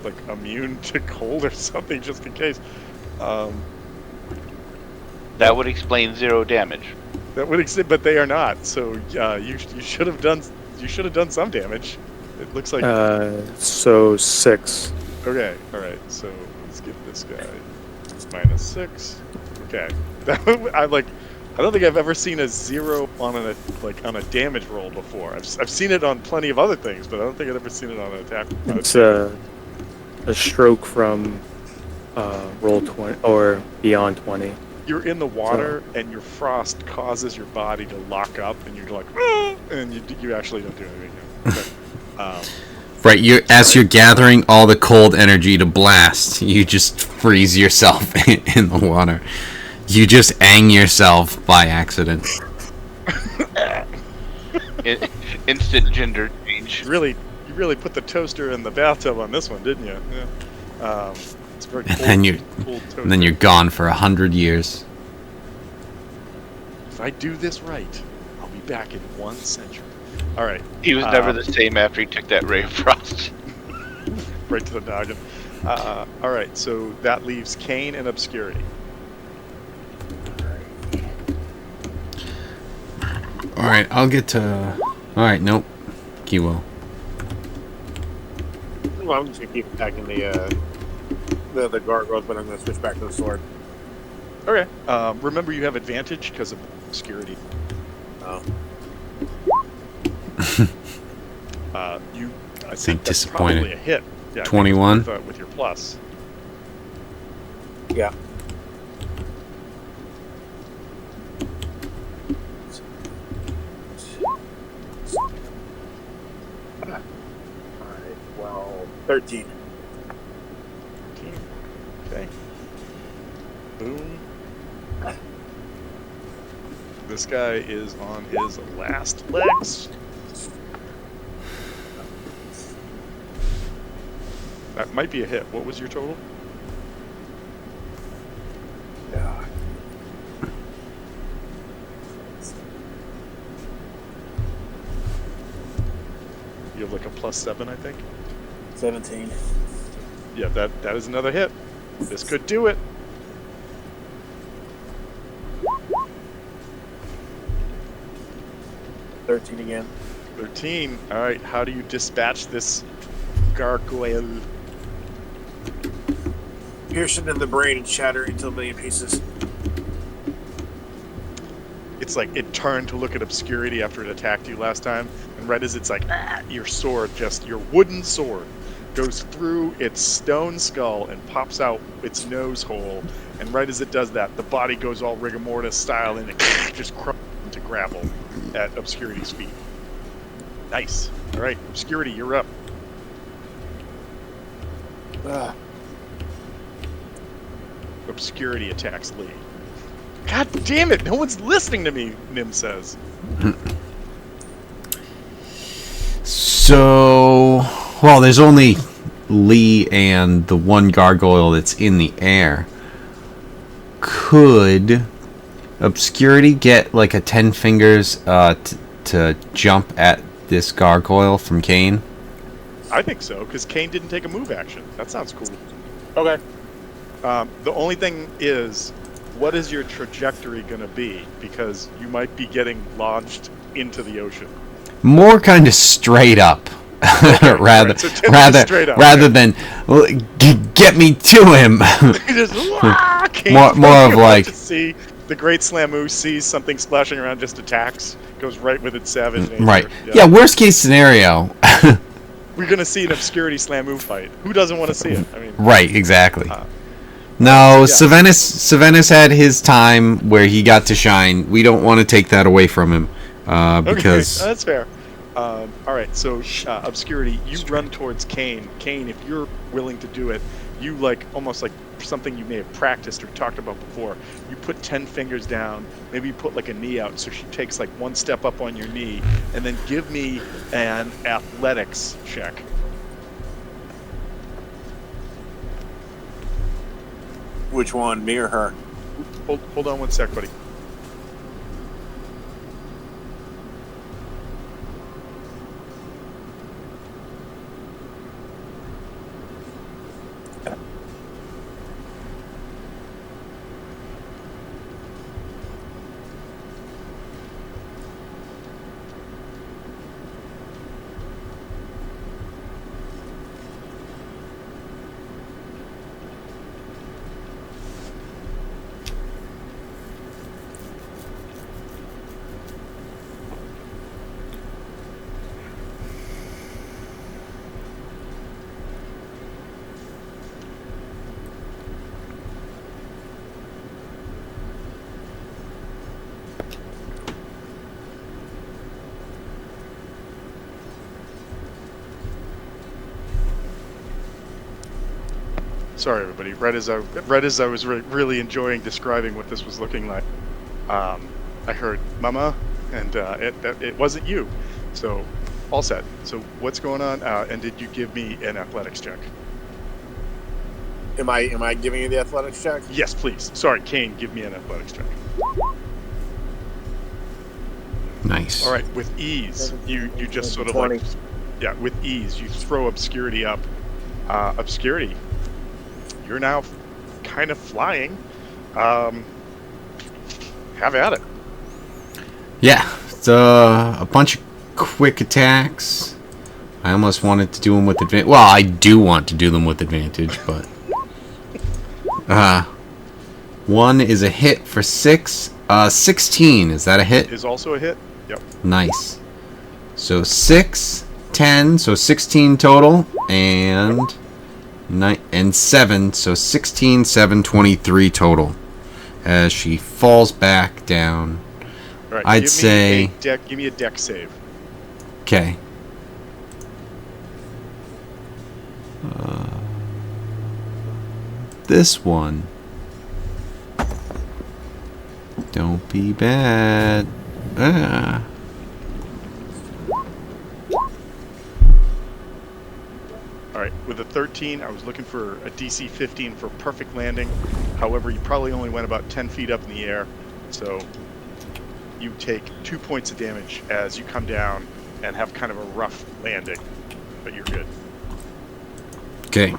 like immune to cold or something, just in case. That would explain 0 damage. That would exist, but they are not. So you should have done some damage. It looks like. So 6. Okay, all right. So let's give this guy minus 6. Okay. I don't think I've ever seen a 0 on a damage roll before. I've seen it on plenty of other things, but I don't think I've ever seen it on an attack. It's a stroke from roll 20 or beyond 20. You're in the water, and your frost causes your body to lock up, and you're like, "Ah!" And you actually don't do anything. But, Right, you're gathering all the cold energy to blast, you just freeze yourself in the water. You just ang yourself by accident. Instant gender change. you really put the toaster in the bathtub on this one, didn't you? Yeah. It's very cold. And then you're gone for 100 years. If I do this right, I'll be back in 1 century. All right. He was never the same after he took that ray of frost. Right to the noggin. All right, so that leaves Kane and Obscurity. Alright, I'll get to... Alright, nope. Kiwo. Well, I'm just gonna keep attacking the gargoyles, but I'm gonna switch back to the sword. Okay. Remember, you have advantage because of Obscurity. Oh. I think that's disappointed. probably a hit. Yeah, 21? with your plus. Yeah. Alright, well, 13. Okay. Boom. This guy is on his last legs. That might be a hit. What was your total? Yeah. You have like a +7, I think. 17. Yeah, that is another hit. This could do it. Again. 13. All right. How do you dispatch this gargoyle? Pierce it in the brain and shatter it into a million pieces. It's like it turned to look at Obscurity after it attacked you last time, and right as it's like, your sword, your wooden sword, goes through its stone skull and pops out its nose hole, and right as it does that, the body goes all rigor mortis style, and it just crumbles into gravel at Obscurity's feet. Nice. All right, Obscurity, you're up. Obscurity attacks Lee. God damn it! No one's listening to me, Nim says. So, well, there's only Lee and the one gargoyle that's in the air. Could Obscurity get like a 10 fingers to jump at this gargoyle from Kane? I think so, because Kane didn't take a move action. That sounds cool. Okay. The only thing is, what is your trajectory going to be? Because you might be getting launched into the ocean. More kind of straight up, rather than get me to him. Just, more of like to see the Great Slamoo sees something splashing around, just attacks, goes right with its savage nature. right. Yeah. Worst case scenario. We're gonna see an Obscurity Slamoo fight. Who doesn't want to see it? I mean, right. Exactly. No, Savannis had his time where he got to shine. We don't want to take that away from him, because okay, that's fair. All right, so Obscurity, you run towards Kane. Kane, if you're willing to do it, you almost like something you may have practiced or talked about before. You put 10 fingers down. Maybe you put like a knee out, so she takes like one step up on your knee, and then give me an athletics check. Which one, me or her? Hold on one sec, buddy. Sorry, everybody. Right as I was really enjoying describing what this was looking like, I heard "Mama," and it wasn't you. So, all set. So, what's going on? And did you give me an athletics check? Am I giving you the athletics check? Yes, please. Sorry, Kane, give me an athletics check. Nice. All right, with ease, you just sort of 20. like, yeah, with ease, you throw obscurity up. Obscurity, you're now kind of flying. Have at it. Yeah, it's a bunch of quick attacks. I almost wanted to do them with advantage. Well, I do want to do them with advantage, but one is a hit for 6. 16, is that a hit? Is also a hit. Yep. Nice. So 6, 10, so 16 total, and 7, so 16, 7, 23 total. As she falls back down. All right. I'd say. Give me a deck save. Okay. This one. Don't be bad. All right. With a 13, I was looking for a DC 15 for perfect landing. However, you probably only went about 10 feet up in the air, so you take 2 points of damage as you come down and have kind of a rough landing, but you're good. Okay.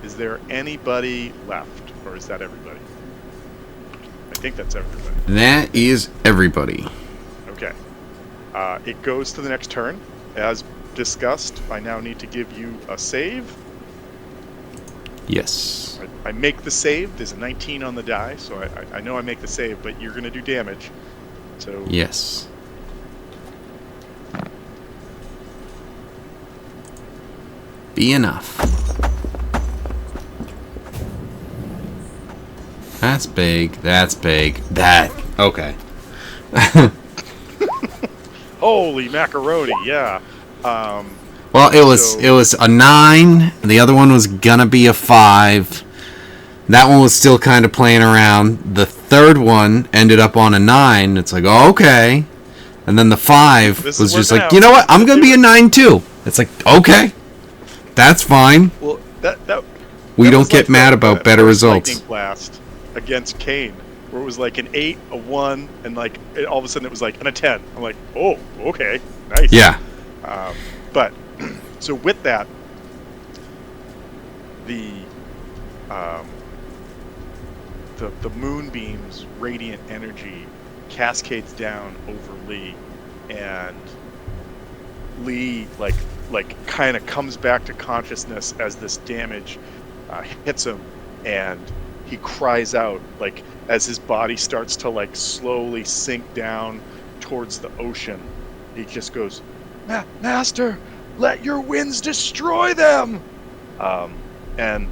Is there anybody left, or is that everybody? I think that's everybody. That is everybody. Okay. It goes to the next turn. As discussed, I now need to give you a save. Yes. I make the save. There's a 19 on the die, so I know I make the save, but you're going to do damage. So Yes. Be enough. That's big. That's big. That. Okay. holy macaroni, yeah. Well, it was a 9. And the other one was gonna be a 5. That one was still kind of playing around. The third one ended up on a 9. It's like, oh, okay. And then the 5 This was is just working like, out. you know what? I'm gonna be a 9 too. It's like, okay, that's fine. Well, We that don't was get like mad the about better first results. Lightning blast against Kane, where it was like an 8, a 1, and like all of a sudden it was like a 10. I'm like, oh, okay, nice. Yeah. But so with that, the moonbeam's radiant energy cascades down over Lee, and Lee like kind of comes back to consciousness as this damage hits him, and he cries out like as his body starts to like slowly sink down towards the ocean. He just goes, Master, let your winds destroy them! And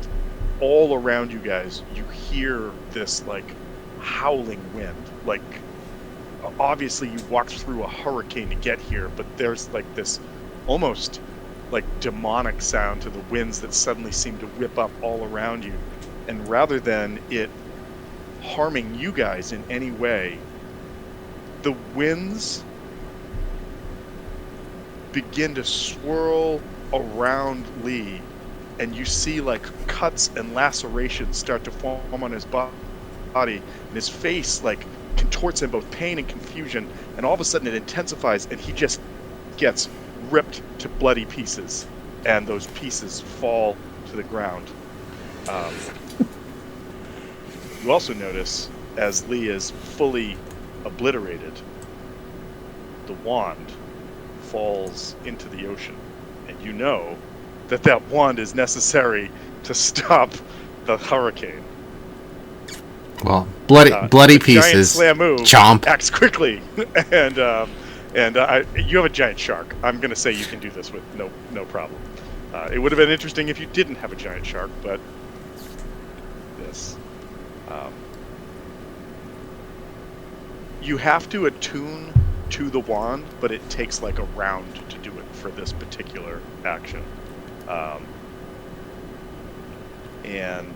all around you guys, you hear this like howling wind. Like, obviously you walked through a hurricane to get here, but there's like this almost like demonic sound to the winds that suddenly seem to whip up all around you. And rather than it harming you guys in any way, the winds begin to swirl around Lee, and you see like cuts and lacerations start to form on his body, and his face like contorts in both pain and confusion, and all of a sudden it intensifies, and he just gets ripped to bloody pieces, and those pieces fall to the ground. You also notice, as Lee is fully obliterated, the wand falls into the ocean, and you know that that wand is necessary to stop the hurricane. Well, bloody pieces. Giant slam move. Chomp. Acts quickly, and you have a giant shark. I'm going to say you can do this with no problem. It would have been interesting if you didn't have a giant shark, but this. You have to attune to the wand, but it takes like a round to do it for this particular action. and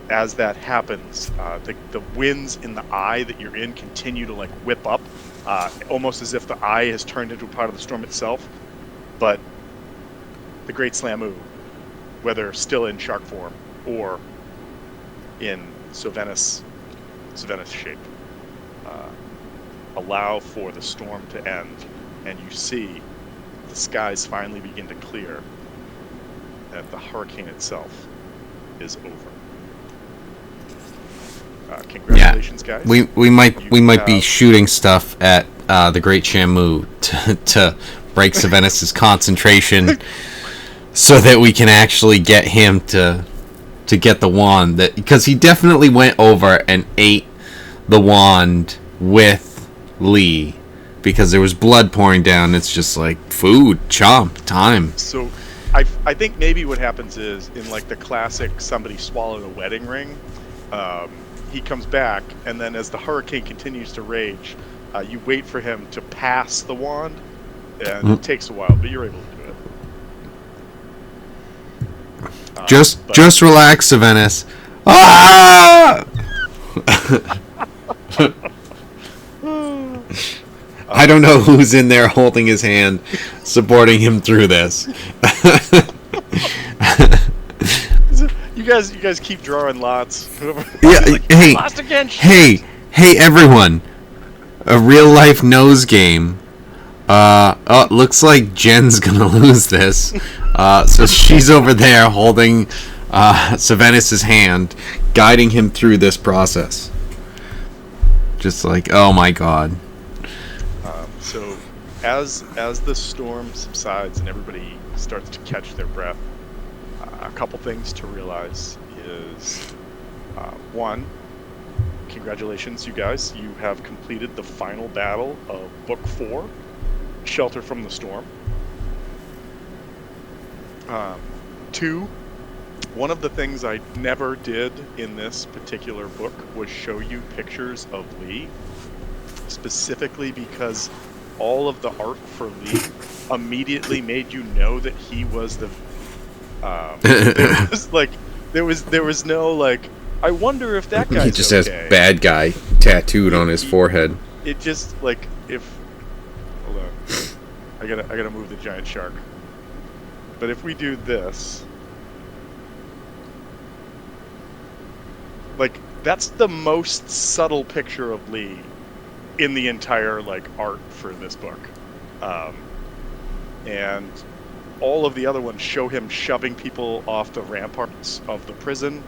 as that happens, the winds in the eye that you're in continue to like whip up, almost as if the eye has turned into a part of the storm itself. But the Great Slamu, whether still in shark form or in Sylvanas shape, allow for the storm to end, and you see the skies finally begin to clear, that the hurricane itself is over. Congratulations, guys. We might be have- shooting stuff at the Great Shamu to break Sylvanas' concentration, so that we can actually get him to get the wand. Because he definitely went over and ate the wand with Lee, because there was blood pouring down. It's just like food, chomp time. So I think maybe what happens is, in like the classic somebody swallowed a wedding ring, he comes back, and then as the hurricane continues to rage, you wait for him to pass the wand, and it takes a while, but you're able to do it. Just relax, Sylvanas. Ah! I don't know who's in there holding his hand, supporting him through this. You guys keep drawing lots. Yeah, hey, Lost again. hey, everyone! A real life nose game. Looks like Jen's gonna lose this. So she's over there holding Sylvanas' hand, guiding him through this process. Just like, oh my god. So as the storm subsides and everybody starts to catch their breath, a couple things to realize is, one, congratulations, you guys. You have completed the final battle of Book 4, Shelter from the Storm. 2, one of the things I never did in this particular book was show you pictures of Lee, specifically because all of the art for Lee immediately made you know that he was the there was no like, I wonder if that guy's He just okay. has bad guy tattooed on his forehead. It just like, if hold on, I gotta move the giant shark. But if we do this, like, that's the most subtle picture of Lee in the entire like art for this book, and all of the other ones show him shoving people off the ramparts of the prison,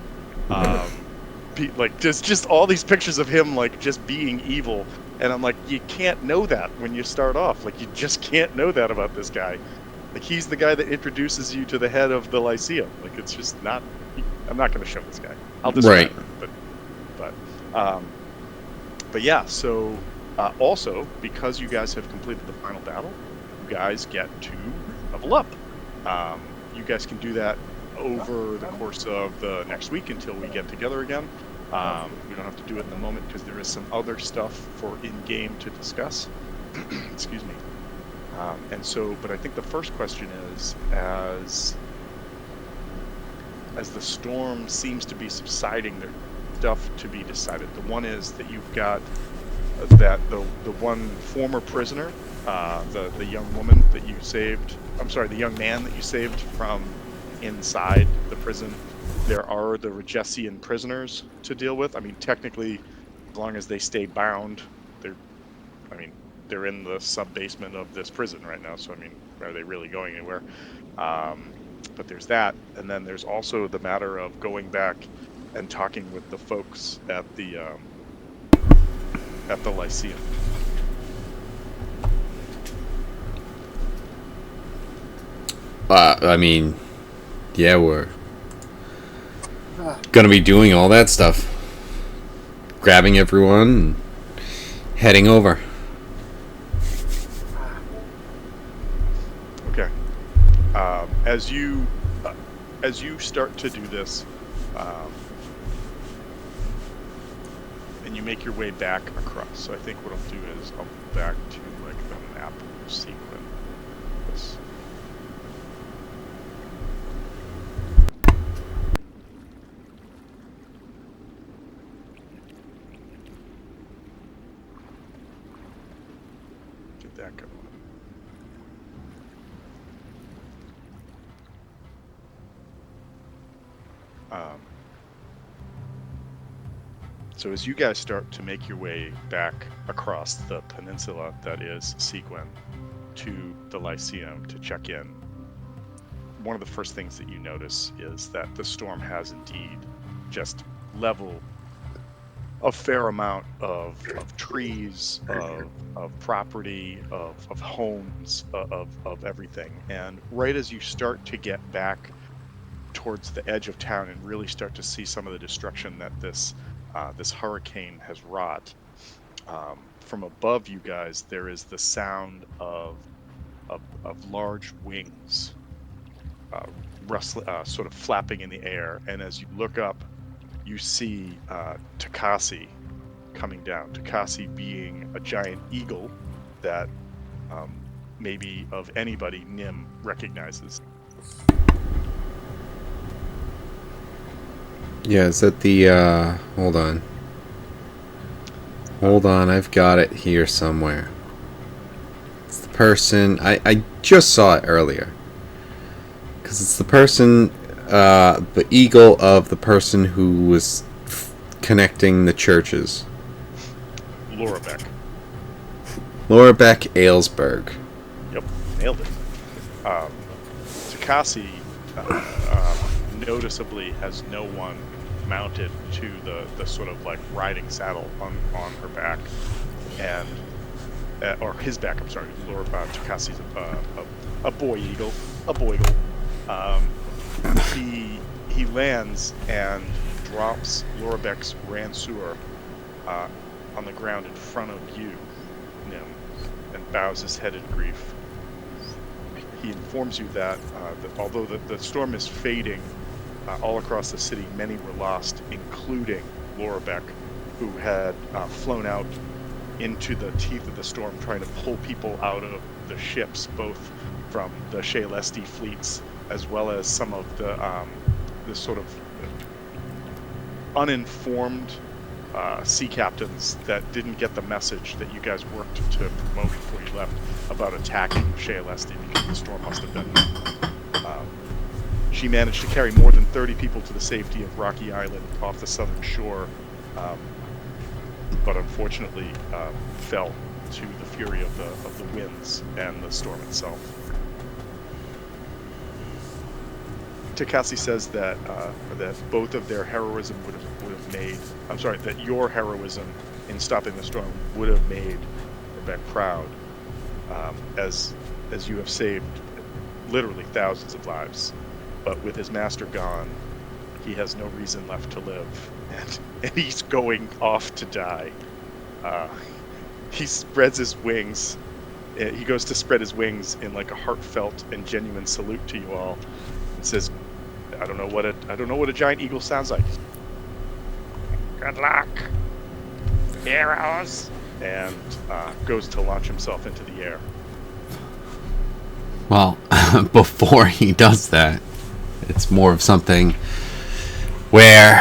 like just all these pictures of him like just being evil, and I'm like, you can't know that when you start off. Like, you just can't know that about this guy. Like, he's the guy that introduces you to the head of the Lyceum. Like, it's just not. I'm not going to show this guy. I'll describe him, but yeah. So also, because you guys have completed the final battle, you guys get to level up. You guys can do that over the course of the next week until we get together again. We don't have to do it in the moment because there is some other stuff for in-game to discuss. Excuse me. And so, but I think the first question is, as the storm seems to be subsiding, there's stuff to be decided. The one is that you've got that the one former prisoner, the young woman that you saved. I'm sorry, the young man that you saved from inside the prison. There are the Regessian prisoners to deal with. I mean, technically, as long as they stay bound, they're in the sub-basement of this prison right now, so I mean, are they really going anywhere? But there's that, and then there's also the matter of going back and talking with the folks at the Lyceum. I mean, yeah, we're gonna be doing all that stuff. Grabbing everyone and heading over. Okay. As you start to do this, and you make your way back across. So I think what I'll do is I'll go back to like the map sequence. that going? So as you guys start to make your way back across the peninsula that is Sequin to the Lyceum to check in, one of the first things that you notice is that the storm has indeed just leveled a fair amount of trees, of property, of homes, of everything. And right as you start to get back towards the edge of town and really start to see some of the destruction that this hurricane has wrought, from above you guys, there is the sound of large wings rustling, sort of flapping in the air. And as you look up, you see Takasi coming down. Takasi being a giant eagle that maybe of anybody Nim recognizes. Yeah, is that the, hold on. Hold on, I've got it here somewhere. It's the person, I just saw it earlier. Because it's the person, the eagle of the person who was connecting the churches. Lorabeck Aylesburg. Yep, nailed it. Takasi noticeably has no one mounted to the sort of like riding saddle on her back, and or his back. I'm sorry, Takasi's a boy eagle, He lands and drops Lorabeck's Ranseur on the ground in front of you, Nim, and bows his head in grief. He informs you that although the storm is fading all across the city, many were lost, including Lorabeck, who had flown out into the teeth of the storm trying to pull people out of the ships, both from the Shaelesti fleets as well as some of the sort of uninformed sea captains that didn't get the message that you guys worked to promote before you left about attacking Shaelesti, because the storm must have been. She managed to carry more than 30 people to the safety of Rocky Island off the southern shore, but unfortunately fell to the fury of the winds and the storm itself. Takasi says that both of their heroism would have made. I'm sorry, that your heroism in stopping the storm would have made Rebecca proud, as you have saved literally thousands of lives. But with his master gone, he has no reason left to live, and he's going off to die. He spreads his wings. He goes to spread his wings in like a heartfelt and genuine salute to you all, and says, I don't know what a giant eagle sounds like. Good luck, heroes. And goes to launch himself into the air. Well, before he does that, it's more of something where,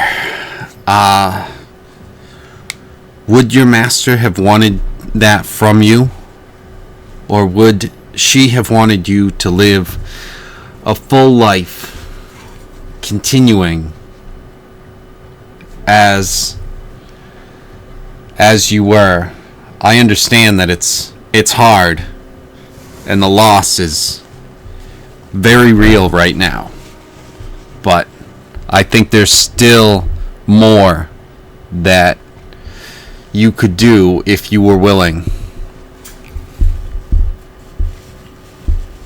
would your master have wanted that from you? Or would she have wanted you to live a full life, continuing as you were? I understand that it's hard, and the loss is very real right now. But I think there's still more that you could do if you were willing.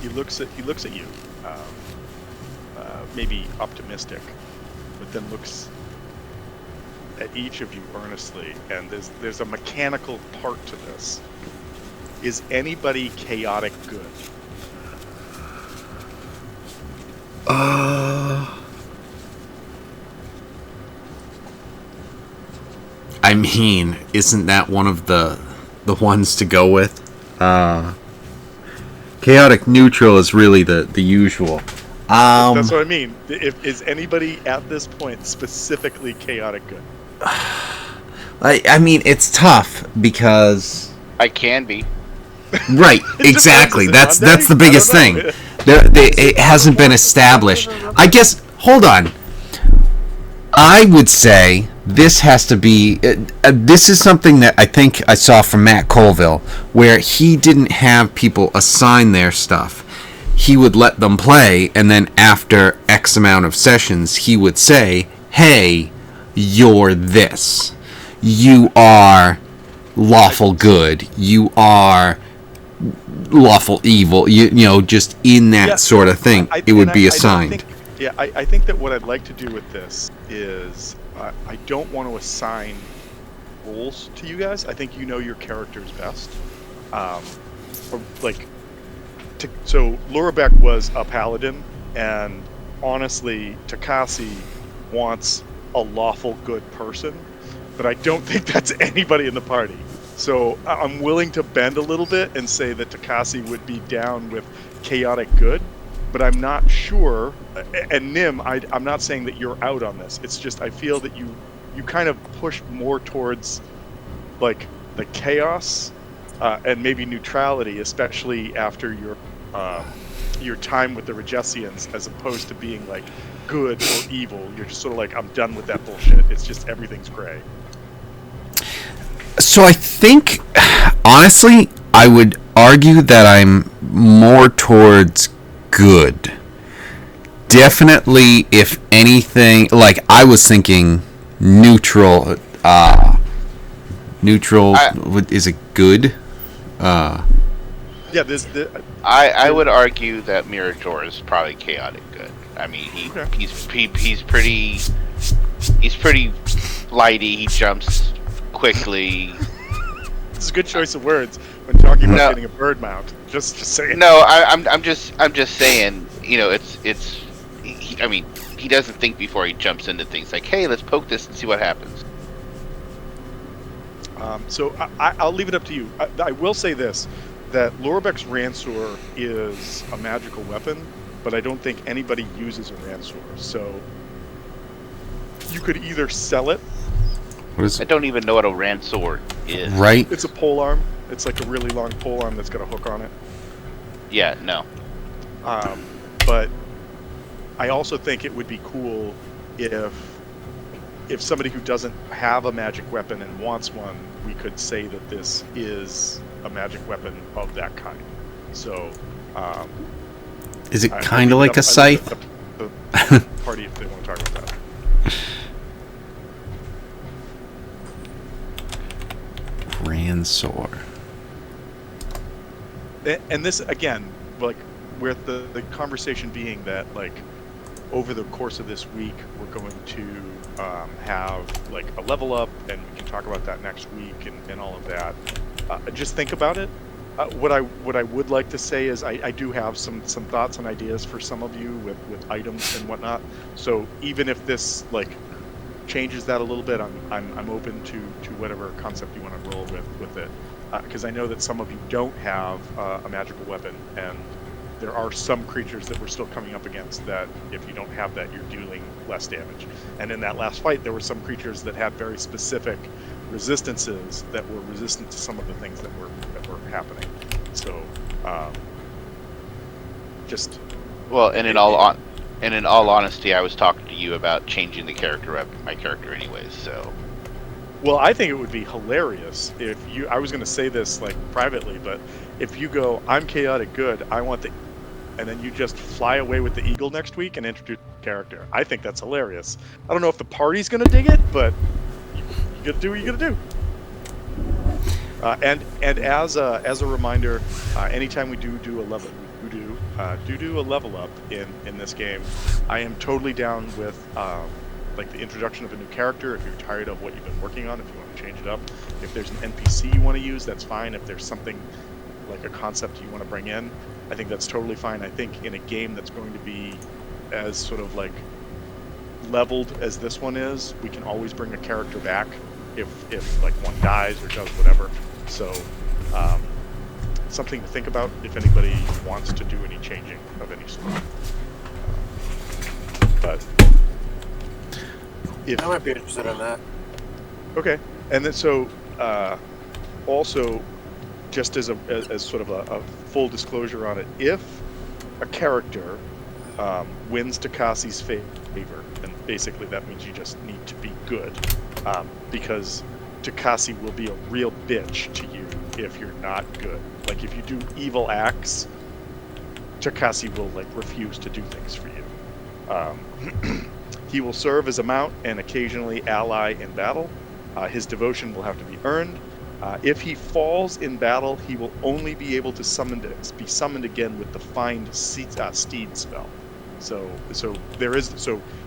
He looks at you, maybe optimistic, but then looks at each of you earnestly, and there's a mechanical part to this. Is anybody chaotic good? I mean, isn't that one of the ones to go with? Chaotic neutral is really the usual. That's what I mean. Is anybody at this point specifically chaotic good? I mean, it's tough because I can be. Right, It exactly. depends. Is it That's the Monday? I biggest don't thing. know. It hasn't been established. I guess. Hold on. I would say this has to be. This is something that I think I saw from Matt Colville, where he didn't have people assign their stuff. He would let them play, and then after X amount of sessions, he would say, "Hey, you're this. You are lawful good. You are lawful evil." You know, just in that Yeah, sort of thing, I- it would and be I don't assigned. I think that what I'd like to do with this is I don't want to assign roles to you guys. I think you know your characters best. Or like, so Lurabek was a paladin, and honestly, Takasi wants a lawful good person, but I don't think that's anybody in the party. So I'm willing to bend a little bit and say that Takasi would be down with chaotic good, but I'm not sure. And Nim, I'm not saying that you're out on this. It's just I feel that you kind of push more towards like the chaos and maybe neutrality, especially after your time with the Regessians, as opposed to being like good or evil. You're just sort of like, I'm done with that bullshit. It's just everything's gray. So I think, honestly, I would argue that I'm more towards good. Definitely, if anything, like I was thinking neutral. Neutral, is it good? Yeah, I would argue that Mirador is probably chaotic good. I mean, he's pretty flighty. He jumps quickly. This is a good choice of words when talking about getting a bird mount. Just saying. No, I'm just saying. You know, I mean, he doesn't think before he jumps into things. Like, hey, let's poke this and see what happens. So I'll leave it up to you. I will say this, that Lorbeck's Ransor is a magical weapon, but I don't think anybody uses a Ransor. So you could either sell it. What is I it? don't even know what a Ransor is. Right? It's a pole arm. It's like a really long pole arm that's got a hook on it. Yeah, no. But I also think it would be cool if somebody who doesn't have a magic weapon and wants one, we could say that this is a magic weapon of that kind. So, Is it kind of like a scythe? The party, if they want to talk about that. Ransor. And this, again, like, with the conversation being that, like, over the course of this week, we're going to have like a level up, and we can talk about that next week and all of that. Just think about it. What I would like to say is I do have some thoughts and ideas for some of you with items and whatnot. So even if this like changes that a little bit, I'm open to whatever concept you want to roll with it, because I know that some of you don't have a magical weapon, and there are some creatures that we're still coming up against that if you don't have that, you're dealing less damage. And in that last fight, there were some creatures that had very specific resistances that were resistant to some of the things that were happening. So, just Well, and in all honesty, I was talking to you about changing the character up, my character, anyways. So. Well, I think it would be hilarious if you. I was going to say this like privately, but if you go, I'm chaotic good, I want the, and then you just fly away with the eagle next week and introduce the character. I think that's hilarious. I don't know if the party's going to dig it, but you got to do what you got to do. And as a reminder, anytime we do a level, do a level up in this game, I am totally down with like the introduction of a new character. If you're tired of what you've been working on, if you want to change it up, if there's an NPC you want to use, that's fine. If there's something like a concept you want to bring in, I think that's totally fine. I think in a game that's going to be as sort of like leveled as this one is, we can always bring a character back if like one dies or does whatever. So something to think about if anybody wants to do any changing of any sort. But I might be interested in that. Okay, and then so also just as as sort of a full disclosure on it, if a character wins Takassi's favor, and basically that means you just need to be good, because Takassi will be a real bitch to you if you're not good. Like if you do evil acts, Takassi will like refuse to do things for you. He will serve as a mount and occasionally ally in battle. His devotion will have to be earned. If he falls in battle, he will only be able to be summoned again with the Find Steed spell. So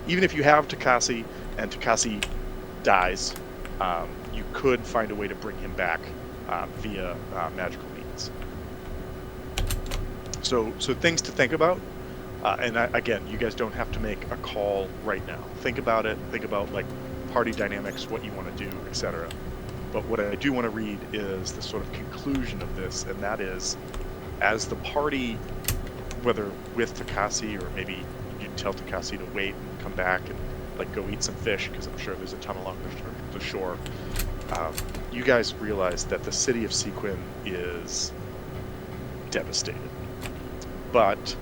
even if you have Takassi and Takassi dies, you could find a way to bring him back via magical means. So things to think about. And again, you guys don't have to make a call right now. Think about it. Think about like party dynamics, what you want to do, etc. But what I do want to read is the sort of conclusion of this, and that is, as the party, whether with Takassi or maybe you tell Takassi to wait and come back and like go eat some fish, because I'm sure there's a ton along the shore. You guys realize that the city of Sequin is devastated, but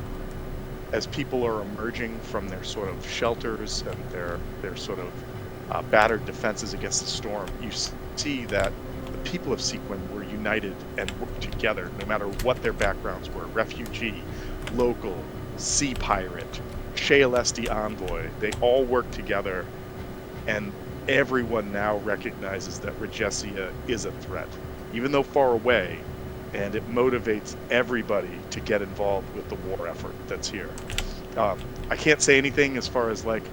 as people are emerging from their sort of shelters and their sort of battered defenses against the storm, you see that the people of Sequin were united and worked together, no matter what their backgrounds were. Refugee, local, sea pirate, Shealesti envoy, they all worked together, and everyone now recognizes that Regesia is a threat, even though far away, and it motivates everybody to get involved with the war effort that's here. I can't say anything as far as like,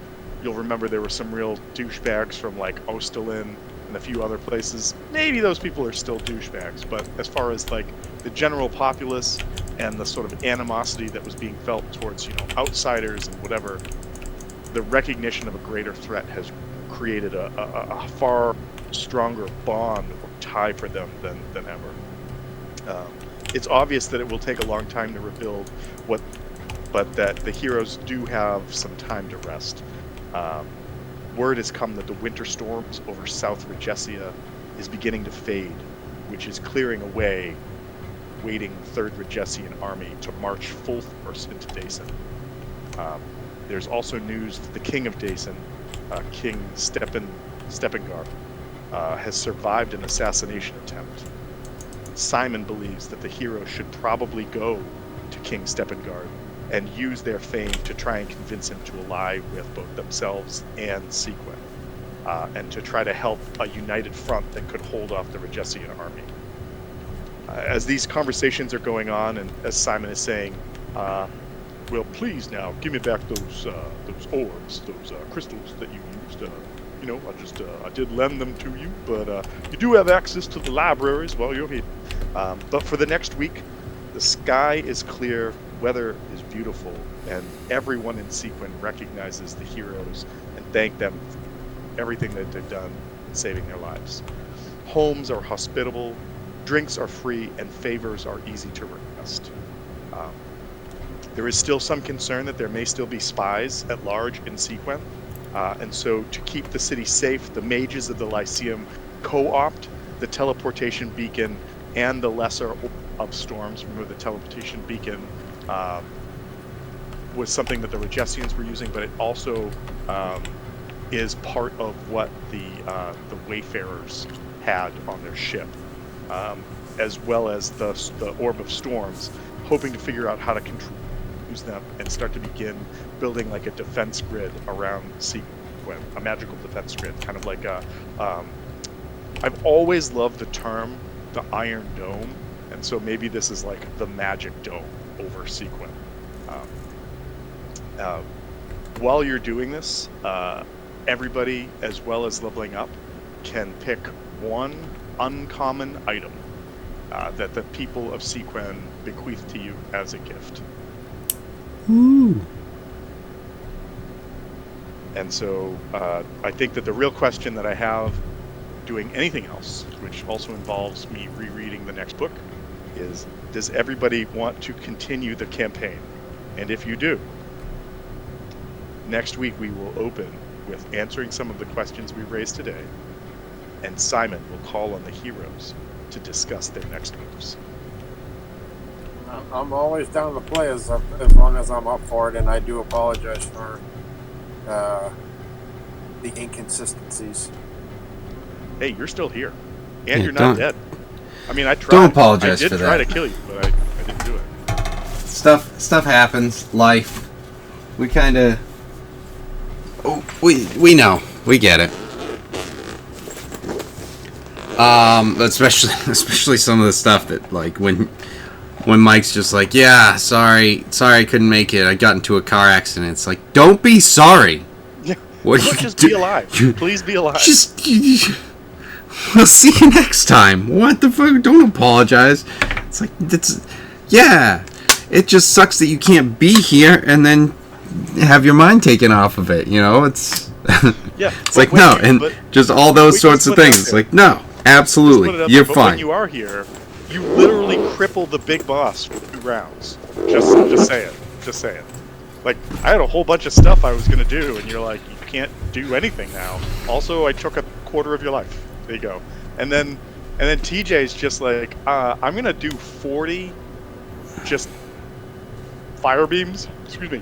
you'll remember there were some real douchebags from like Ostalin and a few other places. Maybe those people are still douchebags, but as far as like the general populace and the sort of animosity that was being felt towards, you know, outsiders and whatever, the recognition of a greater threat has created a far stronger bond or tie for them than ever. It's obvious that it will take a long time to rebuild, but that the heroes do have some time to rest. Word has come that the winter storms over South Regesia is beginning to fade, which is clearing away, waiting 3rd Regesian army to march full force into Daisen. There's also news that the king of Daisen, King Stepangar, has survived an assassination attempt. Simon believes that the heroes should probably go to King Stepangar and use their fame to try and convince him to ally with both themselves and Sequin, and to try to help a united front that could hold off the Regesian army. As these conversations are going on, and as Simon is saying, well, please now give me back those orbs, those crystals that you used. You know, I did lend them to you, but you do have access to the libraries while you're here. But for the next week, the sky is clear, weather is beautiful, and everyone in Sequin recognizes the heroes and thank them for everything that they've done in saving their lives. Homes are hospitable, drinks are free, and favors are easy to request. There is still some concern that there may still be spies at large in Sequin, and so to keep the city safe, the mages of the Lyceum co-opt the teleportation beacon and the lesser of storms. Remember, the teleportation beacon was something that the Regesians were using, but it also is part of what the Wayfarers had on their ship, as well as the Orb of Storms, hoping to figure out how to use them and start to begin building like a defense grid around Sequin, a magical defense grid, kind of like a. I've always loved the term the Iron Dome, and so maybe this is like the magic dome over Sequin. While you're doing this, everybody, as well as leveling up, can pick one uncommon item that the people of Sequin bequeath to you as a gift. Ooh. And so I think that the real question that I have doing anything else, which also involves me rereading the next book, is does everybody want to continue the campaign? And if you do, next week we will open with answering some of the questions we raised today, and Simon will call on the heroes to discuss their next moves. I'm always down to play as long as I'm up for it, and I do apologize for the inconsistencies. Hey, you're still here, and Yeah, you're not don't- dead. I mean, I tried. Don't apologize I for did try that. to kill you, but I didn't do it. Stuff happens. Life. We kind of. Oh, we know. We get it. Especially some of the stuff that, like, when Mike's just like, yeah, sorry I couldn't make it. I got into a car accident. It's like, don't be sorry. Yeah. What Look, you just do- be alive. Please be alive. We'll see you next time. What the fuck? Don't apologize. It's like, yeah. It just sucks that you can't be here and then have your mind taken off of it. You know, it's Yeah. it's like no, and just all those sorts of things. It's like no, absolutely, you're but fine. When you are here, you literally cripple the big boss for 2 rounds. Just saying. Like, I had a whole bunch of stuff I was gonna do, and you're like, you can't do anything now. Also, I took a quarter of your life. There you go. And then TJ's just like, I'm gonna do 40 just fire beams. Excuse me.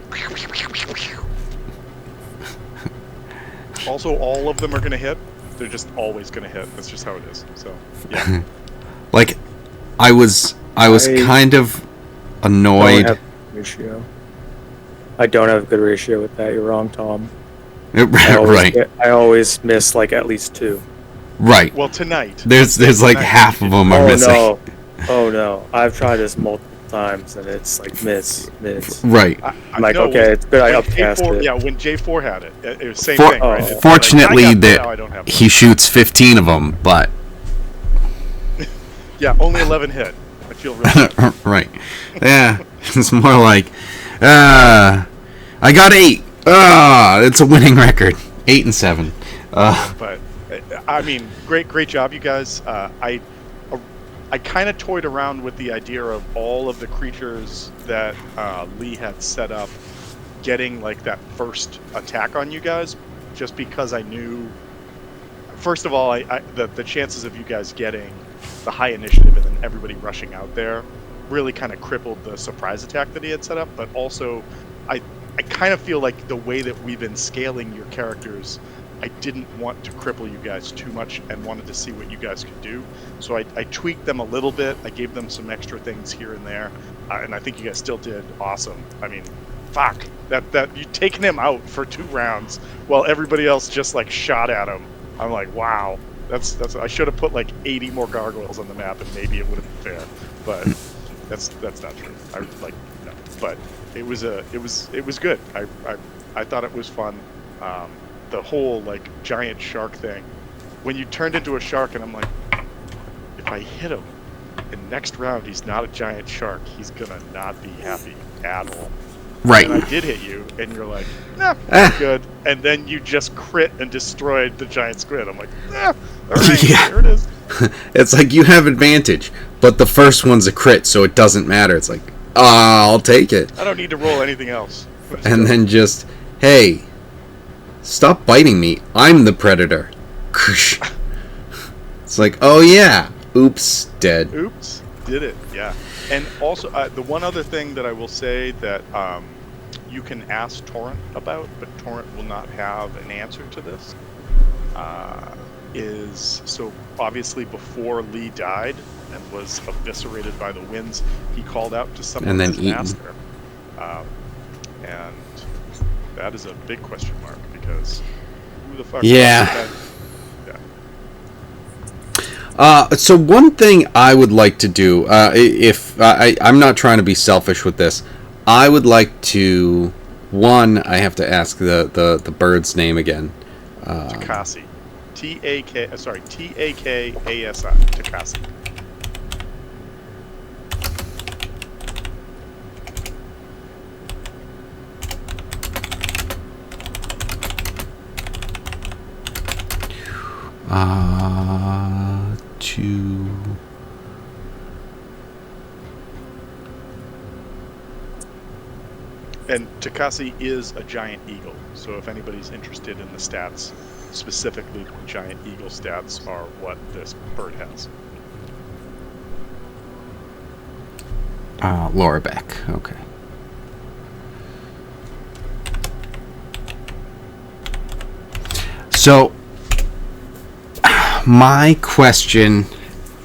Also, all of them are gonna hit. They're just always gonna hit. That's just how it is. So, yeah. Like, I was kind of annoyed. I don't have a good ratio with that. You're wrong, Tom. Right. I always miss like at least 2. Right. Well, tonight. There's like tonight half you of did. them are missing. No. Oh no. I've tried this multiple times and it's like miss. Right. I'm like, okay, it's good I when upcast J4, it. Yeah, when J4 had it, it was same thing, right? It's like, Fortunately, I got it, now I don't have it. he shoots 15 of them, but Yeah, only 11 hit. I feel really bad. right. Yeah, it's more like, I got 8. It's a winning record. 8 and 7. But I mean, great job, you guys. I kind of toyed around with the idea of all of the creatures that Lee had set up getting like that first attack on you guys, just because I knew. First of all, the chances of you guys getting the high initiative and then everybody rushing out there really kind of crippled the surprise attack that he had set up. But also, I kind of feel like the way that we've been scaling your characters, I didn't want to cripple you guys too much and wanted to see what you guys could do. So I tweaked them a little bit. I gave them some extra things here and there, and I think you guys still did awesome. I mean, fuck, that you taking him out for 2 rounds while everybody else just like shot at him. I'm like, wow, that's I should have put like 80 more gargoyles on the map and maybe it would have been fair, but that's not true. I like no, but it was good. I thought it was fun. The whole like giant shark thing, when you turned into a shark, and I'm like, if I hit him and next round he's not a giant shark, he's gonna not be happy at all. right. And I did hit you, and you're like, nah, good. And then you just crit and destroyed the giant squid. I'm like, all right, Yeah. there it is. It's like you have advantage, but the first one's a crit, so it doesn't matter. It's like, I'll take it. I don't need to roll anything else. And then just, hey, stop biting me. I'm the predator. It's like, oh yeah, oops, dead. Oops, did it, yeah. And also, the one other thing that I will say that you can ask Torrent about, but Torrent will not have an answer to this, is, so obviously before Lee died and was eviscerated by the winds, he called out to someone And then as eaten. master. And that is a big question mark, because who the fuck Yeah. Yeah. So one thing I would like to do, if I'm not trying to be selfish with this, I would like to. One, I have to ask the bird's name again. Takasi. Takasi. Takasi. To. And Takasi is a giant eagle, so if anybody's interested in the stats specifically the giant eagle stats are what this bird has. Laura Beck. Okay. So, my question,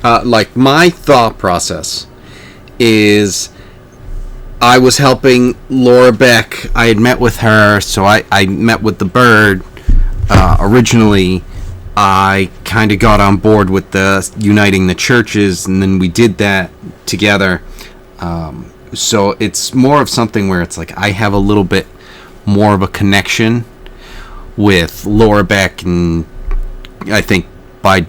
my thought process is, I was helping Laura Beck. I had met with her, so I met with the bird. Originally, I kind of got on board with the uniting the churches, and then we did that together. So it's more of something where it's like I have a little bit more of a connection with Laura Beck, and I think by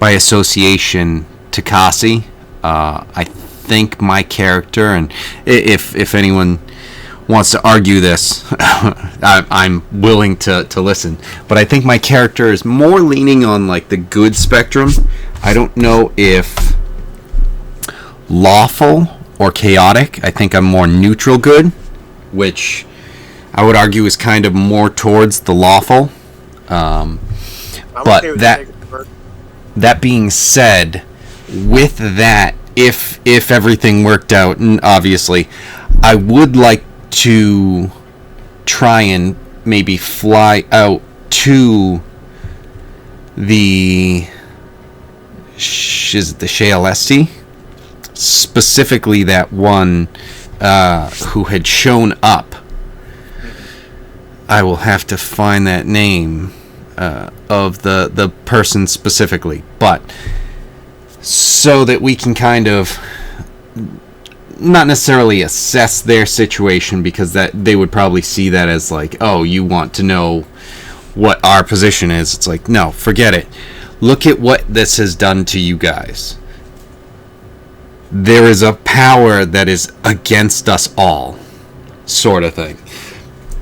association Takasi. I think my character, and if anyone wants to argue this, I'm willing to listen. But I think my character is more leaning on like the good spectrum. I don't know if lawful or chaotic. I think I'm more neutral good, which I would argue is kind of more towards the lawful. But that being said, with that, if everything worked out, and obviously, I would like to try and maybe fly out to the Shale Esti, specifically that one who had shown up. I will have to find that name of the person specifically, but so that we can kind of not necessarily assess their situation, because that they would probably see that as like, oh, you want to know what our position is. It's like, no, forget it. Look at what this has done to you guys. There is a power that is against us all, sort of thing.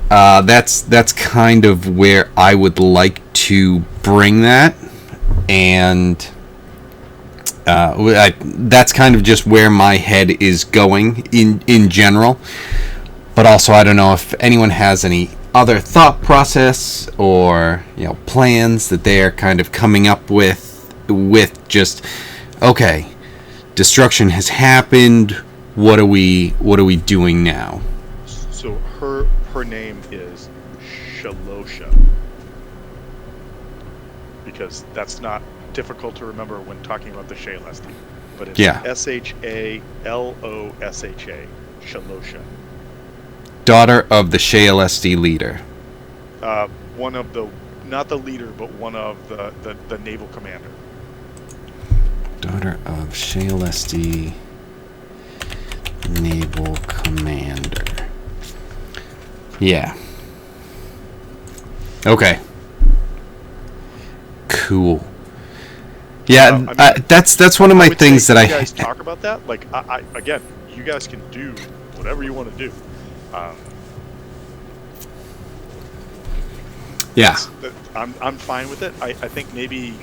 That's kind of where I would like to bring that, and that's kind of just where my head is going in general. But also, I don't know if anyone has any other thought process or plans that they are kind of coming up with just, okay, destruction has happened. What are we doing now? So her name is Shalosha, because that's not difficult to remember when talking about the Shale Esti, but it's Shalosha, Shalosha. Daughter of the Shale Esti leader. One of the, not the leader, but one of the naval commander. Daughter of Shale Esti naval commander. Yeah. Okay. Cool. Yeah, that's one of my things that you guys talk about that. Like, I again, you guys can do whatever you want to do. Yeah, I'm fine with it. I think maybe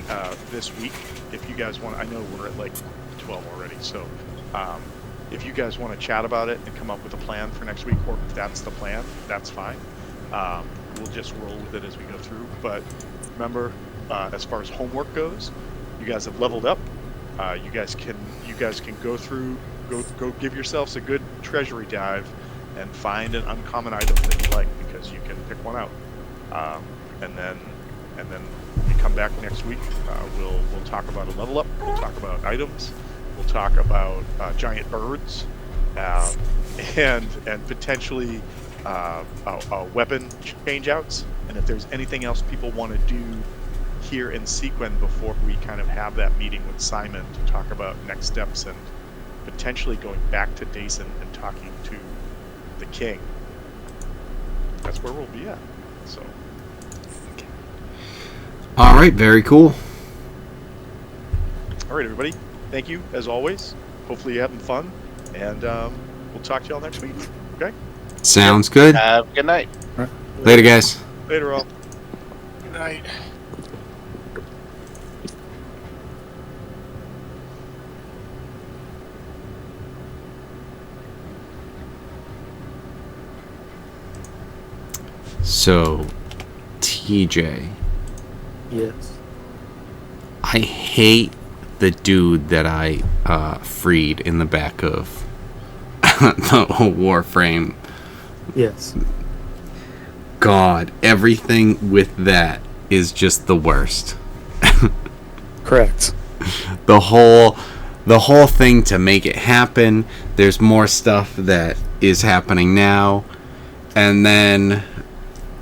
this week, if you guys want, I know we're at like 12 already, so if you guys want to chat about it and come up with a plan for next week, or if that's the plan, that's fine. We'll just roll with it as we go through. But remember, as far as homework goes, you guys have leveled up. You guys can go through, go give yourselves a good treasury dive and find an uncommon item that you like, because you can pick one out. And then we come back next week. We'll talk about a level up. We'll talk about items. We'll talk about giant birds, and potentially weapon change-outs. And if there's anything else people want to do here in Sequin before we kind of have that meeting with Simon to talk about next steps and potentially going back to Dason and talking to the king, that's where we'll be at. So. All right, very cool. All right, everybody. Thank you, as always. Hopefully you're having fun, and we'll talk to y'all next week. Okay? Sounds good. Good night. Later, guys. Later, all. Good night. So, TJ, Yes. I hate the dude that I freed in the back of the Warframe. Yes. God, everything with that is just the worst. Correct. The whole thing to make it happen. There's more stuff that is happening now, and then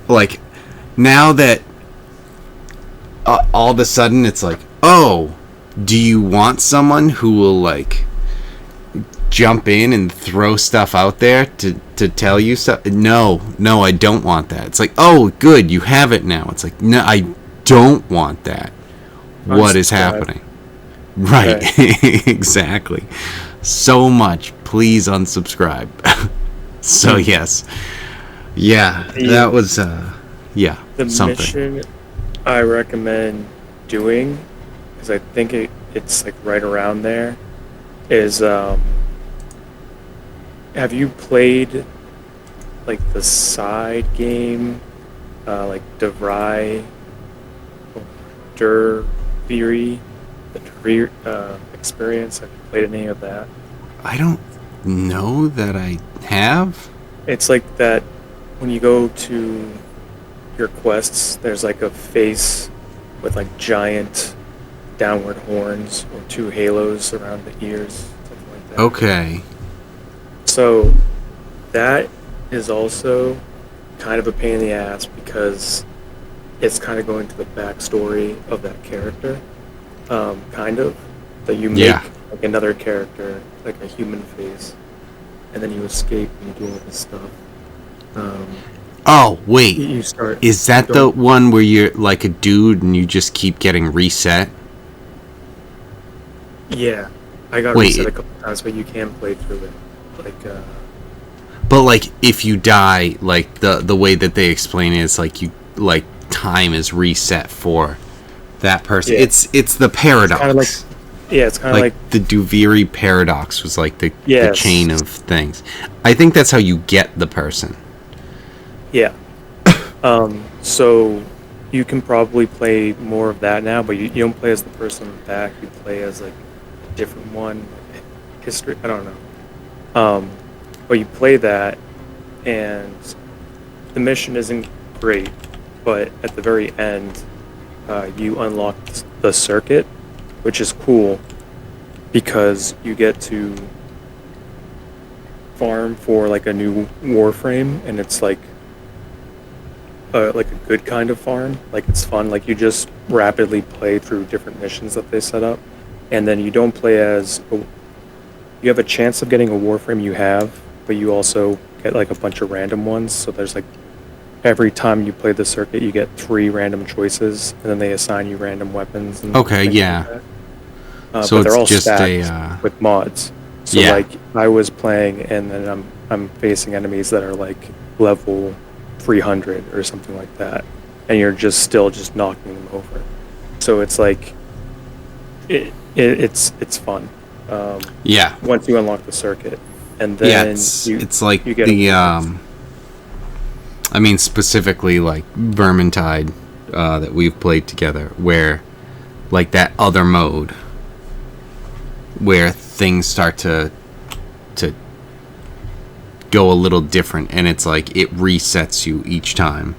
like now that all of a sudden it's like, oh, do you want someone who will like jump in and throw stuff out there to tell you stuff? No, I don't want that. It's like, oh, good, you have it now. It's like, no, I don't want that. What is happening? Right. Okay. Exactly. So much. Please unsubscribe. So yes. Yeah, that was yeah, the something. mission I recommend doing, because I think it's like right around there, is have you played like the side game, like DeVry or Dervery, the Dervery experience? Have you played any of that? I don't know that I have. It's like that when you go to your quests, there's like a face with like giant downward horns or two halos around the ears, something like that. Okay. So that is also kind of a pain in the ass because it's kind of going to the backstory of that character, kind of, that you make like another character, like a human face, and then you escape and you do all this stuff. Oh, wait. You start. Is that the one where you're like a dude and you just keep getting reset? Yeah. I got reset a couple times, but you can play through it. Like, but like if you die, like the way that they explain it is like you like time is reset for that person. Yeah. It's the paradox. It's kind of like the Duviri paradox was like the chain of things. I think that's how you get the person. Yeah. So you can probably play more of that now, but you don't play as the person in the back. You play as like a different one. History, I don't know. But you play that, and the mission isn't great, but at the very end, you unlock the circuit, which is cool because you get to farm for like a new Warframe, and it's like a good kind of farm. Like it's fun. Like you just rapidly play through different missions that they set up, and then you don't play as you have a chance of getting a Warframe you have, but you also get like a bunch of random ones. So there's like every time you play the circuit, you get 3 random choices, and then they assign you random weapons. And okay, yeah. Like so but they're all just stacked with mods. So like I was playing, and then I'm facing enemies that are like level 300 or something like that, and you're just knocking them over. So it's like it's fun. Once you unlock the circuit, and then it's like you get I mean specifically like Vermintide that we've played together, where like that other mode where things start to go a little different, and it's like it resets you each time.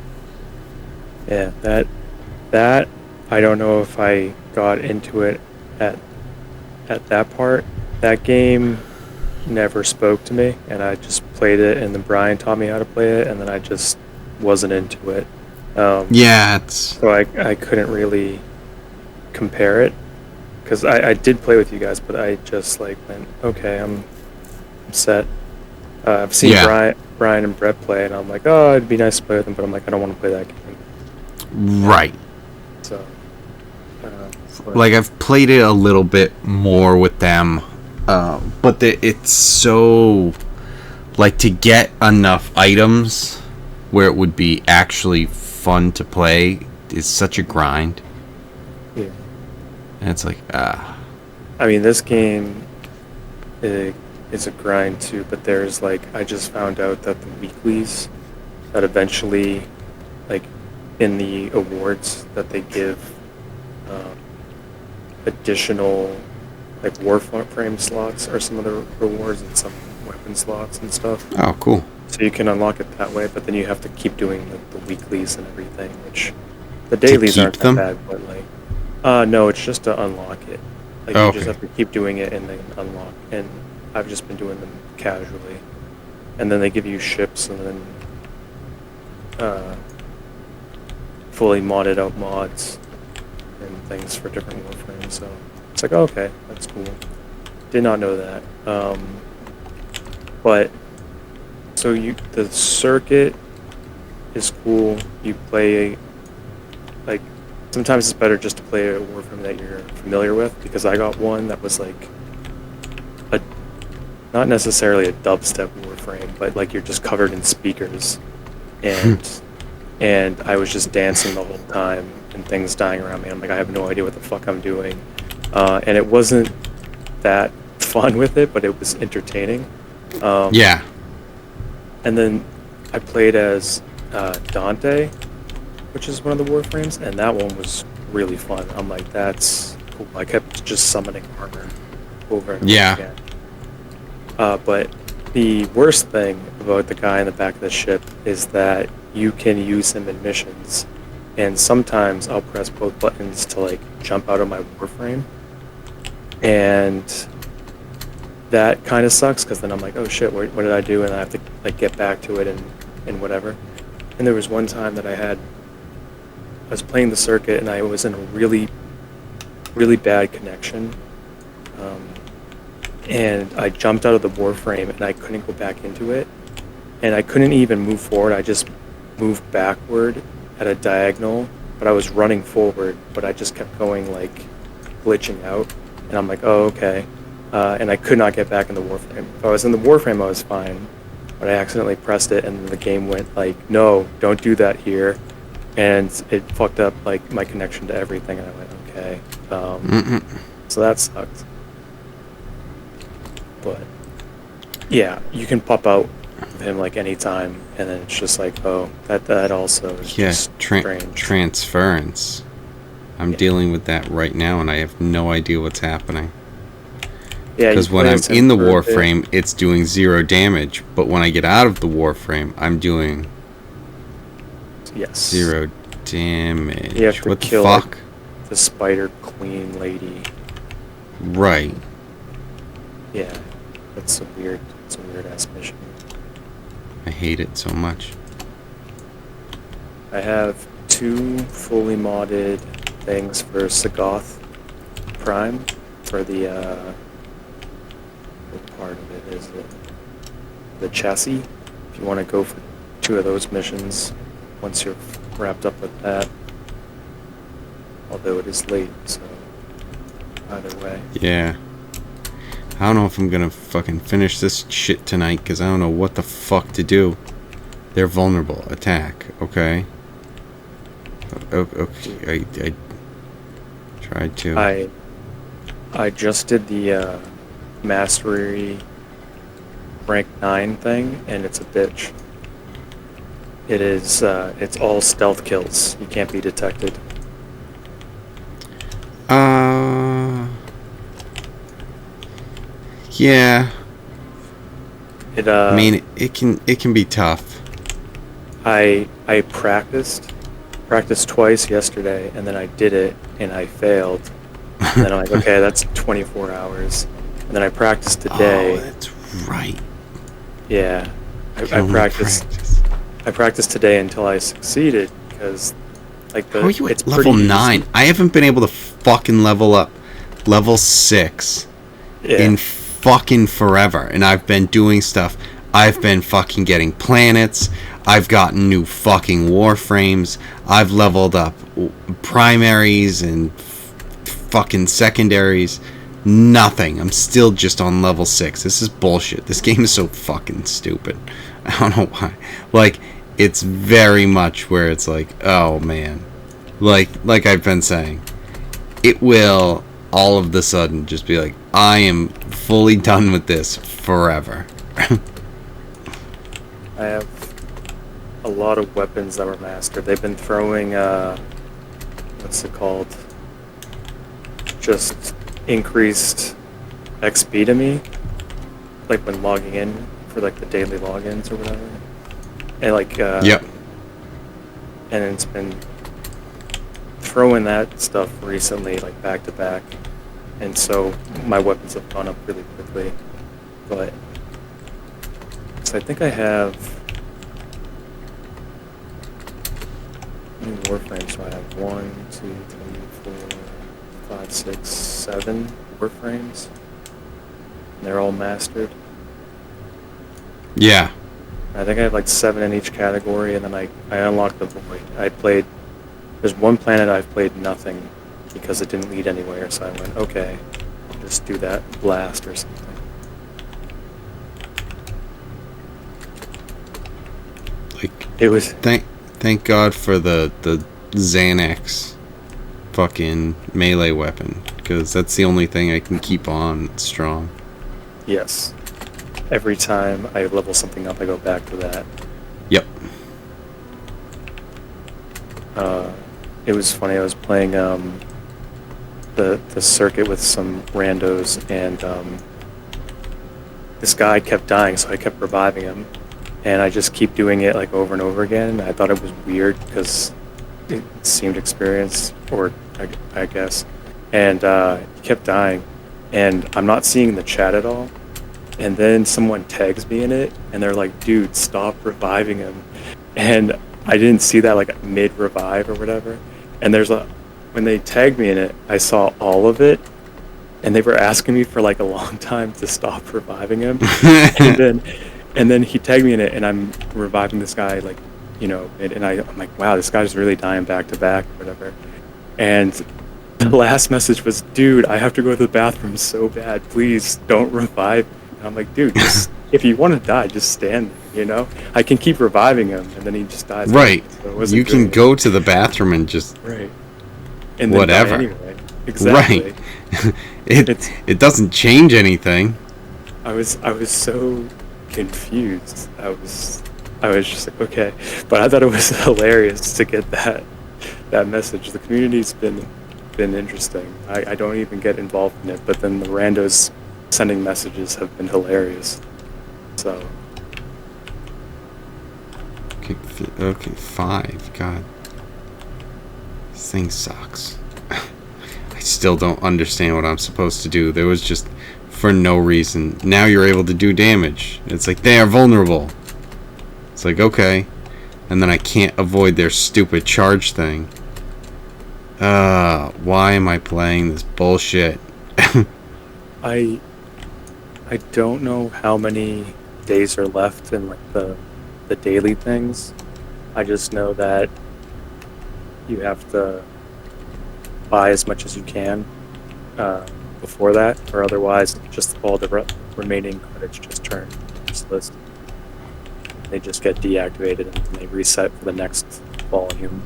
Yeah, that I don't know if I got into it at that part. That game never spoke to me, and I just played it, and then Brian taught me how to play it, and then I just wasn't into it. So I couldn't really compare it, because I did play with you guys, but I just like went, okay, I'm set. I've seen Brian and Brett play, and I'm like, oh, it'd be nice to play with them, but I'm like, I don't want to play that game. Right. So, like I've played it a little bit more with them, but it's so like to get enough items where it would be actually fun to play is such a grind. Yeah. And it's like I mean, this game is a grind too, but there's like I just found out that the weeklies that eventually like in the awards that they give additional like Warframe slots are some of the rewards and some weapon slots and stuff. Oh, cool. So you can unlock it that way, but then you have to keep doing the weeklies and everything, which the dailies keep aren't them? that bad, but like, no, it's just to unlock it. Like you just Okay. have to keep doing it and then unlock. And I've just been doing them casually, and then they give you ships and then fully modded out mods and things for different warframes. So it's like, oh, okay, that's cool. Did not know that. But so the circuit is cool. You play like sometimes it's better just to play a warframe that you're familiar with, because I got one that was like not necessarily a dubstep warframe, but like you're just covered in speakers, and I was just dancing the whole time and things dying around me. I'm like, I have no idea what the fuck I'm doing, and it wasn't that fun with it, but it was entertaining. Yeah. And then I played as Dante, which is one of the warframes, and that one was really fun. I'm like, that's cool. I kept just summoning armor over and over Yeah. again. But the worst thing about the guy in the back of the ship is that you can use him in missions, and sometimes I'll press both buttons to like jump out of my warframe, and that kind of sucks, because then I'm like, oh shit, what did I do? And I have to like get back to it and whatever. And there was one time that I was playing the circuit and I was in a really, really bad connection. And I jumped out of the warframe and I couldn't go back into it. And I couldn't even move forward. I just moved backward at a diagonal, but I was running forward, but I just kept going like glitching out. And I'm like, oh, okay. And I could not get back in the warframe. If I was in the warframe, I was fine, but I accidentally pressed it, and the game went like, no, don't do that here, and it fucked up like my connection to everything, and I went, okay. So that sucked. But yeah, you can pop out of him like anytime, and then it's just like, oh, that also is Yes, just strange. transference. I'm dealing with that right now, and I have no idea what's happening. Yeah, Because when I'm in the warframe, it's doing 0 damage, but when I get out of the warframe, I'm doing yes 0 damage. You have to what the kill, fuck? the spider queen lady. Right. Yeah, it's a weird ass mission. I hate it so much. I have 2 fully modded things for Sagoth Prime for the what part of it is it? The chassis. If you want to go for 2 of those missions once you're wrapped up with that. Although it is late, so either way. Yeah. I don't know if I'm gonna fucking finish this shit tonight, because I don't know what the fuck to do. They're vulnerable. Attack. Okay. Okay. I tried to. I just did the Mastery rank 9 thing, and it's a bitch. It is, it's all stealth kills. You can't be detected. Yeah. I mean, It it can be tough. I practiced twice yesterday, and then I did it, and I failed. And then I'm like, okay, that's 24 hours. And then I practiced today. Oh, that's right. Yeah, You I only practiced. practice. I practiced today until I succeeded, because like How are you it's at level pretty 9? easy. I haven't been able to fucking level up level 6 Yeah. in fucking forever, and I've been doing stuff. I've been fucking getting planets. I've gotten new fucking warframes. I've leveled up primaries and fucking secondaries. Nothing. I'm still just on level 6. This is bullshit. This game is so fucking stupid. I don't know why. Like, it's very much where it's like, oh man. Like I've been saying, it will all of the sudden just be like, I am fully done with this forever. I have a lot of weapons that were mastered. They've been throwing what's it called? Just increased XP to me, like when logging in for like the daily logins or whatever. And like Yep. and it's been throwing that stuff recently, like back to back, and so my weapons have gone up really quickly. But so I think I have Warframes. So I have 1, 2, 3, 4, 5, 6, 7 Warframes. And they're all mastered. Yeah. I think I have like 7 in each category, and then I unlocked the Void. There's one planet I've played nothing because it didn't lead anywhere, so I went, okay, I'll just do that blast or something. Like, It was thank God for the Xanax fucking melee weapon, because that's the only thing I can keep on strong. yes. Every time I level something up, I go back to that. Yep. It was funny. I was playing the circuit with some randos, and this guy kept dying, so I kept reviving him, and I just keep doing it like over and over again. I thought it was weird because it seemed experienced, or I guess, and he kept dying, and I'm not seeing the chat at all. And then someone tags me in it, and they're like, dude, stop reviving him. And I didn't see that like mid-revive or whatever. And when they tagged me in it, I saw all of it, and they were asking me for like a long time to stop reviving him. and then he tagged me in it, and I'm reviving this guy, like, you know, and I'm like, wow, this guy's really dying back to back or whatever. And the last message was, dude, I have to go to the bathroom so bad. Please don't revive me. And I'm like, dude, if you want to die, just stand there, you know? I can keep reviving him, and then he just dies. Right. So you can go to the bathroom and just... Right. And then whatever. die anyway. Exactly. Right. It doesn't change anything. I was so confused. I was just like, okay. But I thought it was hilarious to get that message. The community's been interesting. I don't even get involved in it, but then the randos sending messages have been hilarious. So okay, 5. God, this thing sucks. I still don't understand what I'm supposed to do. There was just, for no reason, now you're able to do damage. It's like, they are vulnerable. It's like, okay. And then I can't avoid their stupid charge thing. Why am I playing this bullshit? I don't know how many days are left in like the daily things. I just know that you have to buy as much as you can before that, or otherwise just all the remaining credits just turn useless. They just get deactivated and they reset for the next volume.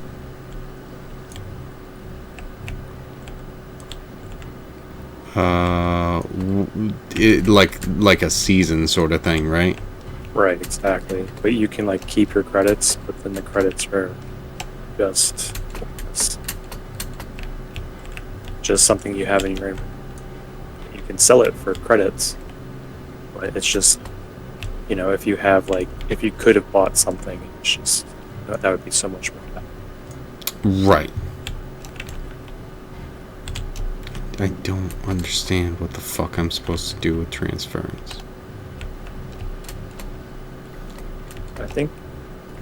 Like a season sort of thing, right? Right, exactly. But you can like keep your credits, but then the credits are just something you have in your inventory. You can sell it for credits, but it's just, you know, if you could have bought something, it's just, that would be so much more valuable. Right. I don't understand what the fuck I'm supposed to do with transference. I think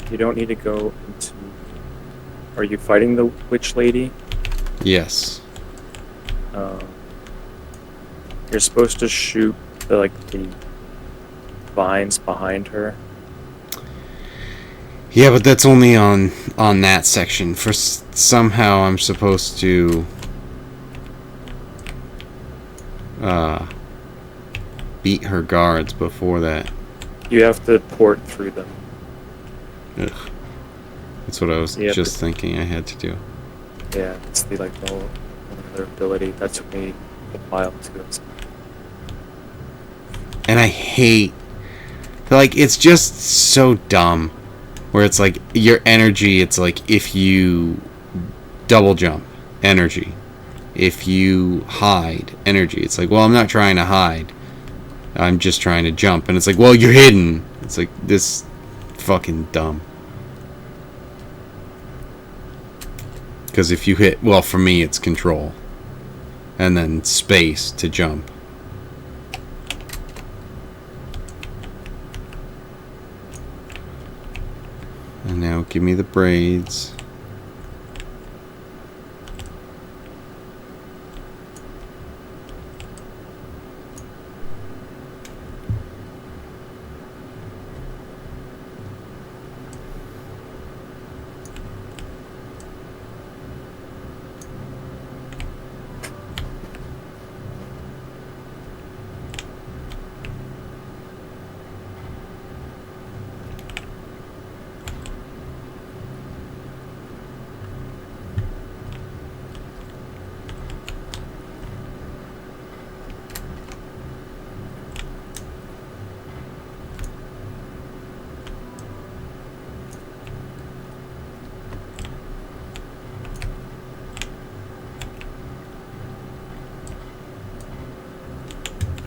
you don't need to go into... Are you fighting the witch lady? Yes. You're supposed to shoot the vines behind her. Yeah, but that's only on that section. Somehow I'm supposed to beat her guards before that. You have to port through them. Ugh. That's what I was just thinking I had to do. Yeah, it's the other ability. That took me a while to do. And I hate, it's just so dumb where it's like your energy, it's like if you double jump, energy. If you hide, energy. It's like, well, I'm not trying to hide. I'm just trying to jump. And it's like, well, you're hidden. It's like, this fucking dumb. Because if you hit, well, for me, it's control. And then space to jump. And now give me the braids.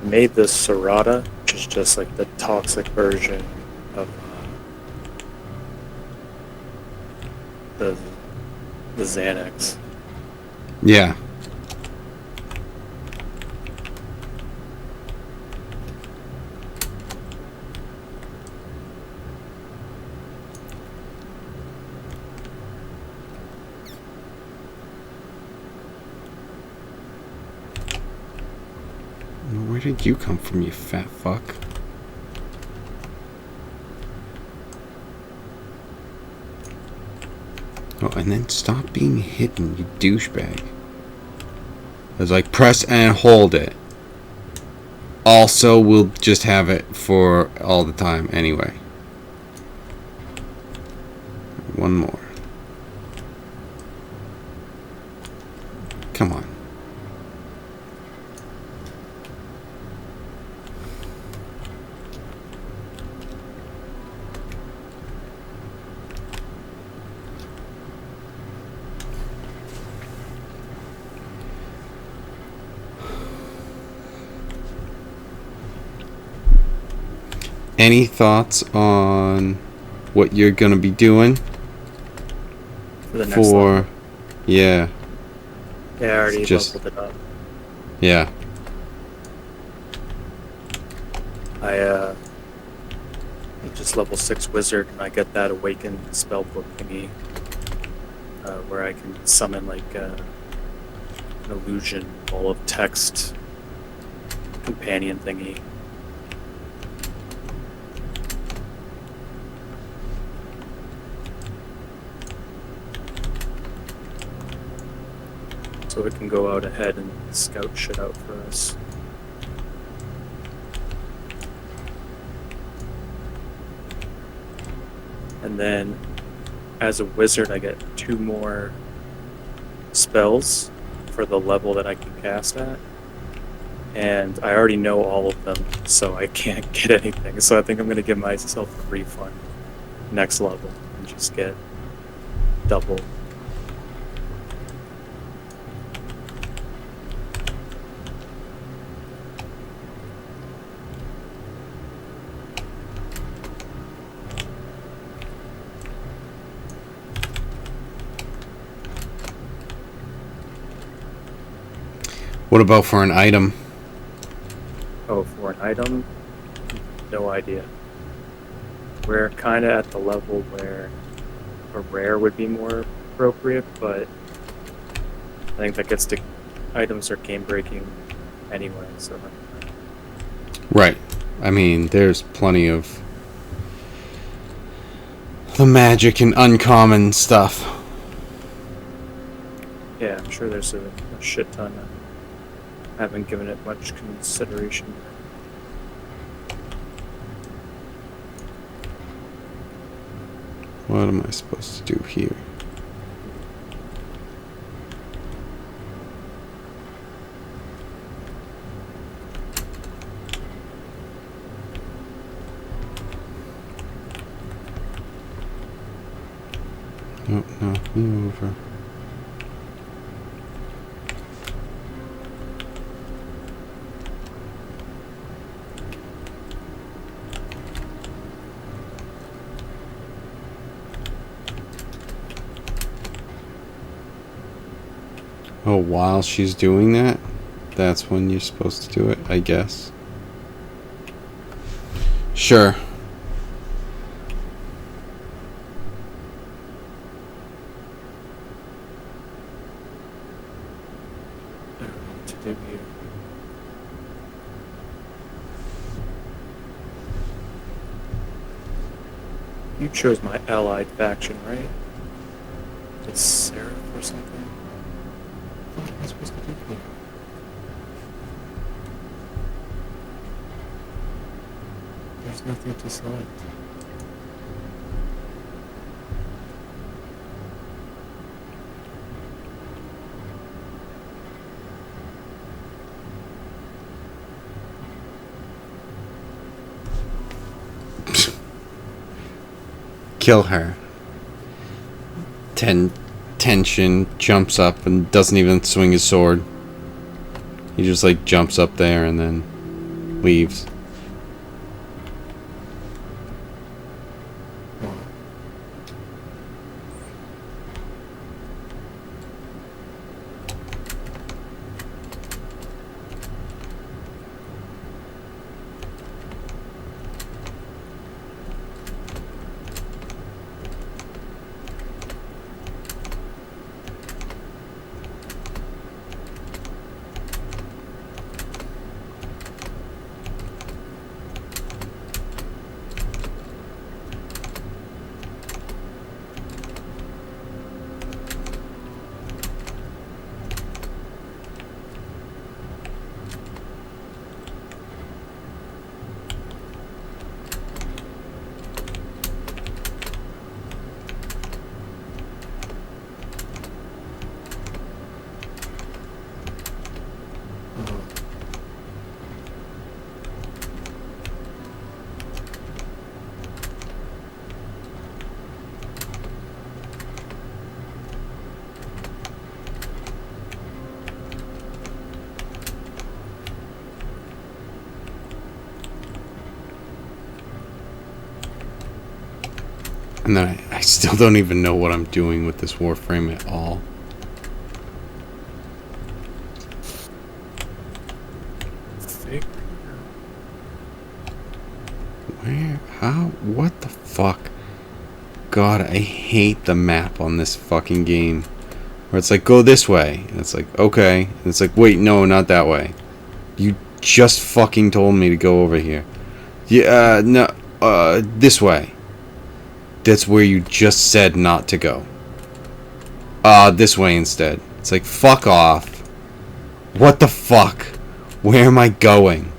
Made this Serrata, which is just like the toxic version of the Xanax. Yeah. Where did you come from, you fat fuck? Oh, and then stop being hidden, you douchebag. I was like, press and hold it. Also, we'll just have it for all the time anyway. One more. Come on. Any thoughts on what you're gonna be doing For the next level. Yeah, Yeah, I already just- leveled it up. yeah. I just level 6 wizard, and I get that awakened spellbook thingy, where I can summon like an illusion wall of text companion thingy. So it can go out ahead and scout shit out for us. And then, as a wizard, I get 2 more spells for the level that I can cast at. And I already know all of them, so I can't get anything. So I think I'm going to give myself a refund next level and just get double. What about for an item? Oh, for an item? No idea. We're kind of at the level where a rare would be more appropriate, but I think that gets to items are game breaking anyway, so. Right. I mean, there's plenty of the magic and uncommon stuff. Yeah, I'm sure there's a shit ton. I haven't given it much consideration. What am I supposed to do here? You over. Oh, while she's doing that, that's when you're supposed to do it, I guess. Sure. I don't know what to do here. You chose my allied faction, right? It's Seraph or something? What am I supposed to do here? There's nothing to select. Kill her. Tension jumps up and doesn't even swing his sword. He just like jumps up there and then leaves. And then I still don't even know what I'm doing with this Warframe at all. Where? How? What the fuck? God, I hate the map on this fucking game. Where it's like, go this way. And it's like, okay. And it's like, wait, no, not that way. You just fucking told me to go over here. Yeah, no, this way. That's where you just said not to go. This way instead. It's like, fuck off. What the fuck? Where am I going?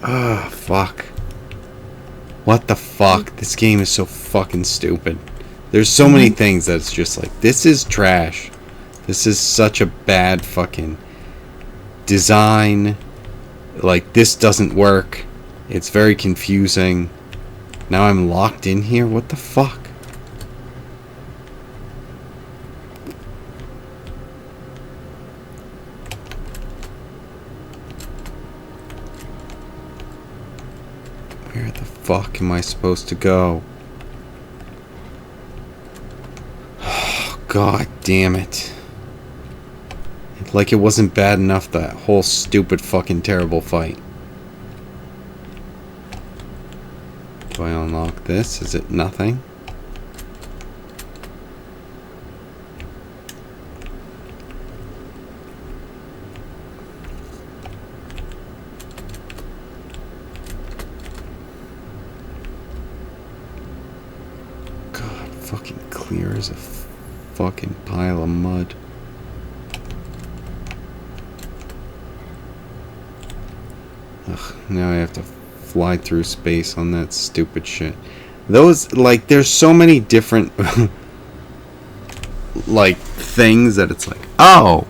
Fuck. What the fuck? This game is so fucking stupid. There's so many things that it's just like, this is trash. This is such a bad fucking design. Like, this doesn't work. It's very confusing. Now I'm locked in here? What the fuck? Where the fuck am I supposed to go? Oh, God damn it. Like it wasn't bad enough, that whole stupid fucking terrible fight. Do I unlock this? Is it nothing? God, fucking clear as a fucking pile of mud. Ugh, now I have to fly through space on that stupid shit. Those, like, there's so many different like things that it's like, oh,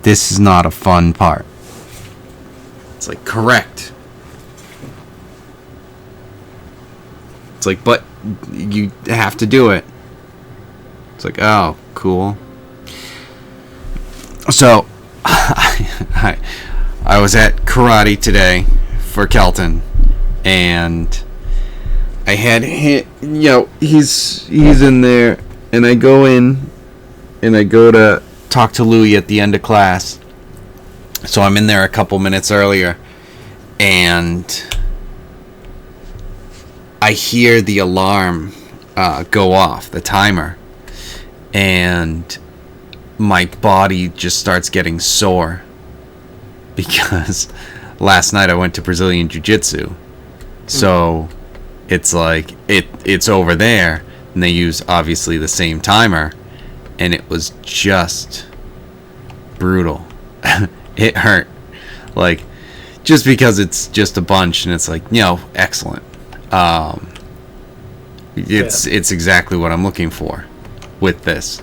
this is not a fun part. It's like, correct. It's like, but you have to do it. It's like, oh, cool. So, I was at karate today for Kelton, and I had him, he's in there, and I go in, and I go to talk to Louie at the end of class. So I'm in there a couple minutes earlier, and I hear the alarm go off, the timer, and my body just starts getting sore because last night I went to Brazilian Jiu-Jitsu. So it's like it's over there, and they use obviously the same timer, and it was just brutal. It hurt, like, just because it's just a bunch, and it's like, excellent. It's exactly what I'm looking for with this,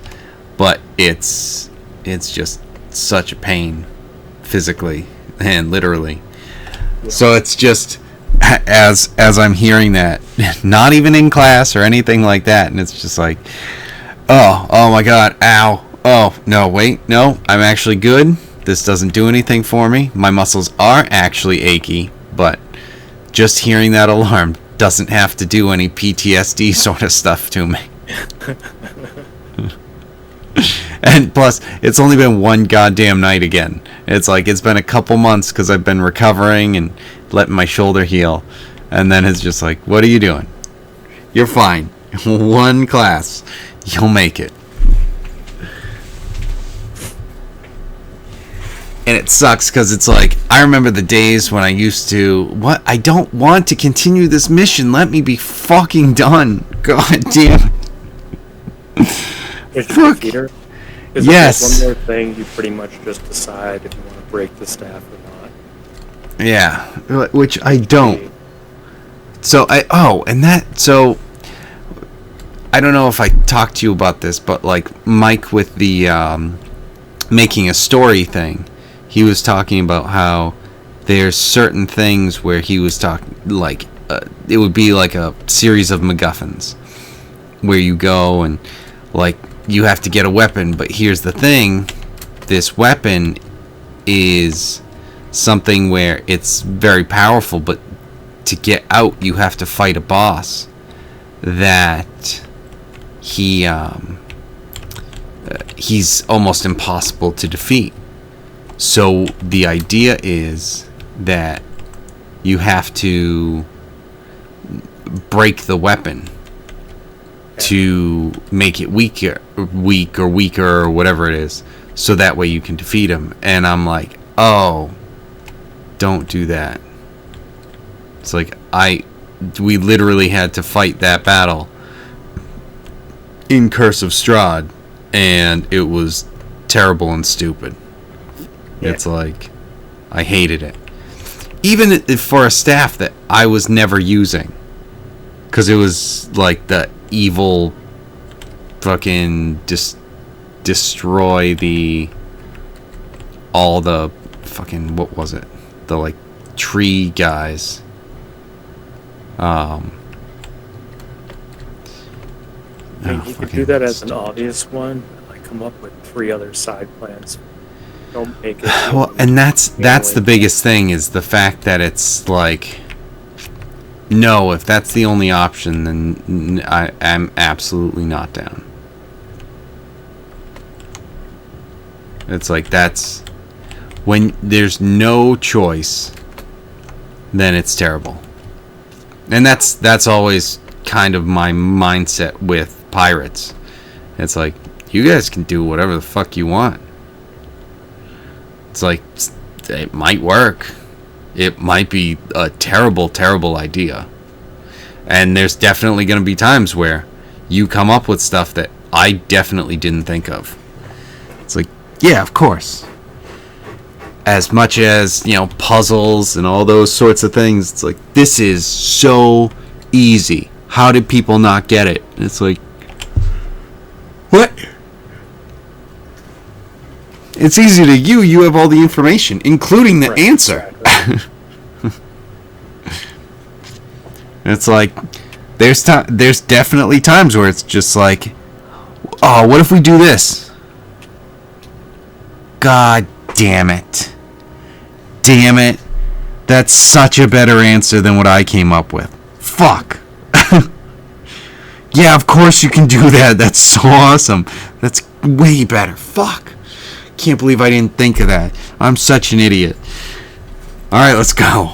but it's just such a pain, physically and literally. Yeah. So it's just as I'm hearing that, not even in class or anything like that, and it's just like, oh my God, ow, oh no, wait, no, I'm actually good. This doesn't do anything for me. My muscles are actually achy, but just hearing that alarm doesn't have to do any PTSD sort of stuff to me. And plus, it's only been one goddamn night again. It's like, it's been a couple months because I've been recovering and letting my shoulder heal. And then it's just like, what are you doing? You're fine. One class. You'll make it. And it sucks because it's like, I remember the days when I used to, I don't want to continue this mission. Let me be fucking done. God damn it. Fuck. Is yes. One more thing, you pretty much just decide if you want to break the staff or not. Yeah, which I don't. So I don't know if I talked to you about this, but like Mike with the making a story thing, he was talking about how there's certain things where he was talking, like, it would be like a series of MacGuffins where you go and, like, you have to get a weapon, but here's the thing, this weapon is something where it's very powerful, but to get out, you have to fight a boss that he's almost impossible to defeat. So the idea is that you have to break the weapon to make it weak or weaker or whatever it is, so that way you can defeat him. And I'm like, oh, don't do that. It's like, we literally had to fight that battle in Curse of Strahd, and it was terrible and stupid. Yeah. It's like, I hated it. Even for a staff that I was never using. Because it was like the evil fucking destroy all the fucking, what was it? The like tree guys. I mean, you could do that as an obvious one, like come up with 3 other side plans. Don't make it. Well, and that's the biggest thing, is the fact that it's like, no, if that's the only option, then I am absolutely not down. It's like, that's when there's no choice, then it's terrible. And that's always kind of my mindset with pirates. It's like, you guys can do whatever the fuck you want. It's like, it might work. It might be a terrible, terrible idea. And there's definitely going to be times where you come up with stuff that I definitely didn't think of. It's like, yeah, of course. As much as, puzzles and all those sorts of things, it's like, this is so easy. How did people not get it? And it's like, what? It's easy to you. You have all the information, including the answer. Exactly. It's like, there's definitely times where it's just like, oh, what if we do this? God damn it. Damn it. That's such a better answer than what I came up with. Fuck. Yeah, of course you can do that. That's so awesome. That's way better. Fuck. Can't believe I didn't think of that. I'm such an idiot. Alright, let's go.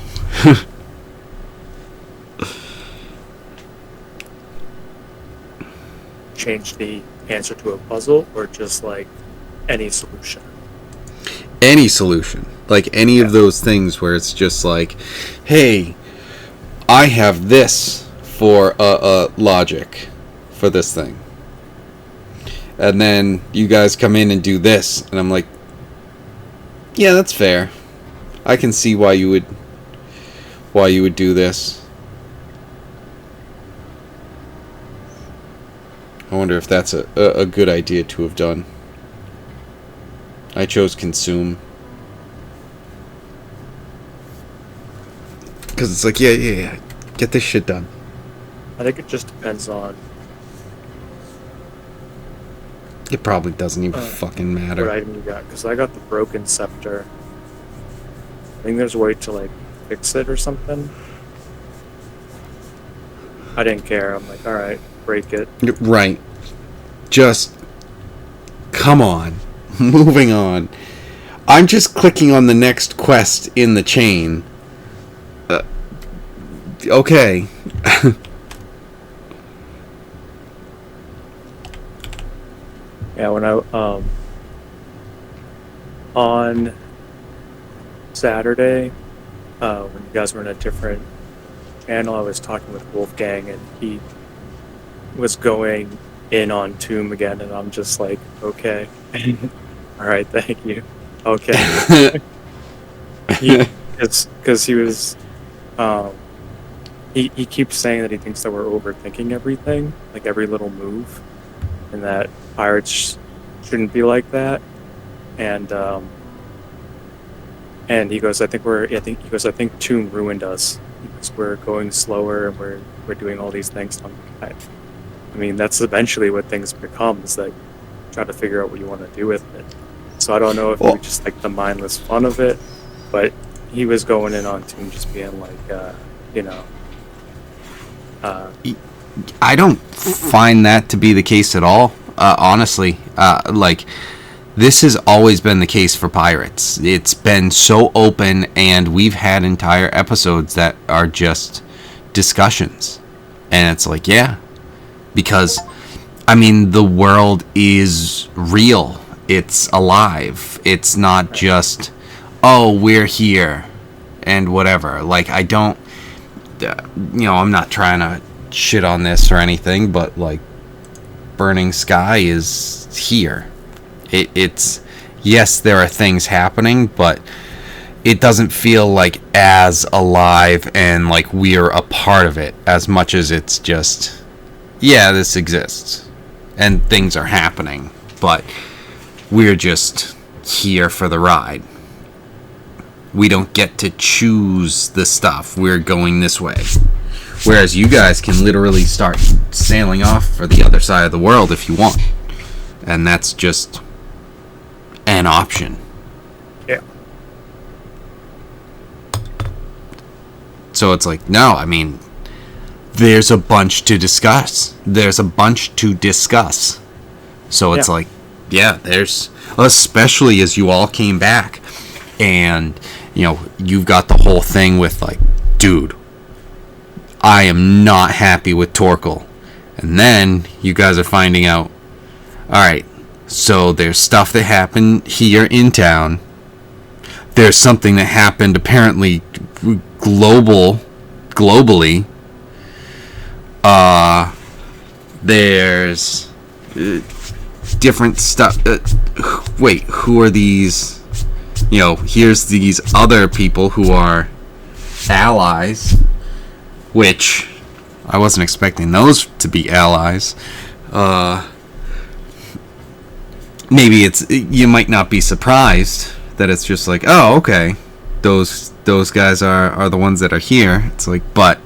Change the answer to a puzzle, or just like any solution? Any solution. Like any of those things where it's just like, hey, I have this for a logic for this thing. And then you guys come in and do this, and I'm like, yeah, that's fair. I can see why you would do this. I wonder if that's a good idea to have done. I chose consume. Because it's like, yeah. Get this shit done. I think it just depends on It probably doesn't even fucking matter. what item you got. Because I got the broken scepter. I think there's a way to like fix it or something. I didn't care. I'm like, alright, break it. Right. Just come on. Moving on. I'm just clicking on the next quest in the chain. Okay. Yeah, when I on Saturday, when you guys were in a different channel, I was talking with Wolfgang, and he was going in on Tomb again, and I'm just like, okay, all right, thank you, okay. Because he was, he keeps saying that he thinks that we're overthinking everything, like every little move, and that pirates shouldn't be like that. And he goes, I think Tomb ruined us because we're going slower and we're doing all these things. I mean, that's eventually what things become, is like try to figure out what you want to do with it. So I don't know if you just like the mindless fun of it, but he was going in on Tomb just being like, I don't find that to be the case at all. Honestly, like, this has always been the case for pirates. It's been so open, and we've had entire episodes that are just discussions. And it's like, yeah, because, I mean, the world is real. It's alive. It's not just, oh, we're here and whatever. Like, I don't, I'm not trying to shit on this or anything, but, like, Burning Sky is here. It's yes, there are things happening, but it doesn't feel like as alive and like we're a part of it as much as it's just, yeah, this exists and things are happening, but we're just here for the ride. We don't get to choose the stuff. We're going this way. Whereas you guys can literally start sailing off for the other side of the world if you want. And that's just an option. Yeah. So it's like, no, I mean, there's a bunch to discuss. So it's like, yeah, there's, especially as you all came back and, you've got the whole thing with like, dude, I am not happy with Torkel. And then you guys are finding out, alright, so there's stuff that happened here in town. There's something that happened apparently globally. There's different stuff. Wait, who are these? Here's these other people who are allies, which I wasn't expecting those to be allies. Maybe you might not be surprised that it's just like, oh, okay, those guys are the ones that are here. It's like, but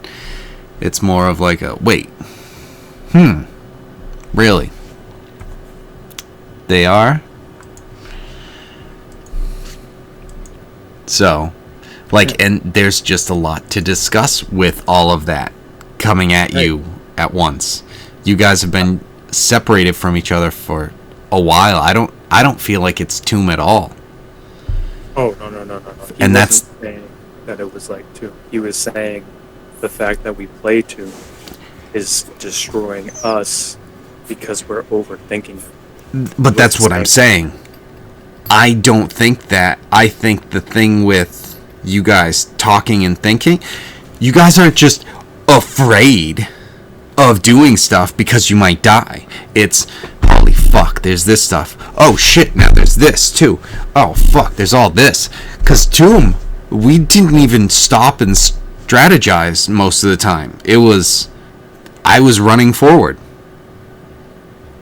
it's more of like a wait, really. they are. So, like, and there's just a lot to discuss with all of that coming at you at once. You guys have been separated from each other for a while. I don't feel like it's Tomb at all. Oh, no. He And that's- wasn't saying that it was like Tomb. He was saying the fact that we play Tomb is destroying us because we're overthinking it. But that's what I'm saying. I don't think that. I think the thing with you guys talking and thinking, you guys aren't just afraid of doing stuff because you might die. It's, holy fuck, there's this stuff. Oh shit, now there's this too. Oh fuck, there's all this. Because Tomb, we didn't even stop and strategize most of the time. I was running forward.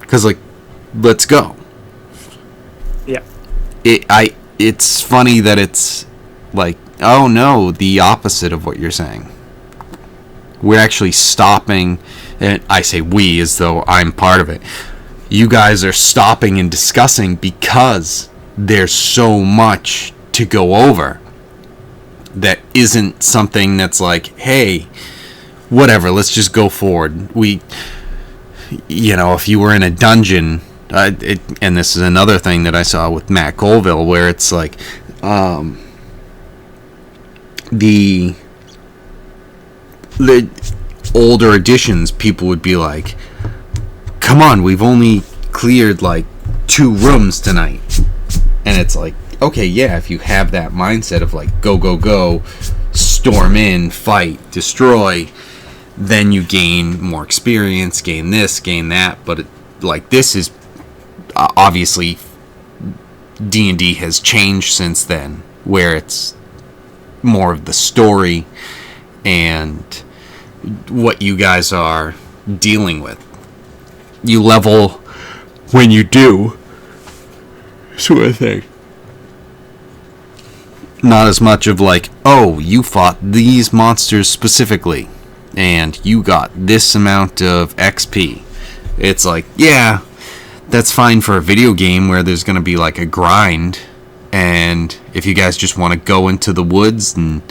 Because, like, let's go. Yeah. It's funny that it's like, oh no, the opposite of what you're saying. We're actually stopping, and I say we as though I'm part of it. You guys are stopping and discussing because there's so much to go over that isn't something that's like, hey, whatever, let's just go forward. If you were in a dungeon, and this is another thing that I saw with Matt Colville, where it's like, the older editions, people would be like, come on, we've only cleared like 2 rooms tonight. And it's like, okay, yeah, if you have that mindset of like, go, storm in, fight, destroy, then you gain more experience, gain this, gain that. But like, this is obviously D&D has changed since then, where it's more of the story and what you guys are dealing with. You level when you do, sort of thing. Not as much of like, oh, you fought these monsters specifically and you got this amount of XP. It's like, yeah, that's fine for a video game where there's going to be like a grind, and if you guys just want to go into the woods and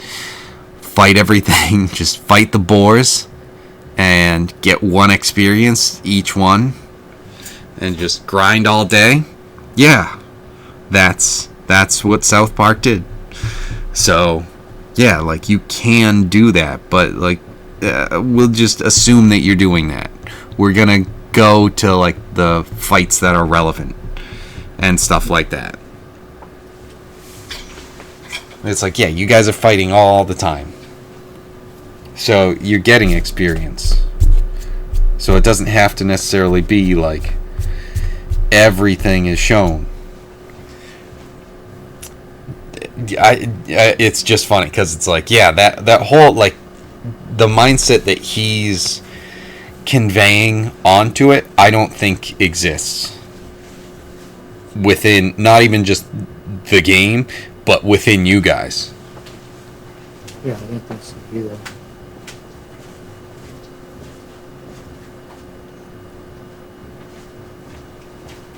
fight everything, just fight the boars and get 1 experience each one and just grind all day. Yeah, that's what South Park did. So yeah, like, you can do that, but like, we'll just assume that you're doing that. We're gonna go to like the fights that are relevant and stuff like that. It's like, yeah, you guys are fighting all the time, so you're getting experience. So it doesn't have to necessarily be like everything is shown. It's just funny because it's like, yeah, that whole, like, the mindset that he's conveying onto it, I don't think exists within, not even just the game, but within you guys. Yeah, I don't think so either.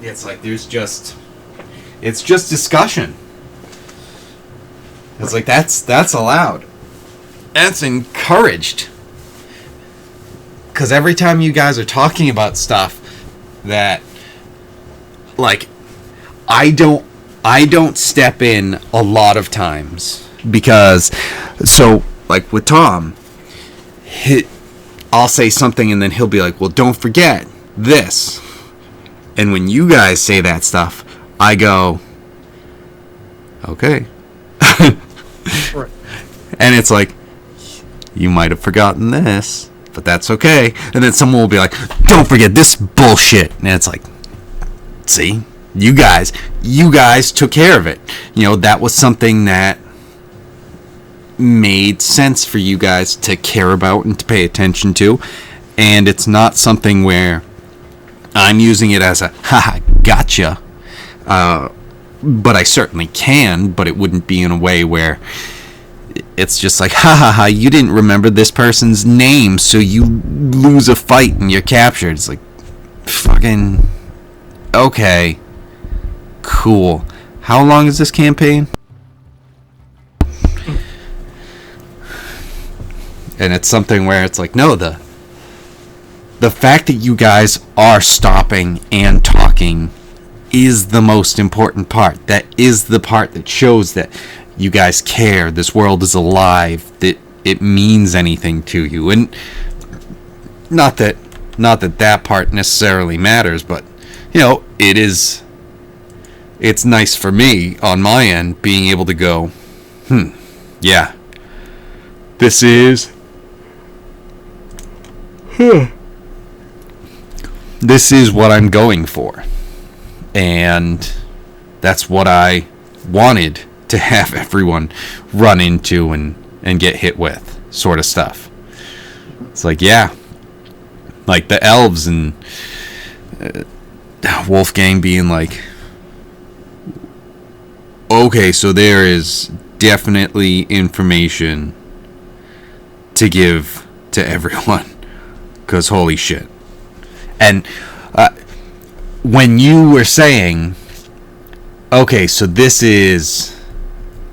It's like it's just discussion. It's like that's allowed. That's encouraged. Because every time you guys are talking about stuff that, like, I don't step in a lot of times, because, so, like, with Tom, I'll say something and then he'll be like, well, don't forget this. And when you guys say that stuff, I go, okay. Right. And it's like, you might have forgotten this, but that's okay. And then someone will be like, don't forget this bullshit. And it's like, see, you guys took care of it. You know, that was something that made sense for you guys to care about and to pay attention to. And it's not something where I'm using it as a, haha, gotcha. But I certainly can, but it wouldn't be in a way where it's just like, ha, you didn't remember this person's name, so you lose a fight and you're captured. It's like, fucking, okay. cool. How long is this campaign? And it's something where it's like, no, the fact that you guys are stopping and talking is the most important part. That is the part that shows that you guys care. This world is alive. That it means anything to you. And not that that part necessarily matters, but you know, it's nice for me on my end being able to go, yeah, this is this is what I'm going for. And that's what I wanted to have everyone run into and get hit with, sort of stuff. It's like, yeah, like the elves and Wolfgang being like, okay, so there is definitely information to give to everyone, because holy shit. And when you were saying, okay, so this is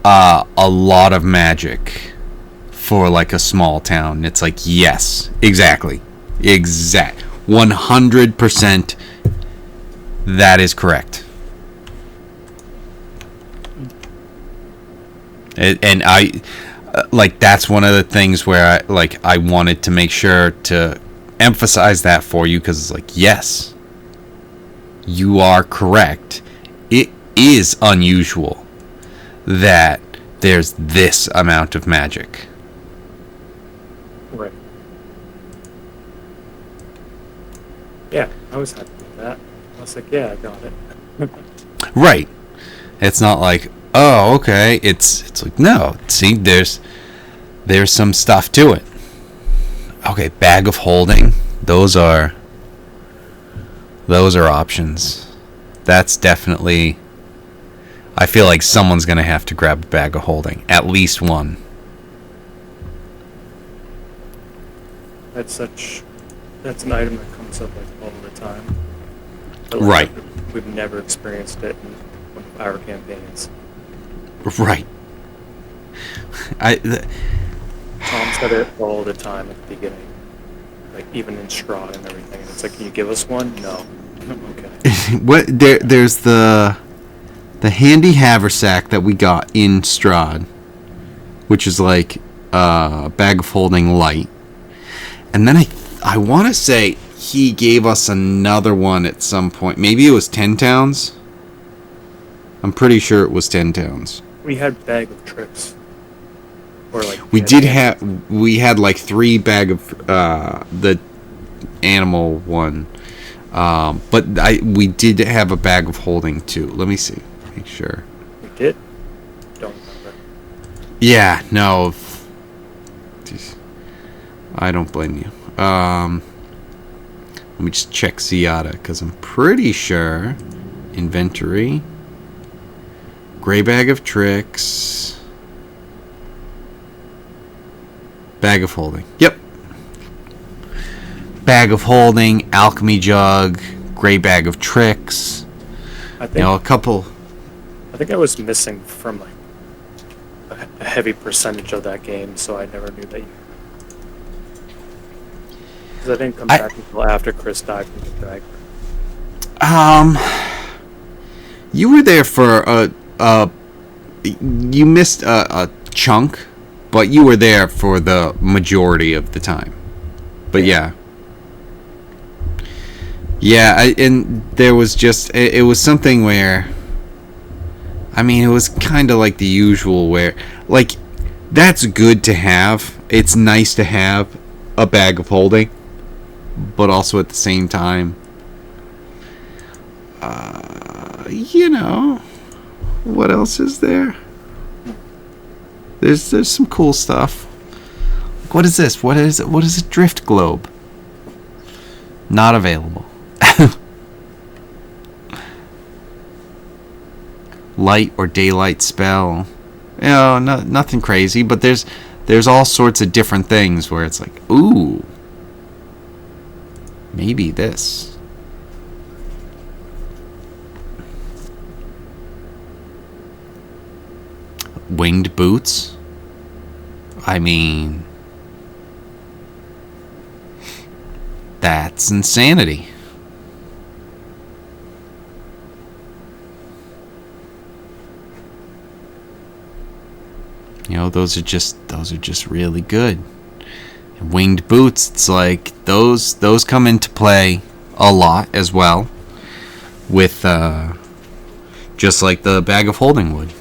a lot of magic for like a small town, it's like, yes, exactly. 100% that is correct. And I like, that's one of the things where I wanted to make sure to emphasize that for you, because it's like, yes, you are correct. It is unusual that there's this amount of magic. Right. Yeah, I was happy with that. I was like, yeah, I got it. Right. It's not like, oh, okay. It's like, no. See, there's some stuff to it. Okay, bag of holding. Those are options. That's definitely. I feel like someone's gonna have to grab a bag of holding. At least one. That's an item that comes up like all the time. But like, Right. We've never experienced it in one of our campaigns. Right. Tom said it all the time at the beginning, like even in Strahd and everything. And it's like, can you give us one? No. Okay. What there's the handy haversack that we got in Strahd, which is like a bag of holding light, and then I want to say he gave us another one at some point. Maybe it was 10 towns. I'm pretty sure it was 10 towns. We had bag of tricks. Or like We had like 3 bag of the animal one. But we did have a bag of holding too. Let me see. Make sure. We did? Don't remember. Yeah, no. Jeez. I don't blame you. Let me just check Ziada, because I'm pretty sure inventory. Gray bag of tricks. Bag of holding. Yep. Bag of holding, alchemy jug, gray bag of tricks. I think, You know, a couple. I think I was missing from like a heavy percentage of that game, so I never knew that you. Because I didn't come back until after Chris died from the bag. You were there for you missed a chunk, but you were there for the majority of the time. But yeah. And there was just, it was something where, I mean, it was kind of like the usual where, like, that's good to have. It's nice to have a bag of holding, but also at the same time, you know, what else is there? There's some cool stuff. What is this? What is it? What is a drift globe? Not available. Light or daylight spell. You know, nothing crazy, but there's all sorts of different things where it's like, ooh, maybe this. winged boots. I mean, that's insanity. You know, those are just really good. And winged boots, it's like those come into play a lot as well with just like the bag of holding wood.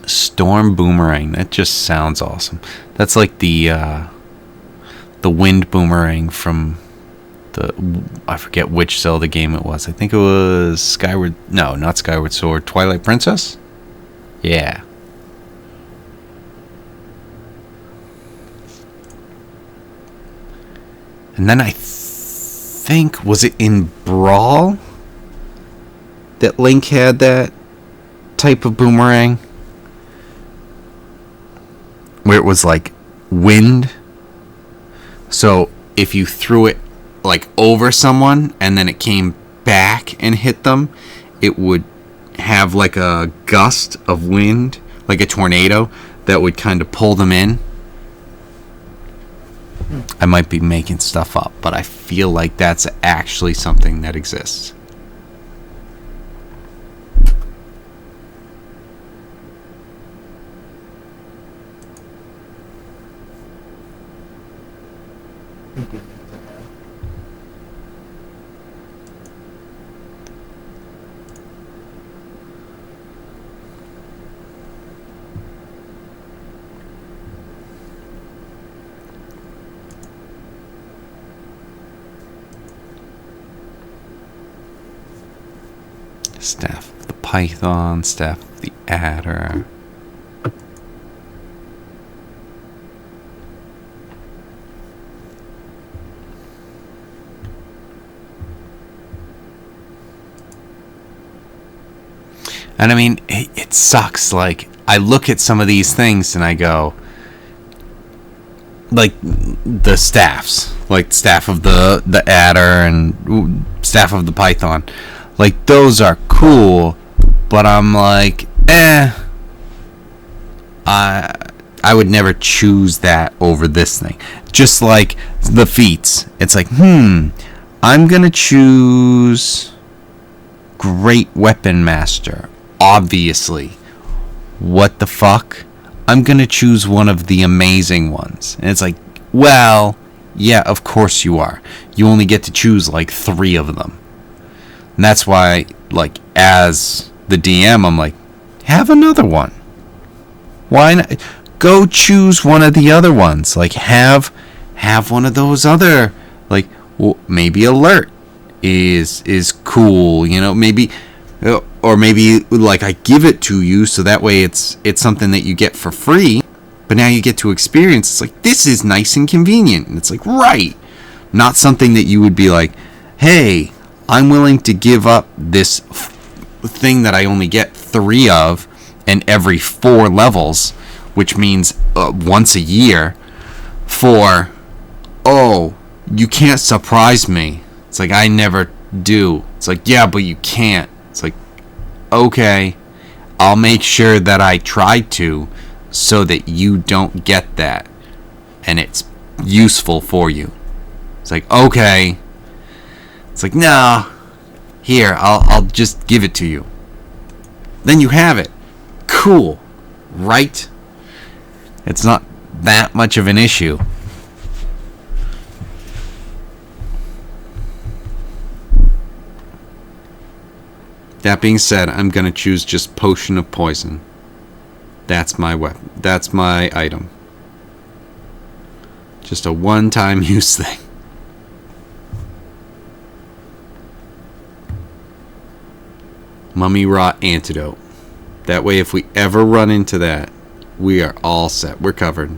Storm boomerang, that just sounds awesome. That's like the wind boomerang from I forget which Zelda game it was. I think it was not Skyward Sword, Twilight Princess? Yeah. And then I think, was it in Brawl that Link had that type of boomerang? Where it was like wind. So if you threw it like over someone and then it came back and hit them, it would have like a gust of wind, like a tornado, that would kind of pull them in. I might be making stuff up, but I feel like that's actually something that exists. Staff of the Python, Staff of the Adder. And I mean, it sucks. Like, I look at some of these things and I go, like the staffs, like Staff of the Adder and Staff of the Python. Like, those are cool, but I'm like, I would never choose that over this thing. Just like the feats. It's like, I'm gonna choose Great Weapon Master. Obviously. What the fuck? I'm gonna choose one of the amazing ones. And it's like, well, yeah, of course you are. You only get to choose like 3 of them. And that's why, like, as the DM, I'm like, have another one. Why not? Go choose one of the other ones. Like, have one of those other, like, well, maybe alert is cool, you know, maybe, or maybe like I give it to you so that way it's something that you get for free, but now you get to experience. It's like, this is nice and convenient. And it's like, right, not something that you would be like, hey, I'm willing to give up this thing that I only get 3 of and every 4 levels, which means once a year, for, oh, you can't surprise me. It's like, I never do. It's like, yeah, but you can't. It's like, okay, I'll make sure that I try to so that you don't get that and it's useful for you. It's like, okay. It's like, nah, here, I'll just give it to you. Then you have it. Cool, right? It's not that much of an issue. That being said, I'm going to choose just Potion of Poison. That's my weapon. That's my item. Just a one-time use thing. Mummy Rot Antidote. That way, if we ever run into that, we are all set. We're covered.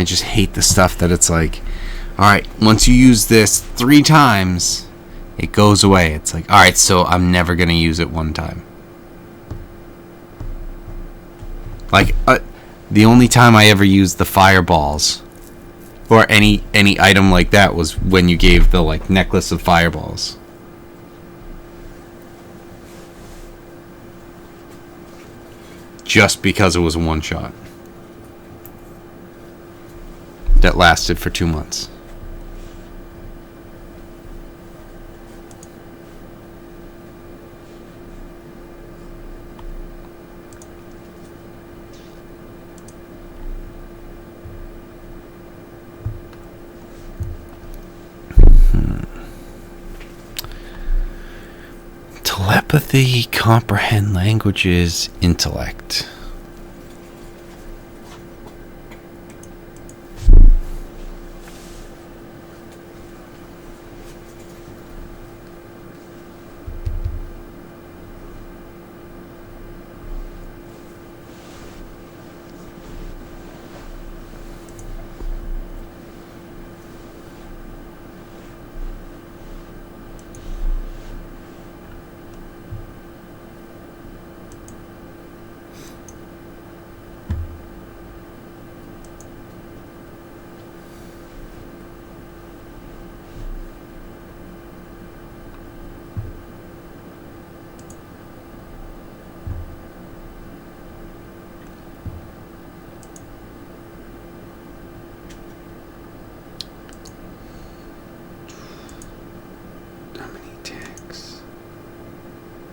I just hate the stuff that it's like, all right, once you use this 3 times, it goes away. It's like, all right, so I'm never going to use it 1 time. Like, the only time I ever used the fireballs or any item like that was when you gave the, like, necklace of fireballs. Just because it was a 1-shot. That lasted for 2 months. Telepathy, comprehend languages, intellect.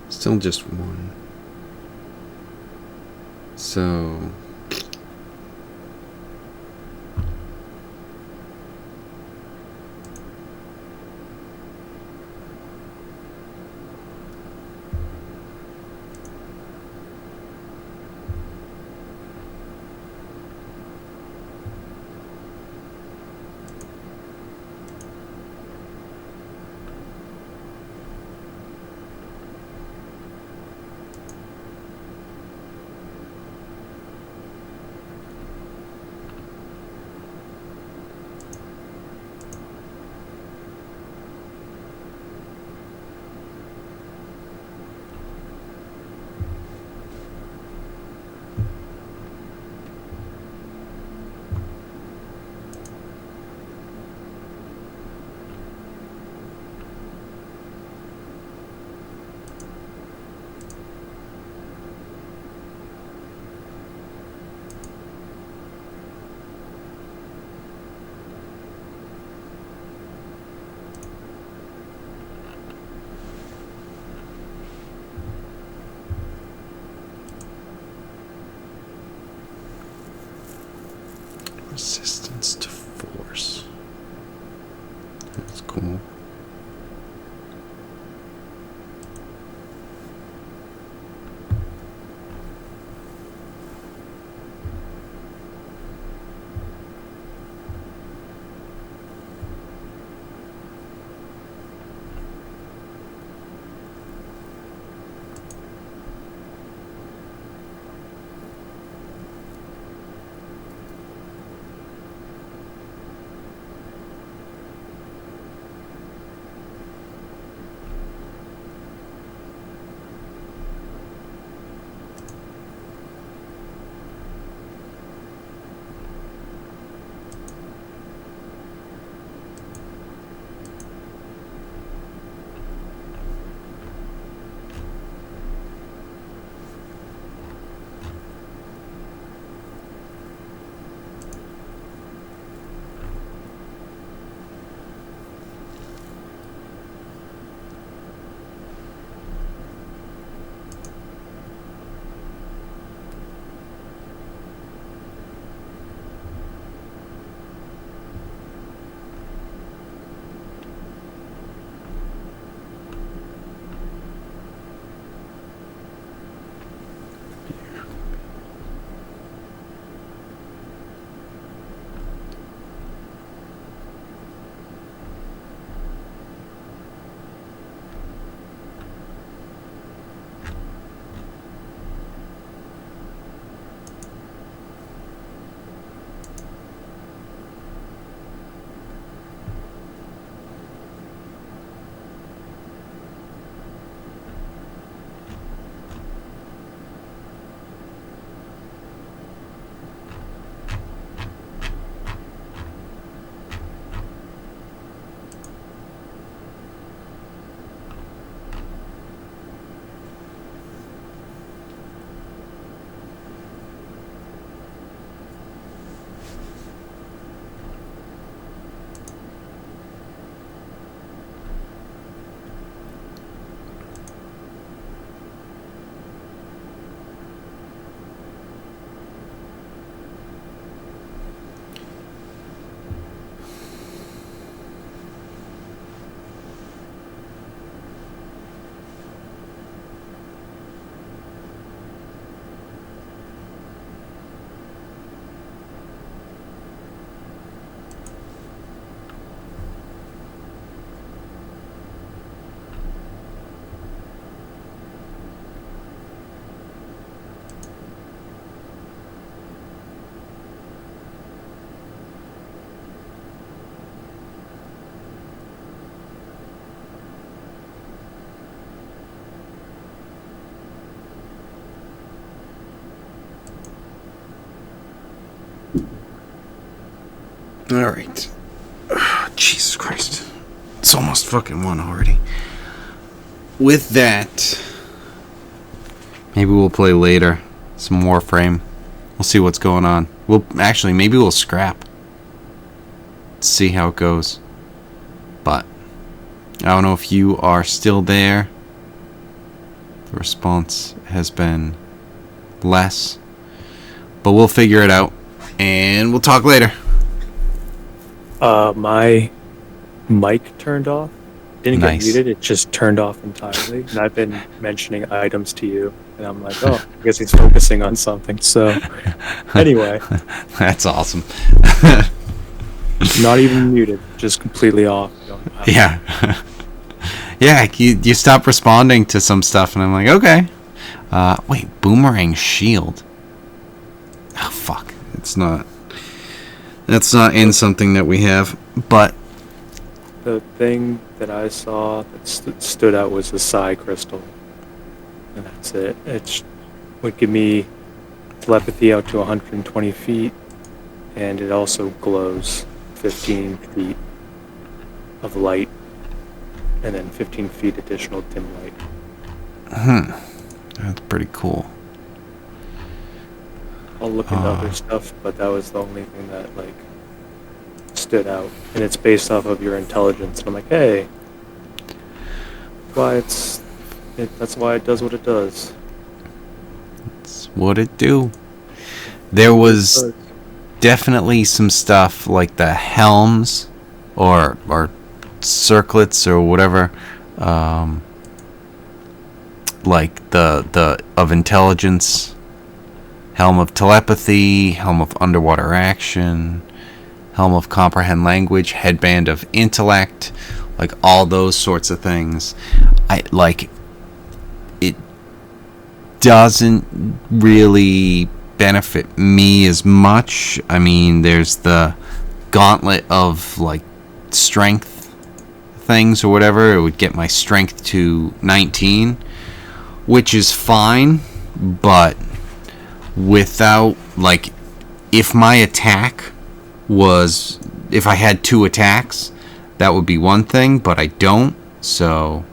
Still just 1. So resistance to force. That's cool. Alright. Jesus Christ. It's almost fucking 1 already. With that, maybe we'll play later. Some Warframe. We'll see what's going on. Maybe we'll scrap. See how it goes. But I don't know if you are still there. The response has been less. But we'll figure it out. And we'll talk later. My mic turned off. Didn't Nice. get muted. It just turned off entirely. And I've been mentioning items to you. And I'm like, oh, I guess he's focusing on something. So, anyway. That's awesome. Not even muted. Just completely off. Yeah. Yeah, you stop responding to some stuff, and I'm like, okay. Wait, Boomerang Shield. Oh, fuck. That's not in something that we have, but... The thing that I saw that stood out was the Psi Crystal. And that's it. It would give me telepathy out to 120 feet, and it also glows 15 feet of light, and then 15 feet additional dim light. That's pretty cool. I'll look into other stuff, but that was the only thing that stood out, and it's based off of your intelligence. And I'm like, hey, that's why it does what it does. That's what it do. There was definitely some stuff like the helms or circlets or whatever, like the of intelligence, helm of telepathy, helm of underwater action, helm of comprehend language, headband of intellect, like all those sorts of things. It doesn't really benefit me as much. I mean, there's the gauntlet of strength things or whatever. It would get my strength to 19, which is fine, but without if my attack was, if I had 2 attacks, that would be one thing, but I don't, so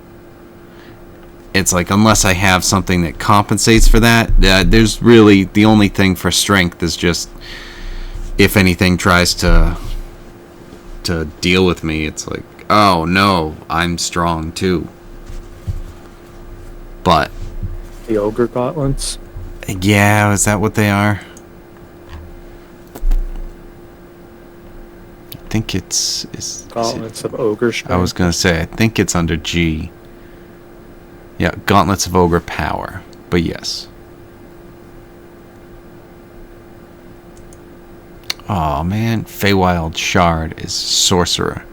it's unless I have something that compensates for that, there's really, the only thing for strength is just if anything tries to deal with me, it's oh no, I'm strong too. But The ogre gauntlets. yeah, is that what they are? I think it's Gauntlets of ogre strength. I was gonna say, I think it's under G. Yeah, Gauntlets of Ogre Power. But yes. Oh man, Feywild Shard is Sorcerer.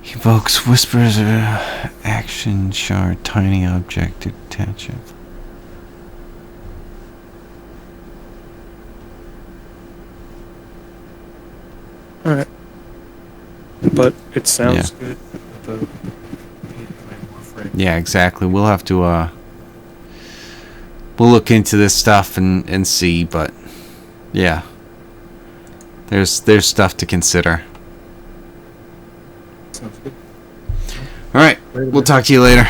Evokes Whispers of Action Shard, tiny object to attach it. Alright. But it sounds Yeah. good. Yeah, exactly. We'll have to we'll look into this stuff and see, but yeah. There's stuff to consider. Sounds good. All right. We'll talk to you later.